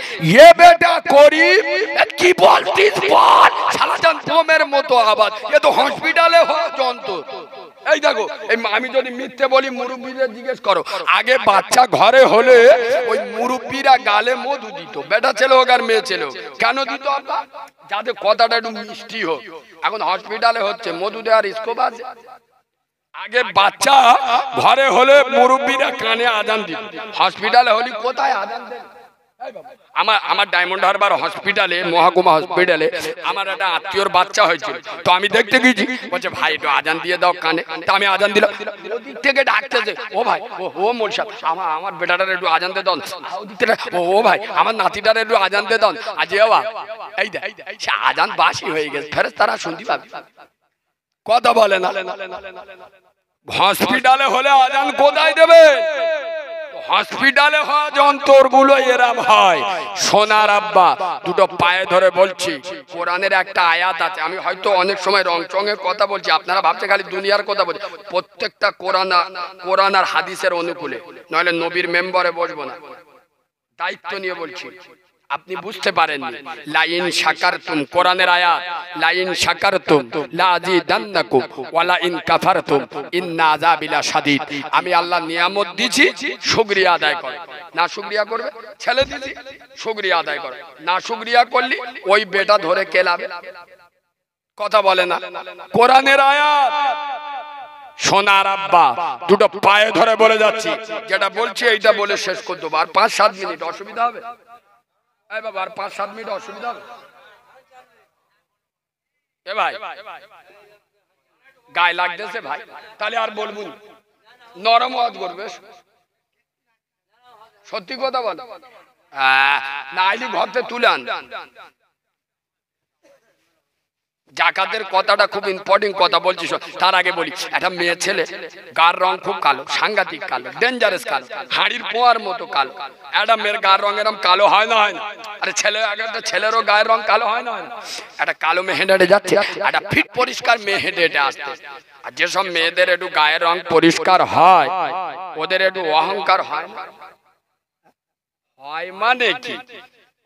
এ বেটা করিম, কি বলতিস বল, শালাজান বোমের মতো আওয়াজ, এ তো হসপিটালে হওয়া যন্ত্র। এই দেখো, আমি যদি মিথ্যে বলি, মুরব্বীদের জিজ্ঞেস করো, আগে বাচ্চা ঘরে হলে ওই মুরব্বীরা গালে মধু দিত, বেটা ছেলে হোক আর মেয়ে ছেলে হোক। কেন দিত? যাতে কথাটা একটু মিষ্টি হোক। এখন হসপিটালে হচ্ছে মধু দেওয়ার স্কোপ আছে। আগে বাচ্চা ঘরে হলে মুরব্বীরা কানে আজান দিত, হসপিটালে হলে কোথায় আজান দেন? আমার ডায়মন্ড হারবার হসপিটালে, মহকুমা হসপিটালে আমার একটা আত্মীয়র বাচ্চা হয়েছিল, তো আমি দেখতে গেছি, বলছে ভাই একটু আজান দিয়ে দাও কানে। তো আমি আজান দিলাম, ওদিক থেকে ডাকতেছে, ও ভাই, ও মোলসা, আমার বেটাটার একটু আজান দিয়ে দাও। ওদিক থেকে, ও ভাই, আমার নাতিটার একটু আজান দিয়ে দাও। আজ এই দেখ, সে আজান বাসি হয়ে গেছে, ফেরেশতা তারা শুনতে পাবে, কথা বলে না। হসপিটালে হলে আজান কোথায় দেবে? হসপিটালে হওয়া যন্ত্রগুলো এরা ভাই, সোনার আব্বা, দুটো পায়ে ধরে বলছি, কোরআনের একটা আয়াত আছে, আমি হয়তো অনেক সময় রং চঙের কথা বলছি, আপনারা ভাবছে খালি দুনিয়ার কথা বলছি, প্রত্যেকটা কোরআন আর হাদিসের অনুকূলে, নইলে নবীর মেম্বারে বসবো না, দায়িত্ব নিয়ে বলছি। আপনি বুঝতে পারেননি, লাইন শাকারতুম, কোরআনের আয়াত, লাইন শাকারতুম লাযিদান্নাকুম ওয়া লাইন কাফারতুম ইন্না আযাবি লাশাদীদ। আমি আল্লাহ নিয়ামত দিছি, শুকরিয়া আদায় করো। না শুকরিয়া করবে, ছেলে দিছি, শুকরিয়া আদায় করো। না শুকরিয়া করলি ওই বেটা ধরে কেলাবে, কথা বলে না। কোরআনের আয়াত, সোনার আব্বা, দুটো পায়ে ধরে বলে যাচ্ছি, যেটা বলছি এইটা বলে শেষ করে দেবো, আর 5-7 মিনিট অসুবিধা হবে? এই বাবা, আর 5-7 মিনিট অসুবিধা হবে? এ ভাই, গায়ে লাগতেছে ভাই, তাহলে আর বলবো না, নরম হাত করবে, সত্যি কথা বল, না আইলি ঘরতে তুলে আন। জাকাতের কথাটা খুব ইম্পর্টেন্ট কথা বলছি। তার আগে বলি, একটা মেয়ে ছেলে, গার রং খুব কালো, সাংঘাতিক কালো, ডেঞ্জারাস কালো, হাড়ির পোয়ার মতো কালো। একটা মেয়ের গার রং এরকম কালো হয় না? হয় না? আরে ছেলে, আগে একটা ছেলেরও গায়ের রং কালো হয় না? হয় না? একটা কালো মেয়ে হেঁটে হেঁটে যাচ্ছে, একটা ফিট পরিষ্কার মেয়ে হেঁটে হেঁটে আসতে। আর যেসব মেয়েদের একটু গায়ের রং পরিষ্কার হয়, ওদের একটু অহংকার হয় না? হয় মানে কি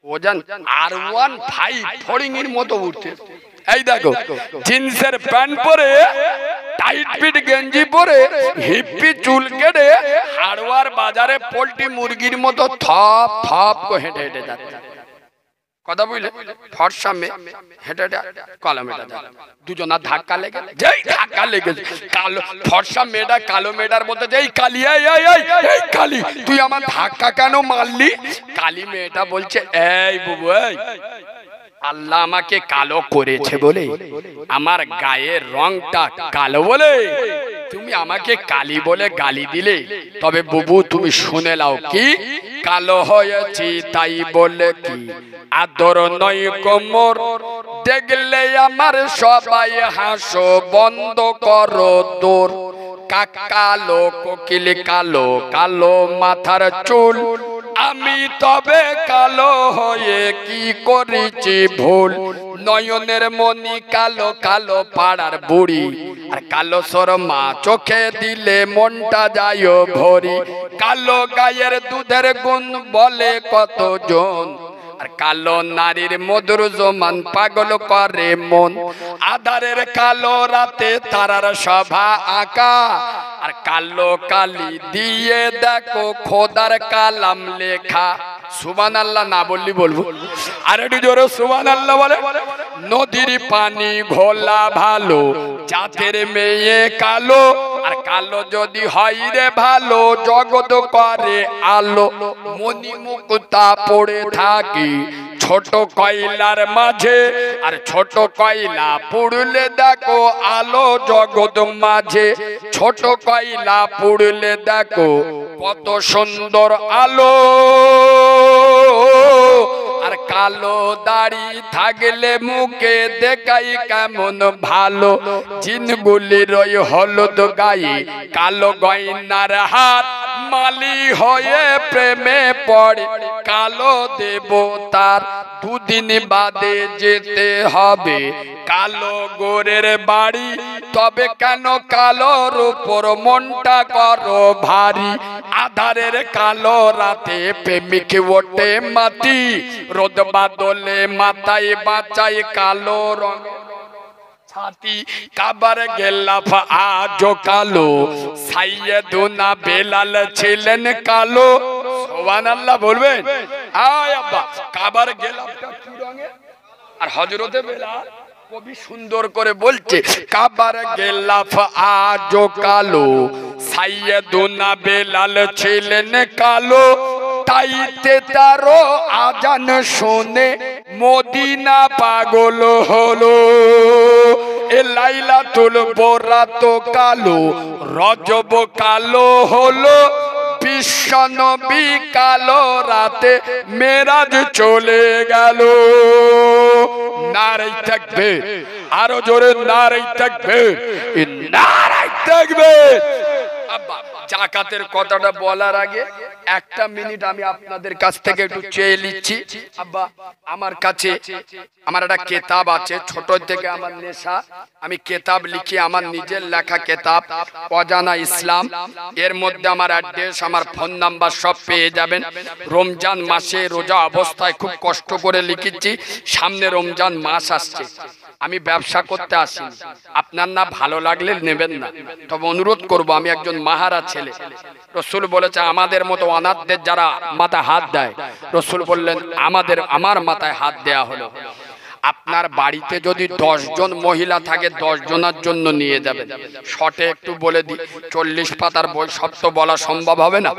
ও জান R15 ফড়িং এর মতো উঠতে। এই দেখো জিন্সের প্যান্ট পরে টাইট ফিট গেঞ্জি পরে হিপ্পি চুল কেটে হাড়ওয়ার বাজারে পোল্ট্রি মুরগির মতো থপ থপ করে হেঁটে হেঁটে যাচ্ছে। কথা বুঝলে? ফর্সা মেয়ে হেঁটে হেঁটে কলমেটা যায়, দুজনা ধাক্কা লেগে, যেই ধাক্কা লেগেছে কালো ফর্সা মেয়েটা কালো মেয়েটার বলতে যেই কালি এই কালি তুই আমার ধাক্কা কেন মারলি? কালি মেয়েটা বলছে এই বুবু এই আল্লাহ আমাকে কালো করেছে বলে, আমার গায়ের রংটা কালো বলে তুমি আমাকে কালি বলে গালি দিলে, তবে বুবু তুমি শুনে নাও কি কালো হয়েছি তাই বলে কি আদর নয় কোমর, দেখলে আমার সবাই হাসো বন্ধ করো দূর, কালো কোকিল কালো কালো মাথার চুল, আমি তবে কালো হয়ে কি করেছি ভুল, নয়নের মনি কালো কালো পাড়ার বুড়ি, আর কালো সরমা চোখে দিলে মনটা যায় ভরি, কালো গায়ের দুধের গুণ বলে কতজন, আর কালো নারীর মধুর জমান পাগল করে মন, আধারের কালো রাতে তারার সভা আঁকা, আর কালো কালি দিয়ে দেখো খোদার কালাম লেখা। সুবহানাল্লাহ না বললি বলবো? আর একটু জোরে সুবহানাল্লাহ বলে। নদীর পানি ঘোলা ভালো, জাতের মেয়ে কালো, আর কালো যদি হয় রে ভালো জগৎ করে আলো, মনি মুক্তা পড়ে থাকি ছোট কয়লার মাঝে, আর ছোট কয়লা পুড়লে দেখো আলো জগৎ মাঝে, ছোট কয়লা পুড়লে দেখো কত সুন্দর আলো, আর কালো দাড়ি থাকলে মুখে দেখাই কেমন ভালো, জিনগুলি রই হলুদ গায়ে কালো গয়নার হাত, মালি হয়ে প্রেমে পড়ে কালো দেবতার, দুদিন বাদে যেতে হবে কালো গোরের বাড়ি, তবে কেন কালোর উপর মনটা করো ভারী, আধারের কালো রাতে প্রেমিক ওঠে মাটি, রোদ বাদলে মাথায় বাঁচাই কালো রং ছাতি, কাবার গেলাফ আজো কালো, সাইয়েদুনা বেলাল ছিলেন কালো। সুবহানাল্লাহ বলবেন? আয় আব্বা কাবার গেলাফটা কি রঙের? আর হযরতে বেলাল কবি সুন্দর করে বলছে কাবার গেলাফ আজো কালো, সাইয়েদুনা বেলাল ছিলেন কালো, তাইতে তারো আজান শুনে মদিনা পাগল হলো, এ লাইলাতুল বরাত কালো, রজব কালো হলো, বিশ্ব নবী কালো রাতে মেরাজ চলে গেল। নারে তাকবীর, আরো জোরে নারে তাকবীর, নারে তাকবীর। আব্বা জাকাতের কথাটা বলার আগে একটা মিনিট আমি আপনাদের কাছ থেকে একটু চেয়ে নিচ্ছি। আব্বা আমার কাছে আমার একটা কিতাব আছে, ছোট থেকে আমার নেশা, আমি কিতাব লিখি, আমার নিজের লেখা কিতাব অজানা ইসলাম, এর মধ্যে আমার অ্যাড্রেস আমার ফোন নাম্বার সব পেয়ে যাবেন। রমজান মাসে রোজা অবস্থায় খুব কষ্ট করে লিখেছি, সামনে রমজান মাস আসছে, আমি ব্যবসা করতে আসি, আপনার না ভালো লাগলে নেবেন না, তবে অনুরোধ করব, আমি একজন মাহারা ছেলে। রসুল বলেছে আমাদের মতো অনাথদের যারা মাথায় হাত দেয়, রসুল বললেন আমার মাথায় হাত দেয়া হলো। আপনার বাড়িতে যদি 10 জন মহিলা থাকে 10 জনের জন্য নিয়ে যাবেন। শর্টে একটু বলে দিই, 40 পাতার বই, সব তো বলা সম্ভব হবে না।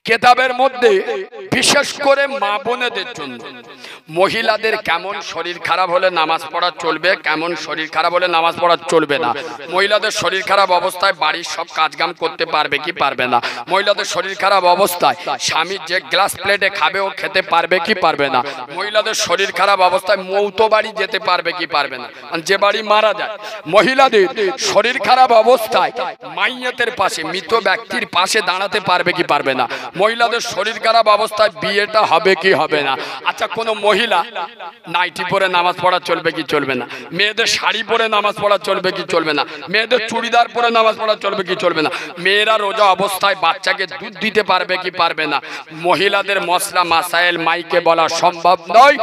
কিতাবের মধ্যে বিশেষ করে মা বোনেদের জন্য, মহিলাদের কেমন শরীর খারাপ হলে নামাজ পড়া চলবে, কেমন শরীর খারাপ হলে নামাজ পড়া চলবে না, মহিলাদের শরীর খারাপ অবস্থায় বাড়ির সব কাজকাম করতে পারবে কি পারবে না, মহিলাদের শরীর খারাপ অবস্থায় স্বামী যে গ্লাস প্লেটে খাবে ও খেতে পারবে কি পারবে না, মহিলাদের শরীর খারাপ অবস্থায় মৌতো বাড়ি যেতে পারবে কি পারবে না, যে বাড়ি মারা যায়, মহিলাদের শরীর খারাপ অবস্থায় মাইয়াতের পাশে মৃত ব্যক্তির পাশে দাঁড়াতে পারবে কি পারবে না, মহিলাদের শরীর খারাপ অবস্থায় বিয়েটা হবে কি হবে না? আচ্ছা, কোন মহিলা নাইটি পরে নামাজ পড়া চলবে কি চলবে না? মেয়েদের শাড়ি পরে নামাজ পড়া চলবে কি চলবে না? মেয়েদের চুড়িদার পরে নামাজ পড়া চলবে কি চলবে না? মেয়েরা রোজা অবস্থায় বাচ্চাকে দুধ দিতে পারবে কি পারবে না? মহিলাদের মশলা মাসাইল মাইকে বলা সম্ভব নয়।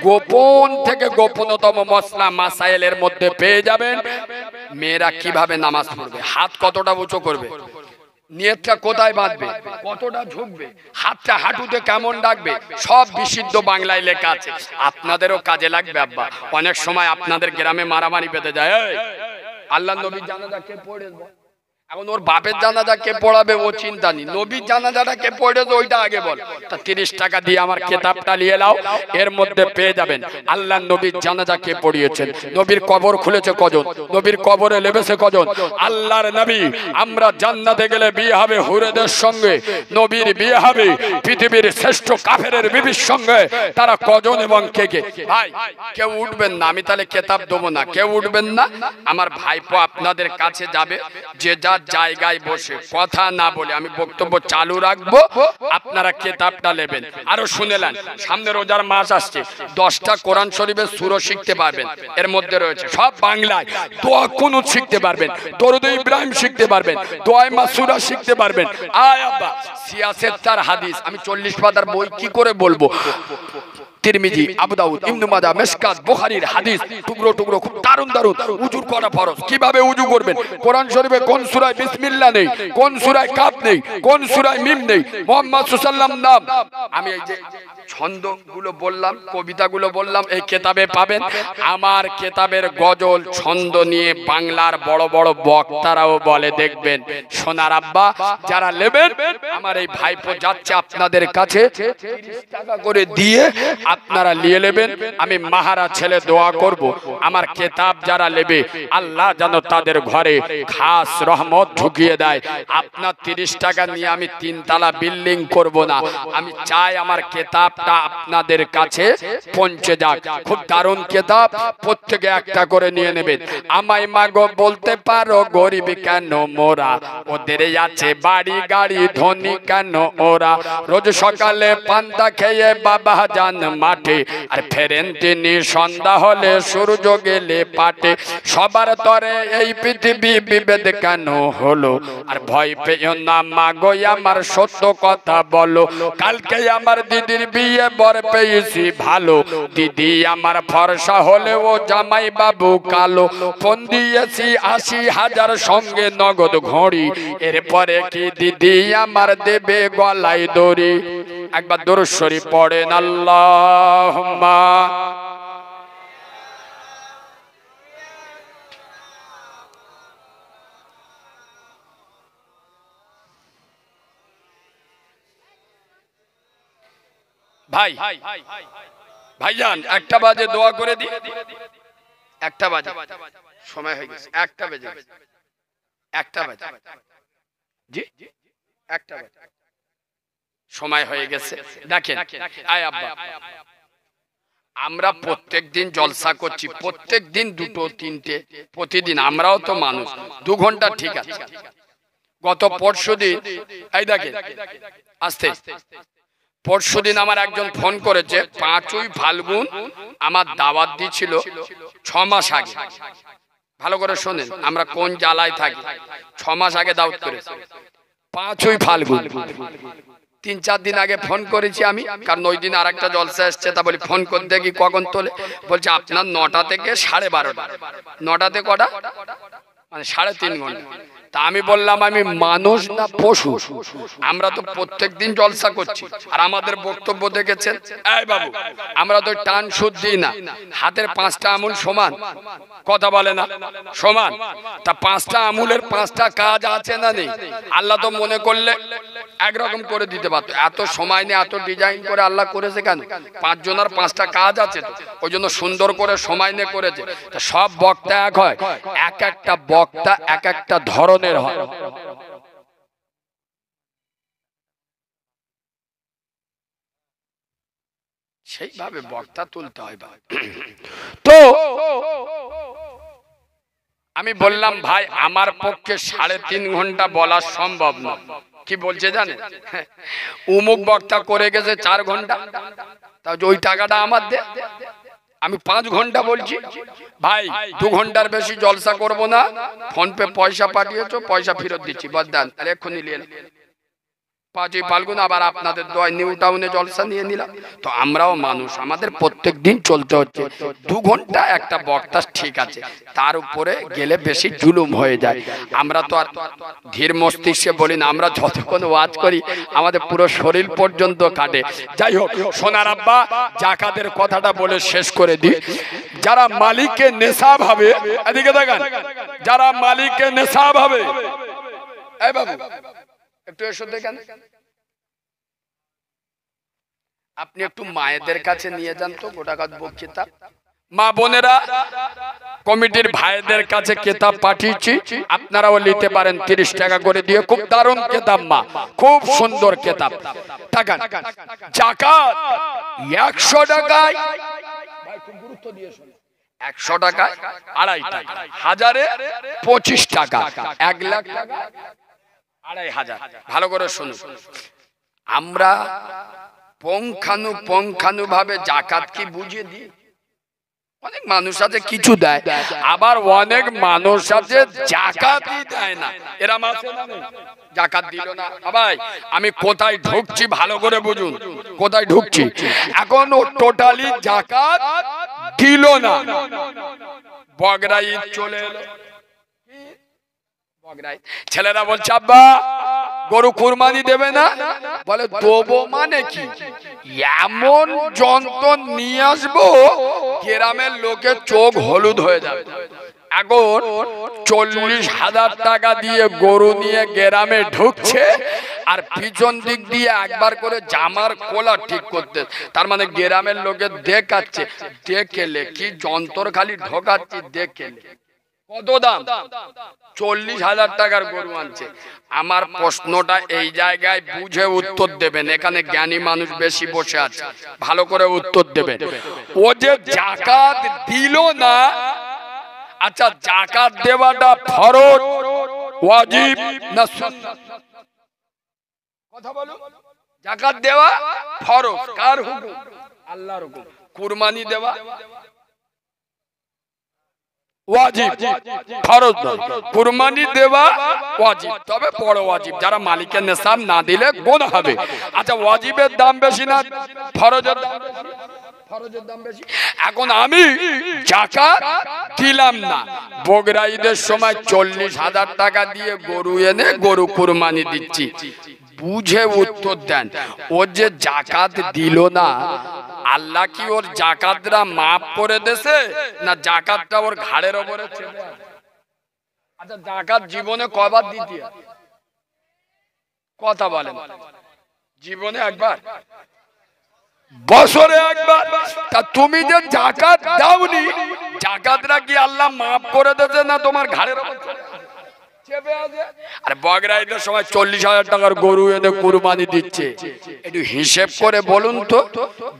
গোপন থেকে গোপনতম মশলা মাসাইলের মধ্যে পেয়ে যাবেন। মেয়েরা কিভাবে নামাজ পড়বে, হাত কতটা উঁচু করবে, নিয়তটা কোথায় বাঁধবে, কতটা ঝুঁকবে, হাতটা হাঁটুতে কেমন রাখবে, সব বিশুদ্ধ বাংলায় লেখা আছে। আপনাদেরও কাজে লাগবে আব্বা। অনেক সময় আপনাদের গ্রামে মারামারি বেঁধে যায়, আল্লাহ নবীর জানাজা কে পড়েছে, এখন ওর বাপের জানাজা কে পড়াবে ও চিন্তা নেই, নবীর জানাজাটা কে পড়েছে ওইটা আগে বল। তা 30 টাকা দিয়ে আমার কিতাবটা নিয়ে নাও, এর মধ্যে পেয়ে যাবেন আল্লাহ নবীর জানাজা কে পড়িয়েছেন, নবীর কবর খুলেছে কজন, নবীর কবরে লেবেছে কজন, আল্লাহর নবী আমরা জান্নাতে গেলে বিয়ে হবে হুরেদের সঙ্গে, নবীর বিয়ে হবে পৃথিবীর শ্রেষ্ঠ কাফেরের বিবির সঙ্গে, তারা কজন এবং কে কে। ভাই কেউ উঠবেন না, আমি তাহলে কিতাব দেবো না, কেউ উঠবেন না। আমার ভাইপো আপনাদের কাছে যাবে, যে যা জায়গায় বসে কথা না বলে আমি বক্তব্য চালু রাখবো, আপনারা কিতাবটা নেবেন। আরো শুনেলেন সামনে রোজার মাস আসছে, 10টা কোরআন শরীফের সূরা শিখতে পারবেন, এর মধ্যে রয়েছে সব বাংলায়। দোয়া কুনুত শিখতে পারবেন, দরুদ ইব্রাহিম শিখতে পারবেন, দোয়া মাসুরা শিখতে পারবেন। আয় আব্বা সিয়াসেত তার হাদিস আমি 40 পাতার বই কি করে বলবো? তিরমিজি, আবু দাউদ, ইবনে মাজাহ, মিশকাত, বুখারীর হাদিস টুকরো টুকরো খুব দারুণ দারুণ। উজুর করা ফরজ, কিভাবে উজু করবেন, কোরআন শরীফে কোন সূরায় বিসমিল্লাহ নেই, কোন সূরায় কাফ নেই, কোন সূরায় মিম নেই, মুহাম্মদ সাল্লাল্লাহু আলাইহি নাম। আমি এই যে ছন্দগুলো বললাম, কবিতাগুলো বললাম, এই কিতাবে পাবেন। আমার কিতাবের গজল ছন্দ নিয়ে বাংলার বড় বড় বক্তারাও বলে, দেখবেন। সোনার আব্বা যারা নেবেন, আমার এই ভাইপো যাচ্ছে আপনাদের কাছে 30 টাকা করে দিয়ে আপনারা নিয়ে নেবেন। আমি মাহারা ছেলে দোয়া করব, আমার কিতাব যারা নেবে আল্লাহ যেন তাদের ঘরে খাস রহমত ঢুকিয়ে দেয়। আপনার 30 টাকা নিয়ে আমি 3 তলা বিল্ডিং করব না, আমি চাই আমার কিতাবটা আপনাদের কাছে পৌঁছে যাক। খুব দারুণ কিতাব, প্রত্যেকে একটা করে নিয়ে নেবেন। আমায় মাগো বলতে পারো গরিব কেন মোরা, ওদের আছে বাড়ি গাড়ি ধনী কেন ওরা, রোজ সকালে পান্তা খেয়ে বাবা যান মাঠে, আর ফেরেন তিনি সন্ধ্যা হলে সূর্য গেলে পাটে, সবার তরে এই পৃথিবী বিভেদ কেন হলো, আর ভয় পেও না মাগো আমার সত্য কথা বলো, কালকে আমার দিদির বিয়ে বর পেয়েছি ভালো, দিদি আমার ফর্সা হলেও জামাই বাবু কালো, ফোন দিয়েছি 80,000 সঙ্গে নগদ ঘড়ি, এরপরে কি দিদি আমার দেবে গলায় দড়ি। একবার দরুদ শরীফ পড়েন, আল্লাহুম্মা। ভাই ভাইজান 1টা বাজে দোয়া করে দি, 1টা বাজে সময় হয়ে গেছে, 1টা বাজে, 1টা বাজে, জি 1টা বাজে সময় হয়ে গেছে। দেখেন আয় আব্বা, আমরা প্রত্যেক দিন জলসা করছি, প্রত্যেক দিন 2টো 3টে প্রতিদিন, আমরাও তো মানুষ, 2 ঘন্টা ঠিক আছে। গত পরশুদিন এই দেখেন আস্তে, পরশুদিন আমার একজন ফোন করেছে, 5ই ফাল্গুন আমার দাওয়াত দিয়েছিল 6 মাস আগে। ভালো করে শোনেন, আমরা কোন জ্বালায় থাকি। 6 মাস আগে দাওয়াত করেছে, 5ই ফাল্গুন। 3-4 দিন আগে ফোন করেছি আমি, কারণ ওই দিন আরেকটা জলসা এসছে, তা বলি ফোন করতে দেখি কখন তোলে, বলছে আপনার 9টা থেকে 12:30। 9টাতে কটা, মানে 3.5 ঘন্টা। তা আমি বললাম আমি মানুষ না পশু? আমরা তো প্রত্যেক দিন জলসা করছি, আর আমাদের বক্তব্য দেখেছেন। এই বাবু, আমরা তো টান সুদ দিই না, হাতের 5টা আঙুল সমান, কথা বলে না সমান। তা 5টা আঙুলের 5টা কাজ আছে না নেই? আল্লাহ তো মনে করলে একরকম করে দিতে পারতো, এত সময় নিয়ে এত ডিজাইন করে আল্লাহ করেছে কেন? 5 জনের 5টা কাজ আছে, ওই জন্য সুন্দর করে সময় নিয়ে করেছে। সব বক্তা এক হয়? এক একটা বক্তা এক একটা ধরনের হয়। সেইভাবে বক্তা তুলতে হয়। তো আমি বললাম ভাই আমার পক্ষে 3.5 ঘন্টা বলা সম্ভব না, কি বলছে জানেন? অমুক বক্তা করে গেছে 4 ঘন্টা, তাও ওই টাকাটা আমার দে। আমি 5 ঘন্টা বলছি ভাই 2 ঘন্টার বেশি জলসা করব না, ফোন পে পয়সা পাঠিয়েছো, পয়সা ফেরত দিচ্ছি, বাদ দেন। আর এক্ষুনি নিয়ে 5ই ফাল্গুন আবার আপনাদের দয় নিউ টাউনে জলসা নিয়ে নিলাম। তো আমরাও মানুষ, আমাদের প্রত্যেক দিন চলতে হচ্ছে। 2 ঘন্টা একটা বক্তা ঠিক আছে, তার উপরে গেলে বেশি জুলুম হয়ে যায়। আমরা তো আর ধীর মস্তিষ্কে বলি না, আমরা যতক্ষণ ওয়াজ করি আমাদের পুরো শরীর পর্যন্ত কাটে। যাই হোক সোনার আব্বা, জাকাতের কথাটা বলে শেষ করে দিই। যারা মালিককে নেশা ভাবে, এদিকে দেখেন, যারা মালিককে নেশা ভাবে, এই বাবু একটু এসো দেখেন, আপনি একটু মায়েদের কাছে নিয়ে যান তো গোটাকাত কিতাব। মা বোনেরা, কমিটির ভাইদের কাছে কিতাব পাঠিয়েছি, আপনারাও নিতে পারেন 30 টাকা করে দিয়ে। খুব দারুণ কিতাব মা, খুব সুন্দর কিতাব। টাকা যাকাত 100 টাকায়, ভাই খুব গুরুত্ব দিয়ে শুনুন, 100 টাকায় 2.5 টাকা, হাজারে 25 টাকা, 1 লাখ টাকা 2,500। ভালো করে শুনুন, আমরা পঙ্খানু ভাবে জাকাত কি বুঝিয়ে দিই। অনেক মানুষ আছে কিছু দেয়, আবার অনেক মানুষ আছে জাকাতই দেয় না। এরা জাকাত দিল না। ভাই আমি কোথায় ঢুকছি ভালো করে বুঝুন, কোথায় ঢুকছি। এখন ও টোটালি জাকাত দিল না, বগরা ঈদ চলে এলো, ছেলেরা বলছে আব্বা গরু কুরবানি দেবে না, বলে দেবো মানে কি, এমন যন্ত্র নিয়ে আসবো গ্রামের লোকের চোখ হলুদ হয়ে যাবে। এখন 40,000 টাকা দিয়ে গরু নিয়ে গ্রামে ঢুকছে, আর পিছন দিক দিয়ে একবার করে জামার কোলা ঠিক করতে, তার মানে গ্রামের লোকের দেখাচ্ছে, দেখেলে কি যন্ত্র খালি ঢোকাচ্ছি, দেখেলে কত দাম, 40,000 টাকার গরু আনছে। আমার প্রশ্নটা এই জায়গায় বুঝে উত্তর দেবেন, এখানে জ্ঞানী মানুষ বেশি বসে আছে, ভালো করে উত্তর দেবেন। ও যে জাকাত দিল না, আচ্ছা জাকাত দেওয়াটা ফরজ, ওয়াজিব না সুন্নাত? কথা বলো, জাকাত দেওয়া ফরজ, কার হুকুম? আল্লাহর হুকুম। কুরবানি দেওয়া ওয়াজিব, ফরজ নয়। কুরবানি দেওয়া ওয়াজিব, তবে বড় ওয়াজিব, যারা মালিকের নিসাব না দিলে গুনাহ হবে। আচ্ছা ওয়াজিবের দাম বেশি না ফরজের দাম? ফরজের দাম বেশি। এখন আমি জাকাত দিলাম না, বগরা ঈদের সময় 40,000 টাকা দিয়ে গরু এনে গরু কুরবানি দিচ্ছি, বুঝে উত্তর দেন। ও যে জাকাত দিল না, আল্লাহ কি ওর জাকাতরা মাফ করে দেছে, না জাকাতটা ওর ঘাড়ের উপরে চেপে আছে? আচ্ছা জাকাত জীবনে কয়বার দিতে হয়? কথা বলেন, জীবনে একবার, বছরে একবার। তা তুমি যে জাকাত দাওনি, জাকাতরা কি আল্লাহ মাফ করে দেছে, না তোমার ঘাড়ের উপর চেপে আছে? আর বগরা ঈদের সময় 40,000 টাকার গরু এনে কুরবানি দিচ্ছে, একটু হিসেব করে বলুন তো,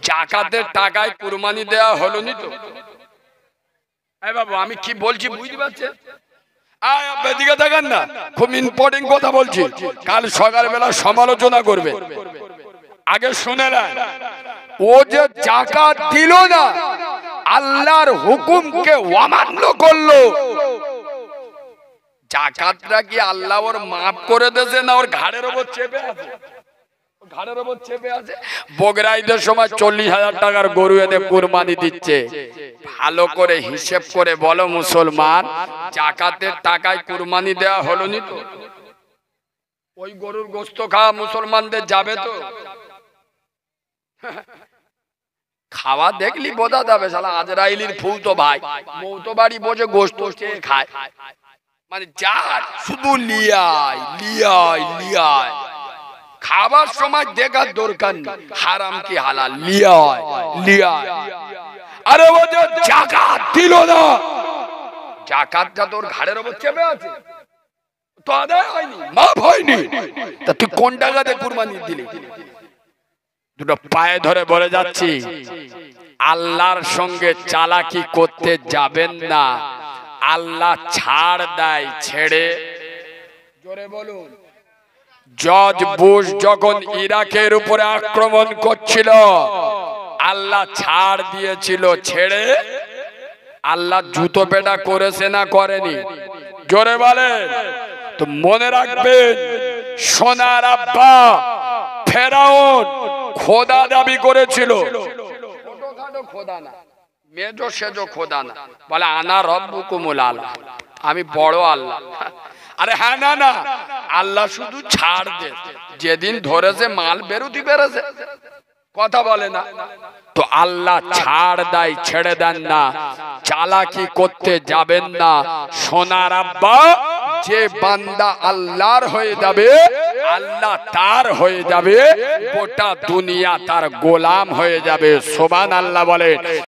জাকাতের টাকায় কুরবানি দেওয়া হলো নি তো? এই বাবু আমি কি বলছি বুঝতে পারছেন? এদিকে দেখেন না, খুব ইম্পর্টেন্ট কথা বলছি, কাল সকালবেলা সমালোচনা করবে। আগে শুনে নেন, ও যে জাকাত দিল না, আল্লাহর হুকুমকে অমান্য করলো, জাকাতটা কি আল্লাহ ওর মাফ করে দেছে, না ওর ঘাড়ের উপর চেপে আছে? ঘাড়ের উপর চেপে আছে। বগরা ঈদের সময় 40,000 টাকার গরু এনে কুরবানি দিচ্ছে, ভালো করে হিসেব করে বলো মুসলমান, জাকাতের টাকায় কুরবানি দেওয়া হলো নি তো? ওই গরুর গোশত খাওয়া মুসলমানদের যাবে তো? খাওয়া দেখলি বোঝা যাবে, শালা আজরাইলির ফুল তো ভাই মৌতো বাড়ি বসে গোশত খেয়ে খায়, মানে যা শুধু লিয়াই লিয়াই লিয়াই, খাবার সময় দেখার দরকার নেই হারাম কি হালাল, লিয়াই লিয়াই। আরে ও যে জাকাত দিল না, জাকাতটা তোর ঘাড়ের উপর চেপে আছে, তো আদায় হয়নি, মাফ হয়নি, তা তুই কোন টাকাতে কুরবানি দিলি? দুটো পায়ে ধরে বলে যাচ্ছি, আল্লাহর সঙ্গে চালাকি করতে যাবেন না। আল্লাহ ছাড় দেয় ছেড়ে, জোরে বলুন, জর্জ বুশ যখন ইরাকের উপরে আক্রমণ করছিল, আল্লাহ ছাড় দিয়েছিল, ছেড়ে আল্লাহ জুতো পেটা করেছে না করেনি? জোরে বলেন। তো মনে রাখবেন, সোনার আব্বা ফেরাউন খোদা দাবি করেছিল। ছোটখাটো খোদা না, মেজো সেজো খোদা না, বলে আনা রব্বুকুমুল আলা, আমি বড় আল্লাহ। আরে হ্যাঁ, না না, আল্লাহ শুধু ছাড় দে, যেদিন ধরেছে মাল বেরুতি বেড়েছে, কথা বলে না। তো আল্লাহ ছাড় দেয়, ছেড়ে দেন না, চালাকি করতে যাবেন না। সোনার আব্বা যে বান্দা আল্লাহর হয়ে যাবে, আল্লাহ তার হয়ে যাবে, গোটা দুনিয়া তার গোলাম হয়ে যাবে। সুবহানাল্লাহ বলে।